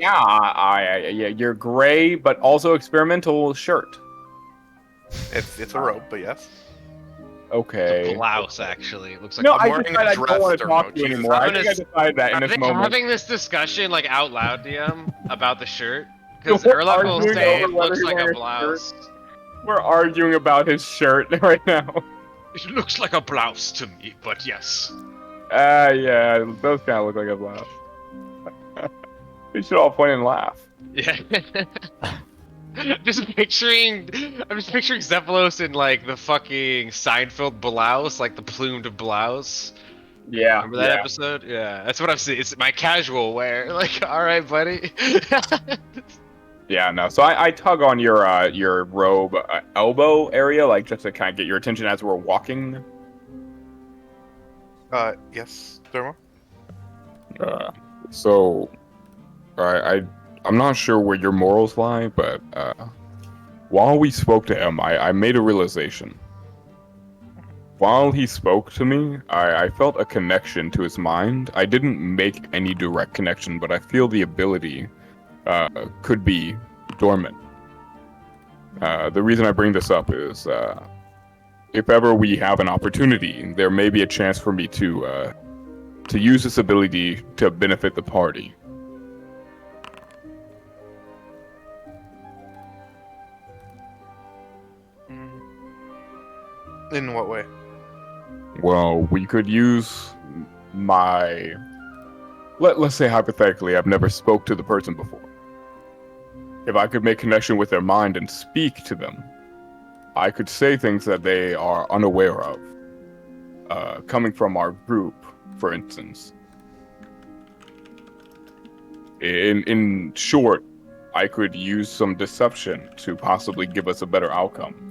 Yeah, your gray but also experimental shirt. It's a robe, but yes. Okay. Blouse, actually. It looks like No, I'm I wearing decided a I don't dress, want to talk Dermo. to you Jesus, anymore. I I'm think I gonna decided that in Are this they moment. having this discussion like out loud, DM, about the shirt? Because We're Urluk will arguing say it over whether looks he like a wears blouse. We're arguing about his shirt right now. It looks like a blouse to me, but yes. Yeah, those kind of look like a blouse. We should all point and laugh. Yeah. I'm just picturing Zephylos in like the fucking Seinfeld blouse, like the plumed blouse. Yeah. Remember that episode? Yeah, that's what I'm saying. It's my casual wear. Like, all right, buddy. Yeah, no. So I tug on your robe elbow area, like just to kind of get your attention as we're walking. Yes, Dermo? So, I'm not sure where your morals lie, but while we spoke to him, I made a realization. While he spoke to me, I felt a connection to his mind. I didn't make any direct connection, but I feel the ability could be dormant. The reason I bring this up is if ever we have an opportunity, there may be a chance for me to use this ability to benefit the party. In what way? Well, we could use my... Let's say hypothetically, I've never spoke to the person before. If I could make connection with their mind and speak to them, I could say things that they are unaware of. Coming from our group, for instance. In short, I could use some deception to possibly give us a better outcome.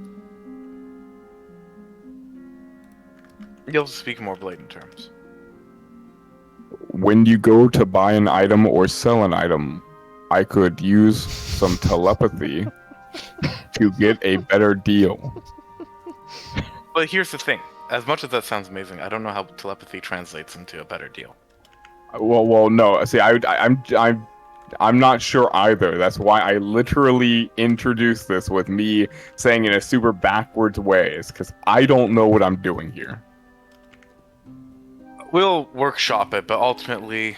You'll have to speak more blatant terms. When you go to buy an item or sell an item, I could use some telepathy to get a better deal. But here's the thing. As much as that sounds amazing, I don't know how telepathy translates into a better deal. Well, no. See, I'm not sure either. That's why I literally introduced this with me saying in a super backwards way, is because I don't know what I'm doing here. We'll workshop it, but ultimately,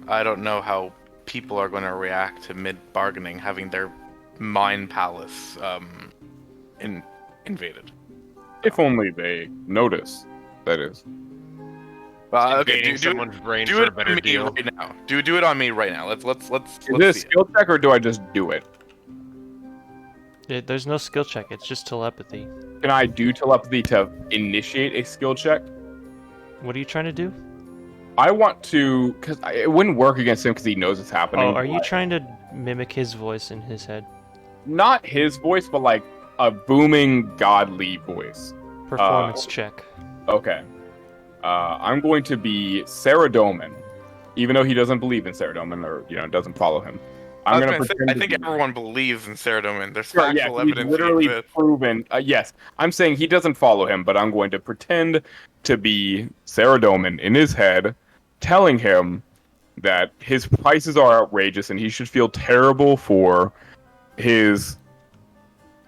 I don't know how people are going to react to mid-bargaining having their mind palace invaded. If only they notice, that is. Okay, Invading someone's brain do for it a better on me deal. right now. Do it on me right now. Let's Is see this a it. skill check, or do I just do it? There's no skill check. It's just telepathy. Can I do telepathy to initiate a skill check? What are you trying to do? I want to, because it wouldn't work against him because he knows it's happening. Oh, are you trying to mimic his voice in his head? Not his voice, but like a booming, godly voice. Performance check. Okay. I'm going to be Saradomin, even though he doesn't believe in Saradomin or doesn't follow him. I'm going to pretend. I think everyone believes in Saradomin. There's Sure, factual he's evidence. literally proven. Yes, I'm saying he doesn't follow him, but I'm going to pretend to be Saradomin in his head, telling him that his prices are outrageous and he should feel terrible for his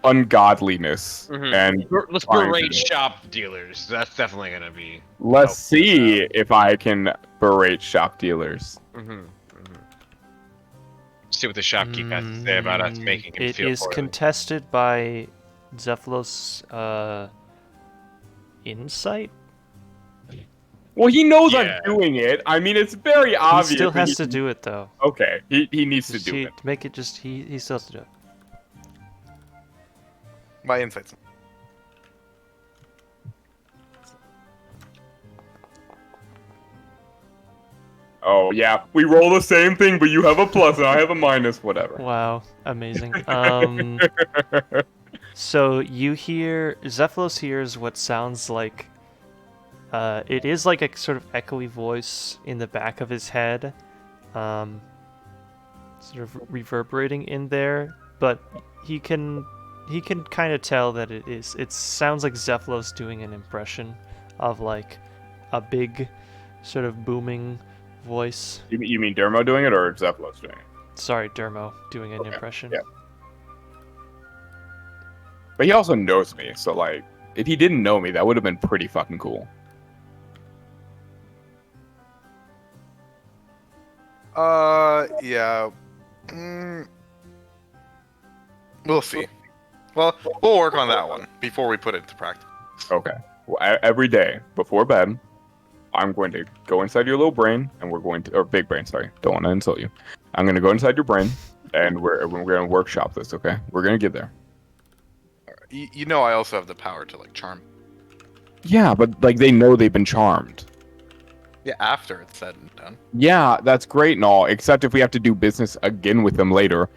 ungodliness. Mhm. And Let's fine. berate shop dealers. That's definitely gonna be. Let's see if I can berate shop dealers. See what the shopkeep has to say about us making him feel It is poorly. contested by Zephylos' insight. Well, he knows Yeah. I'm doing it. I mean, it's very obvious. He still that has to do it though. Okay, he needs to do it. To make it just he still has to do it. My insights. Oh yeah, we roll the same thing, but you have a plus and I have a minus. Whatever. Wow, amazing. So you hear Zephylos hears what sounds like it is like a sort of echoey voice in the back of his head, sort of reverberating in there, but he can kind of tell that it sounds like Zephylos doing an impression of like a big sort of booming voice. You mean Dermo doing it or Zephylos doing it? Sorry, Dermo doing an impression. Yeah. But he also knows me, so like, if he didn't know me, that would have been pretty fucking cool. Yeah. We'll see. Well, we'll work on that one before we put it into practice. Okay. Well, every day before bed, I'm going to go inside your little brain, and we're going to, or big brain, sorry, don't want to insult you. I'm going to go inside your brain, and we're going to workshop this, okay? We're going to get there. You know, I also have the power to like charm. Yeah, but like they know they've been charmed. Yeah, after it's said and done. Yeah, that's great and all, except if we have to do business again with them later.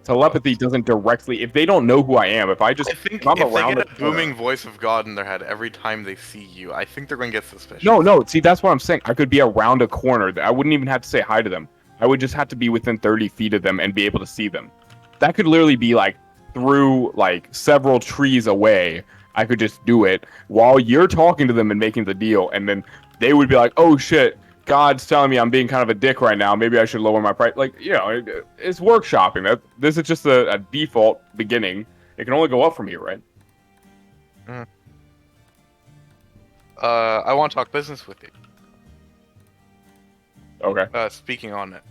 Telepathy doesn't directly, if they don't know who I am, if I I'm think if around they get a booming voice of God in their head every time they see you, I think they're going to get suspicious. No, see, that's what I'm saying. I could be around a corner. I wouldn't even have to say hi to them. I would just have to be within 30 feet of them and be able to see them. That could literally be like through like several trees away. I could just do it while you're talking to them and making the deal, and then they would be like, "Oh shit, God's telling me I'm being kind of a dick right now. Maybe I should lower my price." Like, it's workshopping. This is just a default beginning. It can only go up from here, right? I want to talk business with you. Okay. Speaking on it,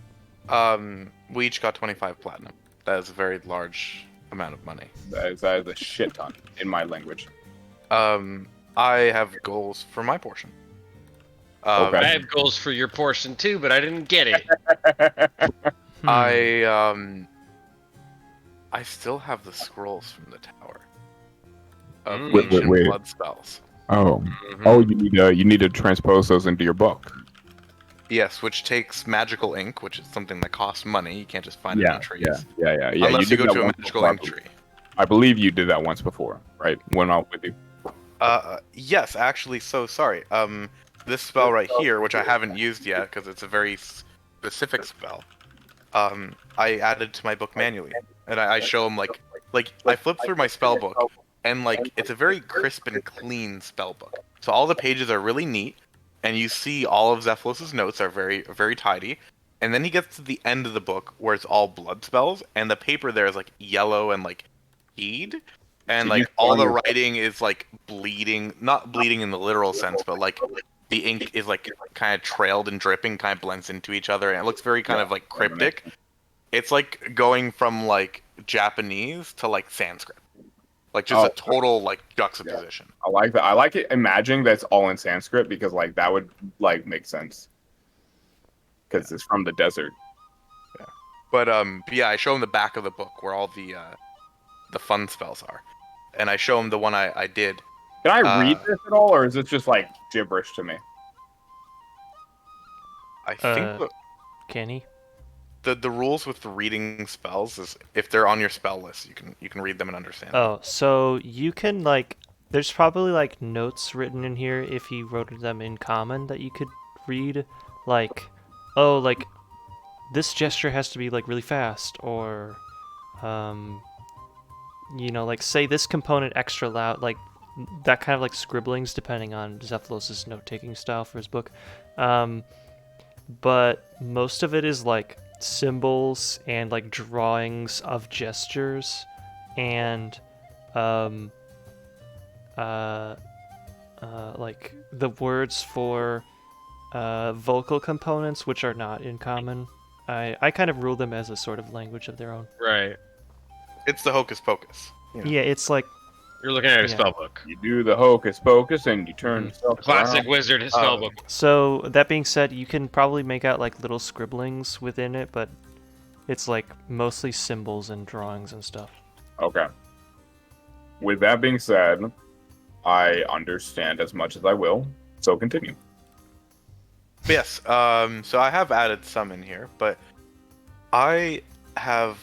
we each got 25 platinum. That is a very large amount of money. That is a shit ton in my language. I have goals for my portion. Okay. I have goals for your portion too, but I didn't get it. I still have the scrolls from the tower of Wait. ancient blood spells. Oh, you need to transpose those into your book. Yes, which takes magical ink, which is something that costs money. You can't just find it in trees. Yeah. Unless you did go that to a once magical before, ink tree. I believe you did that once before, right? When I was with you. Yes, actually, so sorry. This spell right here, which I haven't used yet because it's a very specific spell, I added to my book manually, and I show them like I flip through my spell book, and like it's a very crisp and clean spell book. So all the pages are really neat. and you see all of Zephylos' notes are very, very tidy. And then he gets to the end of the book where it's all blood spells, and the paper there is like yellow and like keyed, and So you like all the found- writing is like bleeding, not bleeding in the literal sense, but like the ink is like kind of trailed and dripping, kind of blends into each other, and it looks very kind of like cryptic. It's like going from like Japanese to like Sanskrit, like just a total like juxtaposition. I like that. I like it. Imagining that's all in Sanskrit because like that would like make sense because it's from the desert. But yeah, I show him the back of the book where all the fun spells are, and I show him the one I did. Can I read this at all, or is this just like gibberish to me? I think Can he? the rules with reading spells is if they're on your spell list, you can read them and understand. Oh, so you can like, there's probably like notes written in here if he wrote them in common that you could read, like, oh, like this gesture has to be like really fast, or, you know, like say this component extra loud, like that kind of like scribblings depending on Zephylos' note-taking style for his book. But most of it is like symbols and like drawings of gestures and like the words for vocal components, which are not in common. I kind of rule them as a sort of language of their own. Right. It's the hocus pocus. You know? Yeah, it's like You're looking at a Yeah. spell book. You do the hocus pocus and you turn yourself Classic around. wizard spell book. So that being said, you can probably make out like little scribblings within it, but it's like mostly symbols and drawings and stuff. Okay. With that being said, I understand as much as I will, so continue. Yes. So I have added some in here, but I have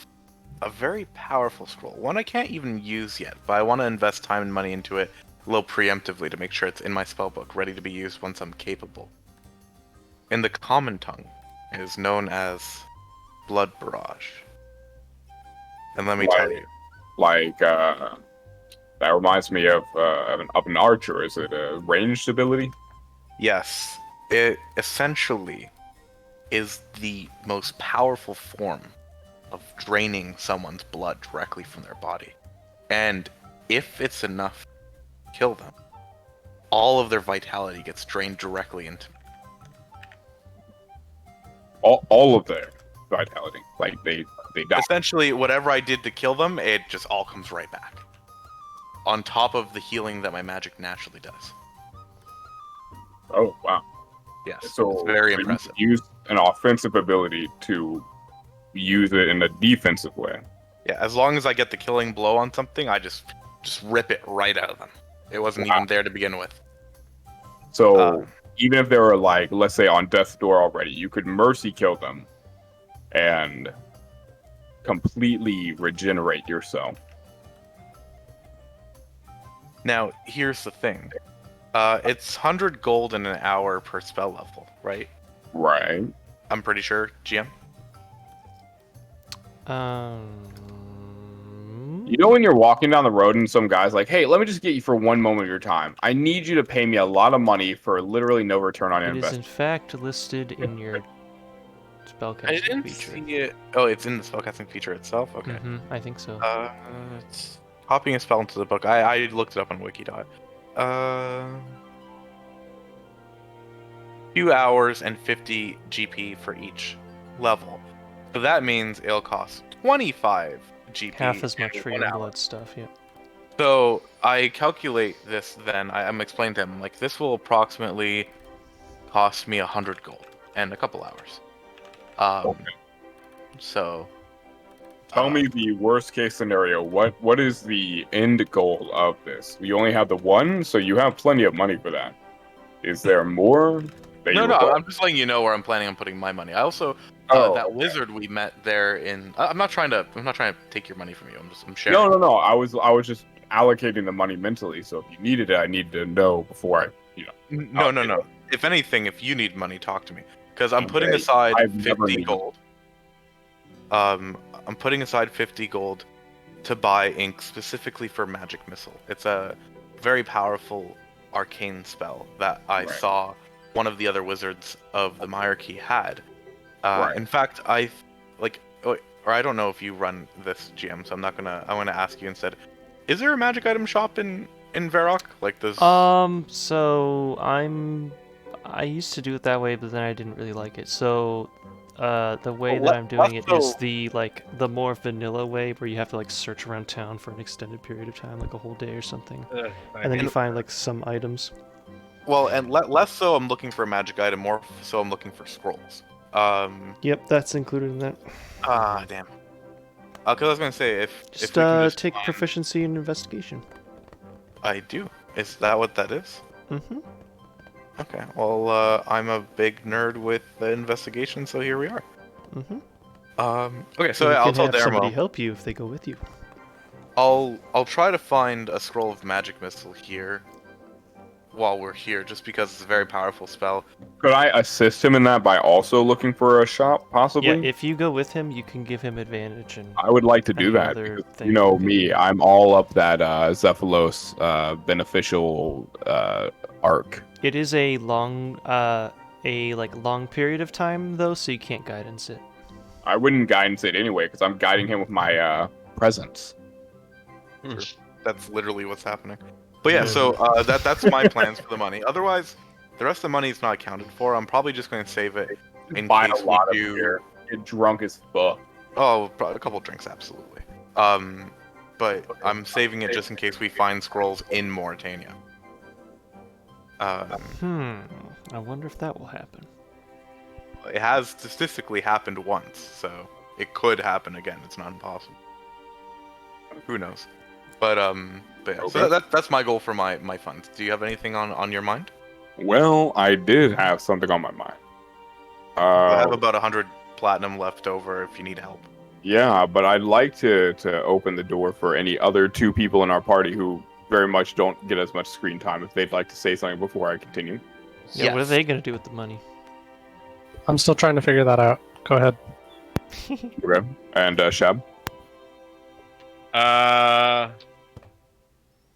a very powerful scroll. One I can't even use yet, but I want to invest time and money into it a little preemptively to make sure it's in my spellbook, ready to be used once I'm capable. In the common tongue, it is known as Blood Barrage. And let me tell you, Like, that reminds me of an archer. Is it a ranged ability? yes, it essentially is the most powerful form of draining someone's blood directly from their body. And if it's enough to kill them, all of their vitality gets drained directly into me. All of their vitality. Like, they die. Essentially, whatever I did to kill them, it just all comes right back. On top of the healing that my magic naturally does. Oh, wow. Yes, So, it's very you impressive. use an offensive ability to use it in a defensive way. Yeah, as long as I get the killing blow on something, I just rip it right out of them. It wasn't Wow. even there to begin with. So, even if they were, like, let's say on death's door already, you could mercy kill them and completely regenerate yourself. Now, here's the thing. It's 100 gold in an hour per spell level, right? Right. I'm pretty sure, GM. You know when you're walking down the road and some guy's like, hey, let me just get you for one moment of your time. I need you to pay me a lot of money for literally no return on It is in investment. fact listed in your spellcasting I didn't feature. see it. Oh, it's in the spellcasting feature itself? Okay. I think so. It's copying a spell into the book. I looked it up on Wikidot. 2 hours and 50 GP for each level. So that means it'll cost 25 GP. Half as much in for 1 your hour. blood stuff, yeah. So I calculate this then. I'm explaining to him, like, this will approximately cost me 100 gold and a couple hours. Okay. So. Tell me the worst case scenario. What is the end goal of this? You only have the one, so you have plenty of money for that. Is there more? That No, you no, require? I'm just letting you know where I'm planning on putting my money. I also that wizard we met there in. I'm not trying to take your money from you. I'm sharing. No. I was just allocating the money mentally. So if you needed it, I needed to know before I, No. If anything, if you need money, talk to me because I'm putting Okay, aside I've never 50 needed- gold. I'm putting aside 50 gold to buy ink specifically for Magic Missile. It's a very powerful arcane spell that I Right. saw one of the other wizards of the hierarchy had. Right. In fact, I don't know if you run this GM, so I want to ask you instead. Is there a magic item shop in Varrock? Like this? So I used to do it that way, but then I didn't really like it. So, the way that I'm doing it is the more vanilla way, where you have to like search around town for an extended period of time, like a whole day or something, and then you find like some items. Well, and less so I'm looking for a magic item, more so I'm looking for scrolls. Yep, that's included in that. Damn. Because I was gonna say if we Just can just take find- proficiency in investigation. I do. Is that what that is? Mm-hmm. Okay. Well, I'm a big nerd with the investigation, so here we are. Mm-hmm. Okay, so you I'll can tell have somebody Daramo. help you if they go with you. I'll try to find a scroll of magic missile here while we're here, just because it's a very powerful spell. Could I assist him in that by also looking for a shop, possibly? Yeah, if you go with him, you can give him advantage and. I would like to do Any that. other Because, thing you know you can me, do. I'm all up that Zephylos beneficial arc. It is a long period of time though, so you can't guidance it. I wouldn't guidance it anyway, because I'm guiding him with my presence. That's literally what's happening. But yeah, so that's my plans for the money. Otherwise, the rest of the money is not accounted for. I'm probably just going to save it in Buy case a lot we of do. beer, get drunk as fuck. Oh, probably a couple drinks, absolutely. But I'm saving it just in case we find scrolls in Morytania. I wonder if that will happen. It has statistically happened once, so it could happen again. It's not impossible. Who knows? But yeah. Okay. So that's my goal for my funds. Do you have anything on your mind? Well, I did have something on my mind. I have about 100 platinum left over if you need help. Yeah, but I'd like to open the door for any other 2 people in our party who very much don't get as much screen time if they'd like to say something before I continue. Yeah, what are Yes. they gonna do with the money? I'm still trying to figure that out. Go ahead. Okay. And Shab?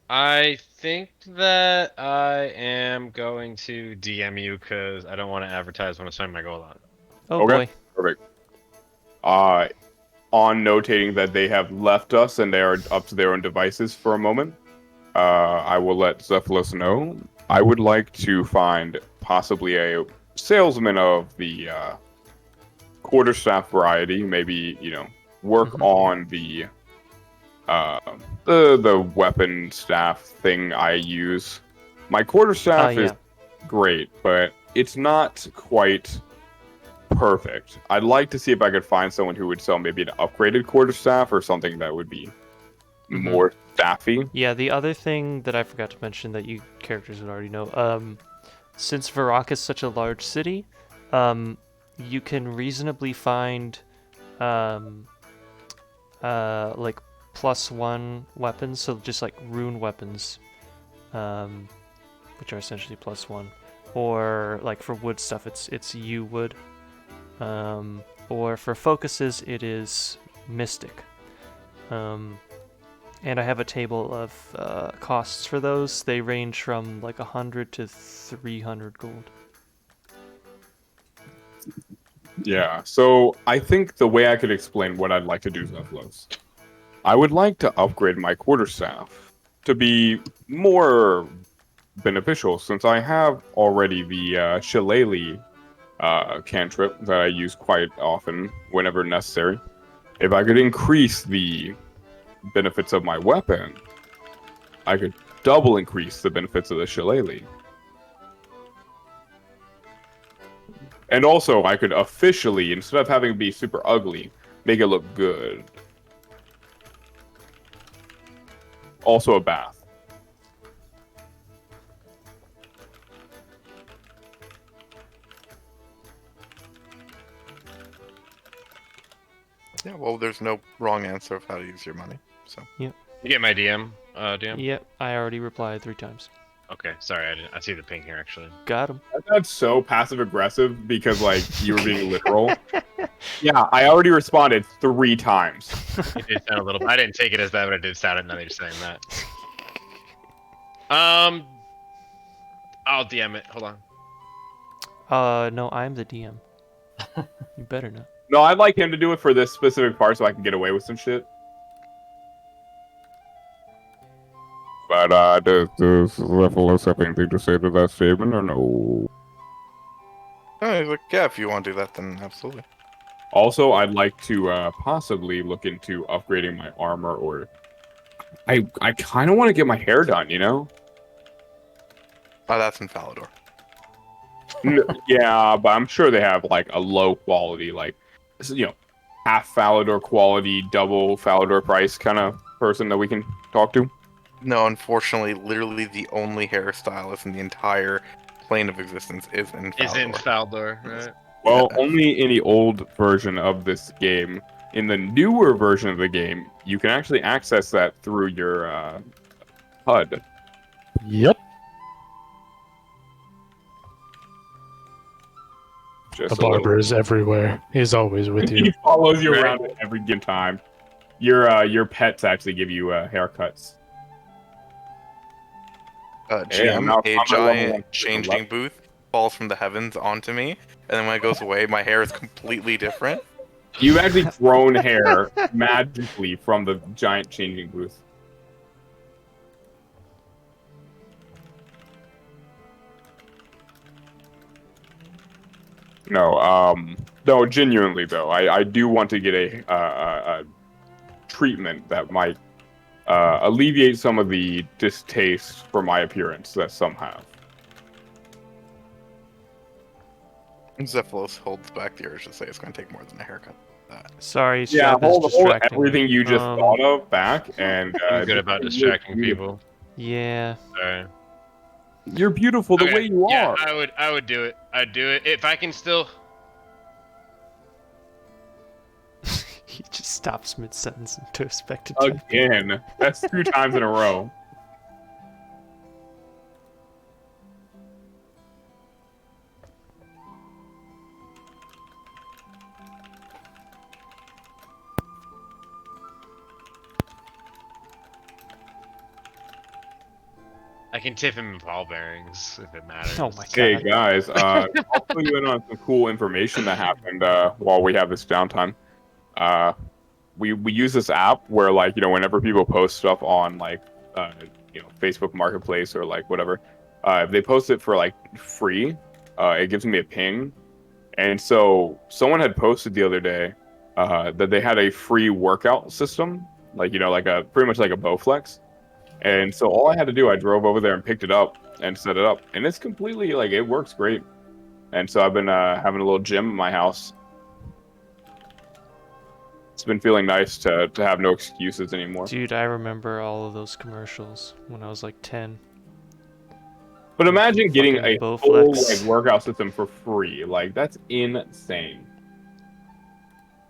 I think that I am going to DM you because I don't want to advertise when I'm setting my goal on. Oh Okay. boy. Perfect. On notating that they have left us and they are up to their own devices for a moment, I will let Zephylos know. I would like to find possibly a salesman of the quarterstaff variety. Maybe, work on the weapon staff thing I use. My quarterstaff is great, but it's not quite perfect. I'd like to see if I could find someone who would sell maybe an upgraded quarterstaff or something that would be more staffy. Yeah, the other thing that I forgot to mention that you characters would already know, since Varrock is such a large city, you can reasonably find like +1 weapons, so just like rune weapons, which are essentially +1, or like for wood stuff, it's yew wood, or for focuses it is mystic. And I have a table of costs for those. They range from like 100 to 300 gold. Yeah, so I think the way I could explain what I'd like to do, Zephylos, I would like to upgrade my quarterstaff to be more beneficial, since I have already the Shillelagh cantrip that I use quite often whenever necessary. If I could increase the benefits of my weapon, I could double increase the benefits of the Shillelagh. And also, I could officially, instead of having it be super ugly, make it look good. Also a bath. Yeah, well, there's no wrong answer of how to use your money. So You get my DM, DM? Yep, I already replied 3 times. Okay, sorry, I see the ping here actually. Got him. That's so passive aggressive because, like, you were being literal. Yeah, I already responded 3 times. It did sound a little. I didn't take it as that, but it did sound it now that you're saying that. I'll DM it. Hold on. No, I'm the DM. You better not. No, I'd like him to do it for this specific part so I can get away with some shit. But does Cephalus have anything to say to that statement or no? Oh, he's like, yeah, if you want to do that, then absolutely. Also, I'd like to possibly look into upgrading my armor, or I kind of want to get my hair done, you know? Oh, that's in Falador. Yeah, but I'm sure they have like a low quality, like, you know, half Falador quality, double Falador price kind of person that we can talk to. No, unfortunately, literally the only hairstylist in the entire plane of existence is in Falador. Is in Faldor, right? Well, Yeah. only in the old version of this game. In the newer version of the game, you can actually access that through your HUD. Yep. Just The a barber little- is everywhere. He's always with you. He follows you Right. around at every given time. Your pets actually give you haircuts. GM, now a I'm at level giant 1 changing left. booth falls from the heavens onto me, and then when it goes away, my hair is completely different. You've actually grown hair magically from the giant changing booth. No, genuinely though, I do want to get a treatment that might alleviate some of the distaste for my appearance that some have. Zephylos holds back the urge to say it's going to take more than a haircut. Sorry, Yeah, Strap is hold distracting. everything you just thought of back, and I'm good about distracting people. Yeah. Sorry. You're beautiful the Okay, way you yeah, are. I would do it. I'd do it if I can still. He just stops mid-sentence to respect a check. Again, that's 2 times in a row. I can tip him ball bearings if it matters. Oh my Hey god. guys, I'll fill you in on some cool information that happened while we have this downtime. We use this app where, like, you know, whenever people post stuff on, like, you know, Facebook Marketplace or like whatever, if they post it for like free, it gives me a ping. And so someone had posted the other day that they had a free workout system, like, you know, like a pretty much like a Bowflex. And so all I had to do, I drove over there and picked it up and set it up, and it's completely like it works great. And so I've been having a little gym in my house. It's been feeling nice to have no excuses anymore. Dude, I remember all of those commercials when I was like 10. But imagine getting Fucking a full Bowflex. like workout system for free. Like, that's insane.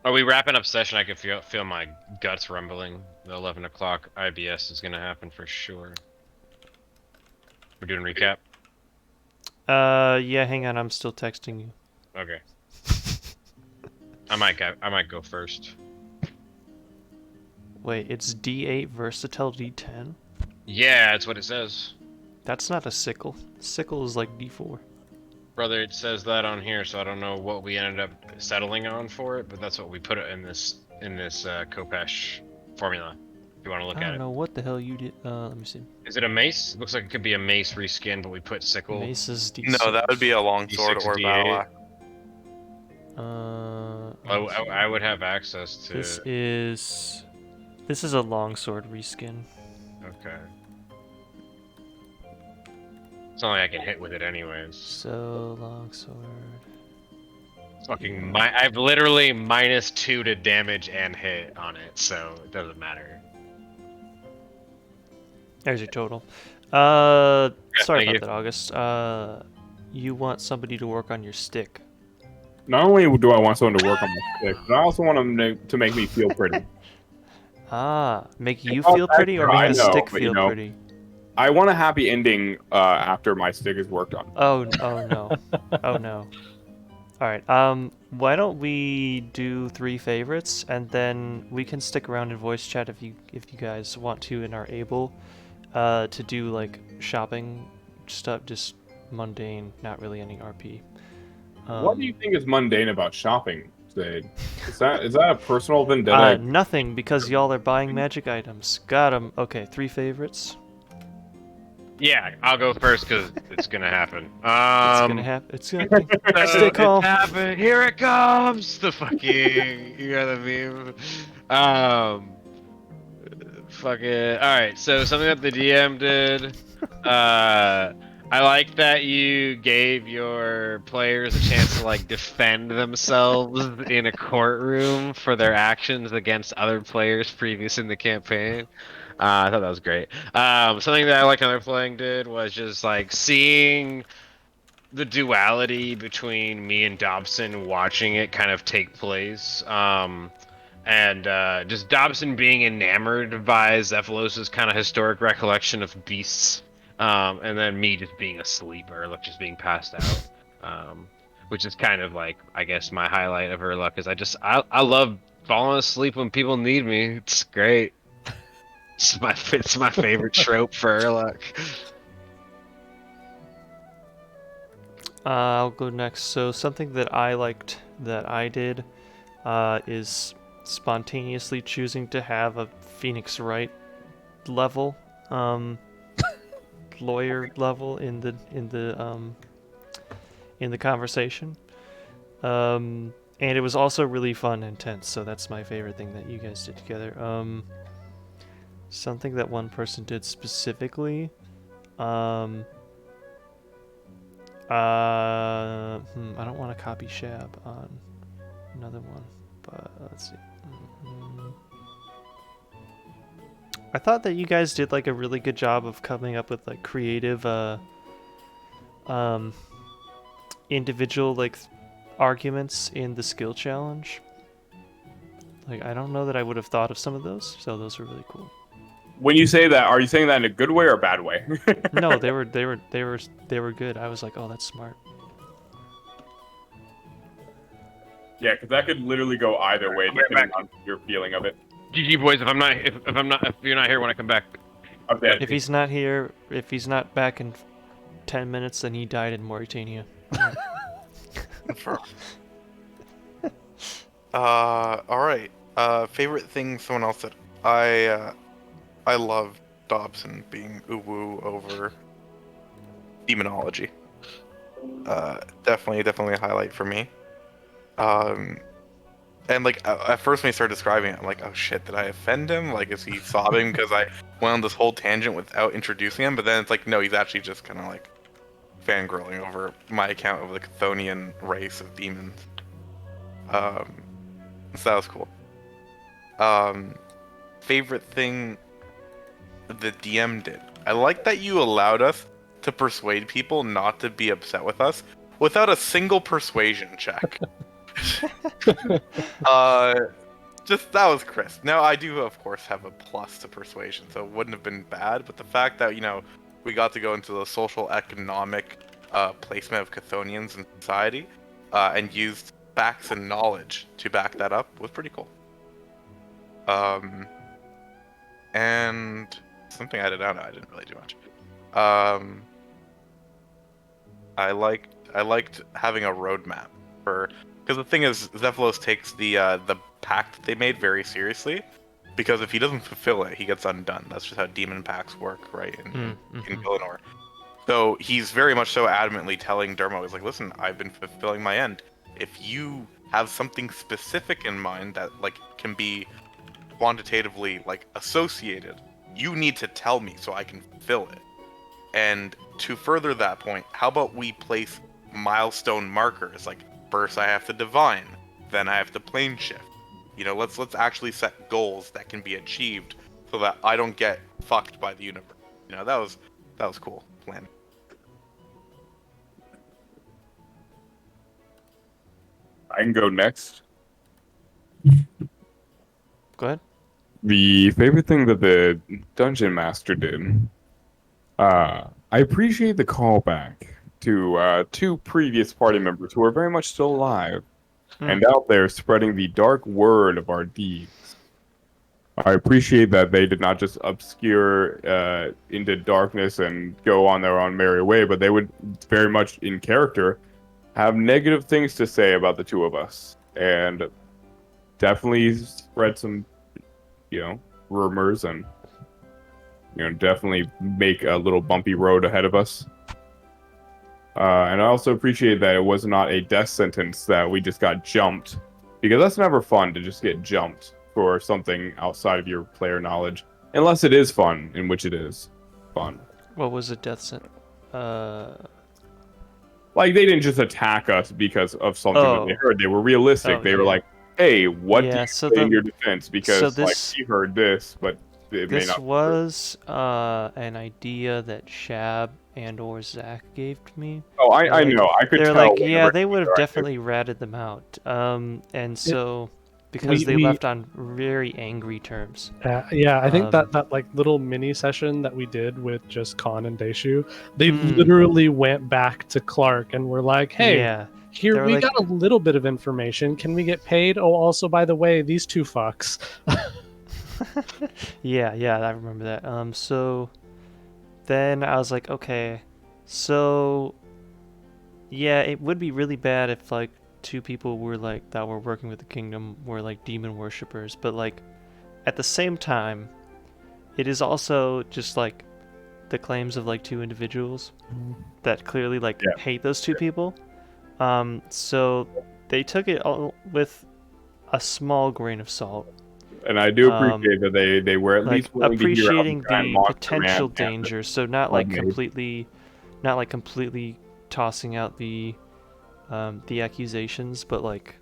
Are we wrapping up session? I can feel my guts rumbling. The 11 o'clock IBS is gonna happen for sure. We're doing recap. Yeah, hang on, I'm still texting you. Okay. I might go first. Wait, it's D8 versatile D10? Yeah, that's what it says. That's not a sickle. Sickle is like D4. Brother, it says that on here, so I don't know what we ended up settling on for it, but that's what we put it in this Kopesh formula. If you want to look I at don't it. know what the hell you did. Let me see. Is it a mace? Looks like it could be a mace reskin, but we put sickle. Mace is D6. No, that would be a longsword D6, or D8. battle axe. I would have access to. This is a longsword reskin. Okay. It's not like I can hit with it anyways. So longsword. Fucking I've literally -2 to damage and hit on it, so it doesn't matter. There's your total. Sorry thank about you. that, August. You want somebody to work on your stick. Not only do I want someone to work on my stick, but I also want them to make me feel pretty. Make you Oh, feel pretty or make I the know, stick but, you feel know. pretty? I want a happy ending after my stick is worked on. Oh no. Oh no. Alright, why don't we do 3 favorites, and then we can stick around in voice chat if you guys want to and are able to do like shopping stuff, just mundane, not really any RP. What do you think is mundane about shopping, Zaid? Is that a personal vendetta? Nothing, because y'all are buying magic items. Got 'em. Okay, 3 favorites. Yeah, I'll go first because it's gonna happen. It's gonna happen. It's gonna stay calm. It's happening. Here it comes. The fucking you know the meme. Fucking. All right. So something that the DM did. I like that you gave your players a chance to like defend themselves in a courtroom for their actions against other players previous in the campaign. I thought that was great. Something that I liked another playing did was just like seeing the duality between me and Dobson watching it kind of take place. And just Dobson being enamored by Zephylos' kind of historic recollection of beasts. And then me just being asleep or like just being passed out. Which is kind of like, I guess, my highlight of her luck is I love falling asleep when people need me. It's great. It's my favorite trope for her luck. I'll go next. So something that I liked that I did is spontaneously choosing to have a Phoenix Wright level, lawyer level in the conversation. And it was also really fun and intense. So that's my favorite thing that you guys did together. Something that one person did specifically. I don't want to copy Shab on another one, but let's see. I thought that you guys did like a really good job of coming up with like creative, individual like arguments in the skill challenge. Like I don't know that I would have thought of some of those, so those were really cool. When you say that, are you saying that in a good way or a bad way? No, they were good. I was like, oh, that's smart. Yeah, because that could literally go either way depending on your feeling of it. GG boys, if you're not here when I come back. Okay. If he's not here, if he's not back in 10 minutes, then he died in Morytania. All right. Favorite thing someone else said. I love Dobson being uwu over demonology. Definitely a highlight for me. And like at first when he started describing it, I'm like, oh shit, did I offend him? Like, is he sobbing because I went on this whole tangent without introducing him? But then it's like, no, he's actually just kind of like fangirling over my account of the Chthonian race of demons. So that was cool. Favorite thing the DM did. I like that you allowed us to persuade people not to be upset with us without a single persuasion check. Just that was crisp. Now I do of course have a plus to persuasion, so it wouldn't have been bad, but the fact that, you know, we got to go into the social economic placement of Chthonians in society and used facts and knowledge to back that up was pretty cool. And something I didn't really do much. I liked having a roadmap for, because the thing is, Zephylos takes the pact that they made very seriously, because if he doesn't fulfill it, he gets undone. That's just how demon pacts work, right? In Villanor. So he's very much so adamantly telling Dermo, he's like, listen, I've been fulfilling my end. If you have something specific in mind that like can be quantitatively like associated, you need to tell me so I can fulfill it. And to further that point, how about we place milestone markers? Like, first I have to divine, then I have to plane shift. You know, let's actually set goals that can be achieved so that I don't get fucked by the universe. You know, that was cool plan. I can go next. Go ahead. The favorite thing that the Dungeon Master did, I appreciate the callback to 2 previous party members who are very much still alive and out there spreading the dark word of our deeds. I appreciate that they did not just obscure into darkness and go on their own merry way, but they would very much in character have negative things to say about the two of us, and definitely spread some, rumors, and definitely make a little bumpy road ahead of us. And I also appreciate that it was not a death sentence that we just got jumped, because that's never fun to just get jumped for something outside of your player knowledge, unless it is fun, in which it is fun. What was a death sentence? Like, they didn't just attack us because of something that they heard. They were realistic. They were like, hey, what do you say in your defense? Because, we heard this, but it may not. This was an idea that Shab and or Zach gave to me. Oh, I know. I could tell. They're like, yeah, they would have definitely ratted them out. And so... Because they left on very angry terms. Yeah, I think that like little mini session that we did with just Khan and Daishu, they literally went back to Clark and were like, "Hey, here we got a little bit of information. Can we get paid? Oh, also by the way, these two fucks." yeah, I remember that. So then I was like, okay, so yeah, it would be really bad if like two people were like that were working with the kingdom were like demon worshippers, but like at the same time it is also just like the claims of like two individuals that clearly like hate those two people. So they took it all with a small grain of salt, and I do appreciate that they were at least appreciating the potential danger, so not like completely tossing out the accusations, but like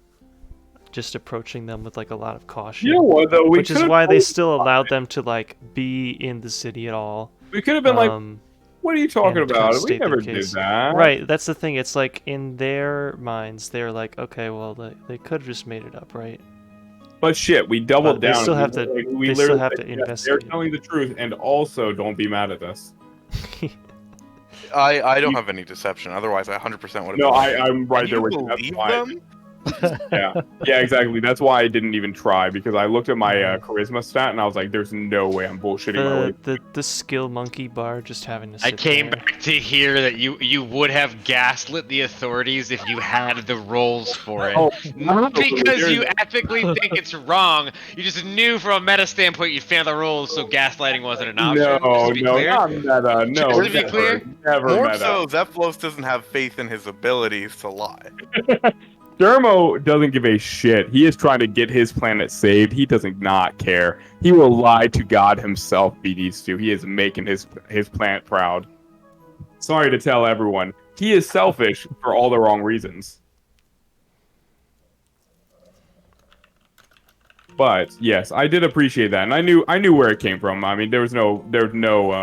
just approaching them with like a lot of caution. You know what, though? Which is why they still allowed them to like be in the city at all. We could have been like, what are you talking about? We never did that. Right, that's the thing. It's like in their minds, they're like, okay, well, they could have just made it up, right? But shit, we doubled down. They still have to. They still have to investigate. They're telling the truth, and also don't be mad at us. I don't have any deception. Otherwise, I 100% would have. No, I'm right there with you. Believe them? yeah, exactly. That's why I didn't even try, because I looked at my charisma stat and I was like, "There's no way I'm bullshitting my way." The skill monkey bar just having to. I came back to hear that you would have gaslit the authorities if you had the rolls for it. Not because you ethically think it's wrong. You just knew from a meta standpoint you'd found the rules, so gaslighting wasn't an option. No, not meta. No, to be clear, never more meta. so, Zephylos doesn't have faith in his abilities to lie. Dermo doesn't give a shit. He is trying to get his planet saved. He does not care. He will lie to God himself if he needs to. He is making his planet proud. Sorry to tell everyone. He is selfish for all the wrong reasons. But yes, I did appreciate that, and I knew where it came from. I mean, there was no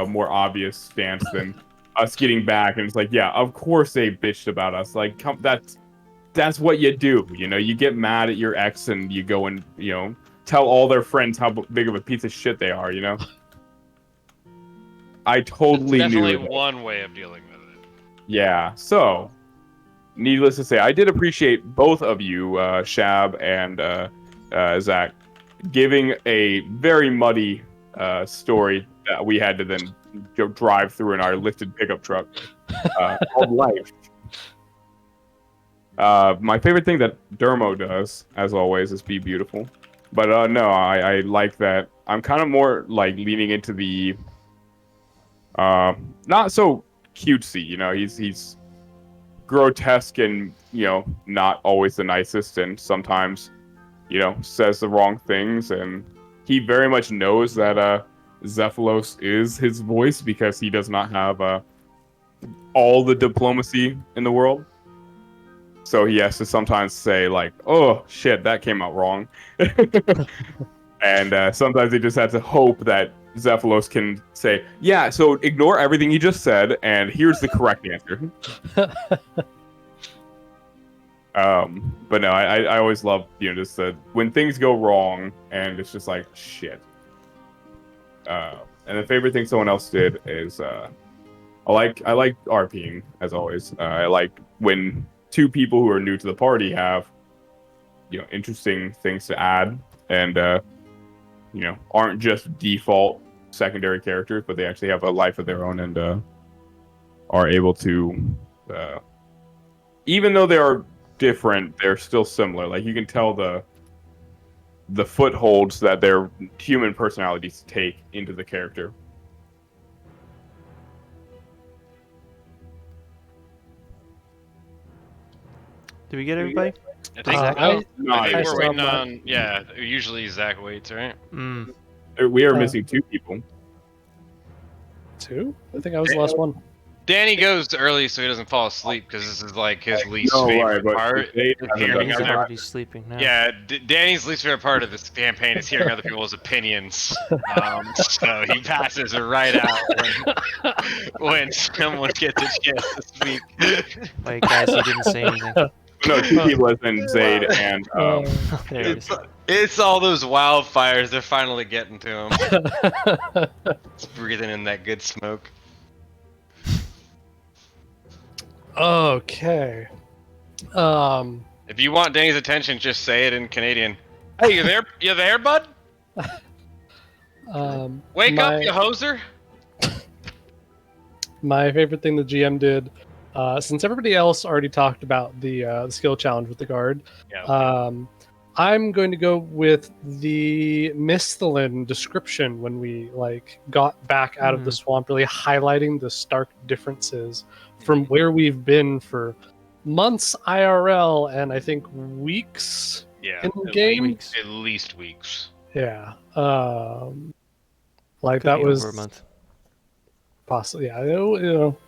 more obvious stance than us getting back, and it's like, yeah, of course they bitched about us. Like, that's what you do, you get mad at your ex and you go and, tell all their friends how big of a piece of shit they are, I totally That's knew definitely one way of dealing with it. Yeah, so, needless to say, I did appreciate both of you, Shab and Zach, giving a very muddy story that we had to then drive through in our lifted pickup truck called Life. My favorite thing that Dermo does, as always, is be beautiful. But no, I like that. I'm kind of more like leaning into the not so cutesy. He's grotesque and not always the nicest, and sometimes says the wrong things. And he very much knows that Zephylos is his voice, because he does not have all the diplomacy in the world. So he has to sometimes say, like, oh, shit, that came out wrong. And sometimes he just has to hope that Zephylos can say, yeah, so ignore everything he just said, and here's the correct answer. But no, I always love, just when things go wrong, and it's just like, shit. And the favorite thing someone else did is, I like RPing, as always. I like when two people who are new to the party have, interesting things to add, and aren't just default secondary characters, but they actually have a life of their own, and are able to, even though they are different, they're still similar. Like you can tell the footholds that their human personalities take into the character. Do we get everybody? I think, I think we're waiting on. Yeah, usually Zach waits, right? We are missing 2 people. 2? I think I was the last one. Danny goes early so he doesn't fall asleep because this is like his least favorite part. He's already sleeping now. Yeah, Danny's least favorite part of this campaign is hearing other people's opinions. So he passes right out when someone gets a chance to speak. Wait, guys, he didn't say anything. No, 2 people have been Zayd and there it is. It's all those wildfires. They're finally getting to him. It's breathing in that good smoke. Okay. If you want Danny's attention, just say it in Canadian. Hey, you there? You there, bud? Wake up, you hoser! My favorite thing the GM did, since everybody else already talked about the skill challenge with the guard, I'm going to go with the Misthalin description when we got back out of the swamp, really highlighting the stark differences from where we've been for months IRL and I think weeks in the game. At least weeks. Yeah. Could that was over a month. Possibly, yeah.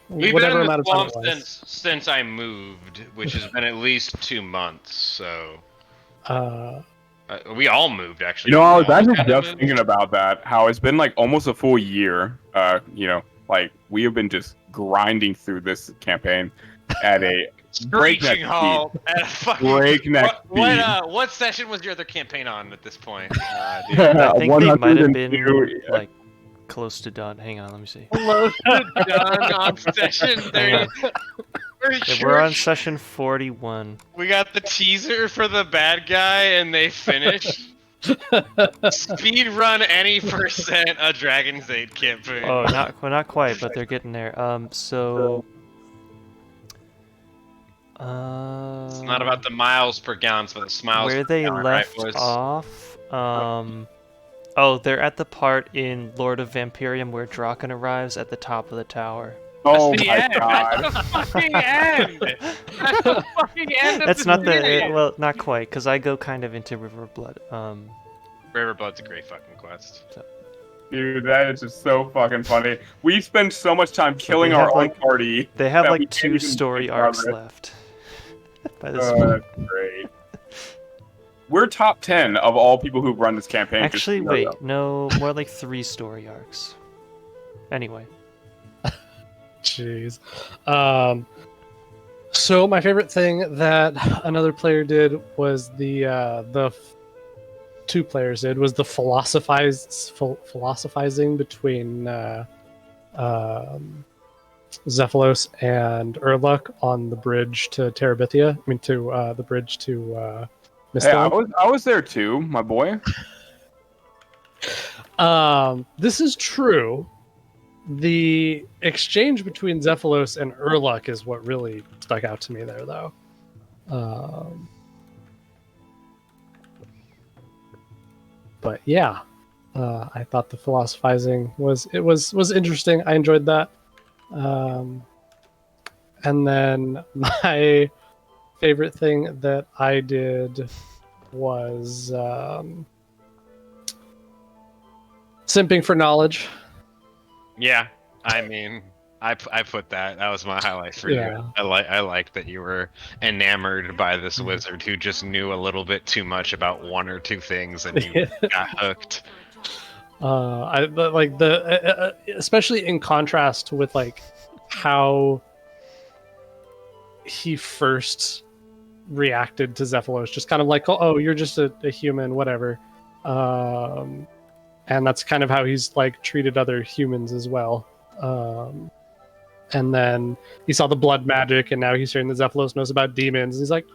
We've whatever been in amount the of time swamp since I moved, which has been at least 2 months. So we all moved actually. I was actually just thinking about that. How it's been almost a full year. We have been just grinding through this campaign at a screeching halt at a fucking breakneck speed. What session was your other campaign on at this point? I think they might have been close to done. Hang on, let me see. Close to done on session. We're on session 41. We got the teaser for the bad guy, and they finished. Speed run any percent a Dragon's Aid campaign. Oh, not quite, but they're getting there. It's not about the miles per gallon, but the smiles. Where they left off. They're at the part in Lord of Vampyrium where Draken arrives at the top of the tower. Oh That's the end. God! That's the fucking end. That's the fucking end. That's not the not quite, because I go kind of into Riverblood. Riverblood's a great fucking quest. Dude, that is just so fucking funny. We spend so much time killing our own party. They have 2 story arcs left. By this point. That's great. We're top 10 of all people who've run this campaign. Actually, wait, no, more like 3 story arcs. Anyway. Jeez. So my favorite thing that another player did was the 2 players did was the philosophizing between Zephylos and Urluk on the bridge to Terabithia. To the bridge to Misthalin. Hey, I was there too, my boy. This is true. The exchange between Zephylos and Urluk is what really stuck out to me there, though. But yeah, I thought the philosophizing was interesting. I enjoyed that. And then my favorite thing that I did was simping for knowledge. Yeah, I mean, I put that. That was my highlight for you. I like that you were enamored by this wizard who just knew a little bit too much about 1 or 2 things, and you got hooked. Especially in contrast with how he first reacted to Zephylos, just kind of oh, you're just a human, whatever. And that's kind of how he's treated other humans as well. And then he saw the blood magic, and now he's hearing that Zephylos knows about demons. And he's like,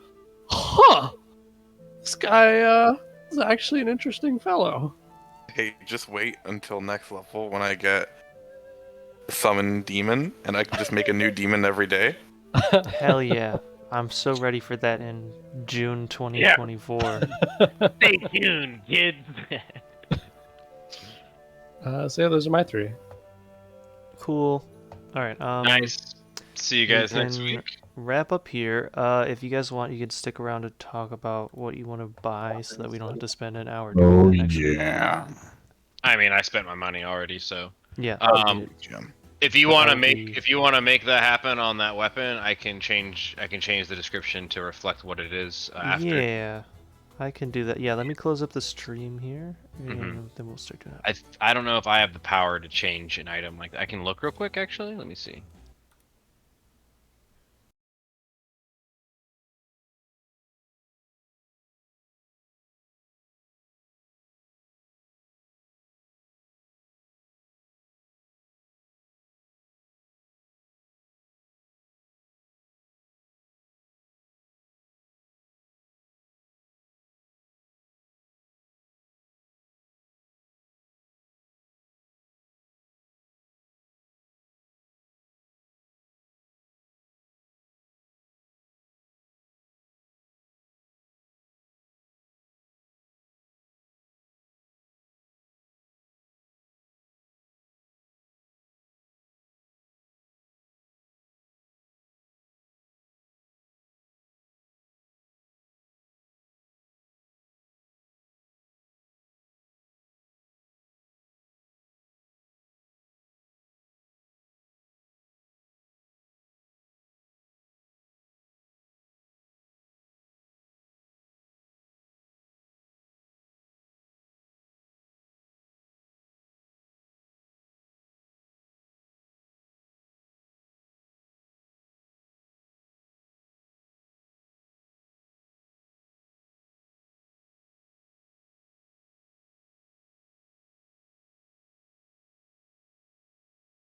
huh, this guy is actually an interesting fellow. Hey, just wait until next level when I get summon demon, and I can just make a new demon every day. Hell yeah. I'm so ready for that in June 2024. Stay tuned, kids. So yeah, those are my 3. Cool. All right. Nice. See you guys next week. Wrap up here. If you guys want, you can stick around to talk about what you want to buy, so that we don't have to spend an hour doing that next week. I mean, I spent my money already, so. Yeah. If you want to make that happen on that weapon, I can change the description to reflect what it is after. Yeah, I can do that. Yeah, let me close up the stream here, and then we'll start doing that. I don't know if I have the power to change an item like that. I can look real quick, actually. Let me see.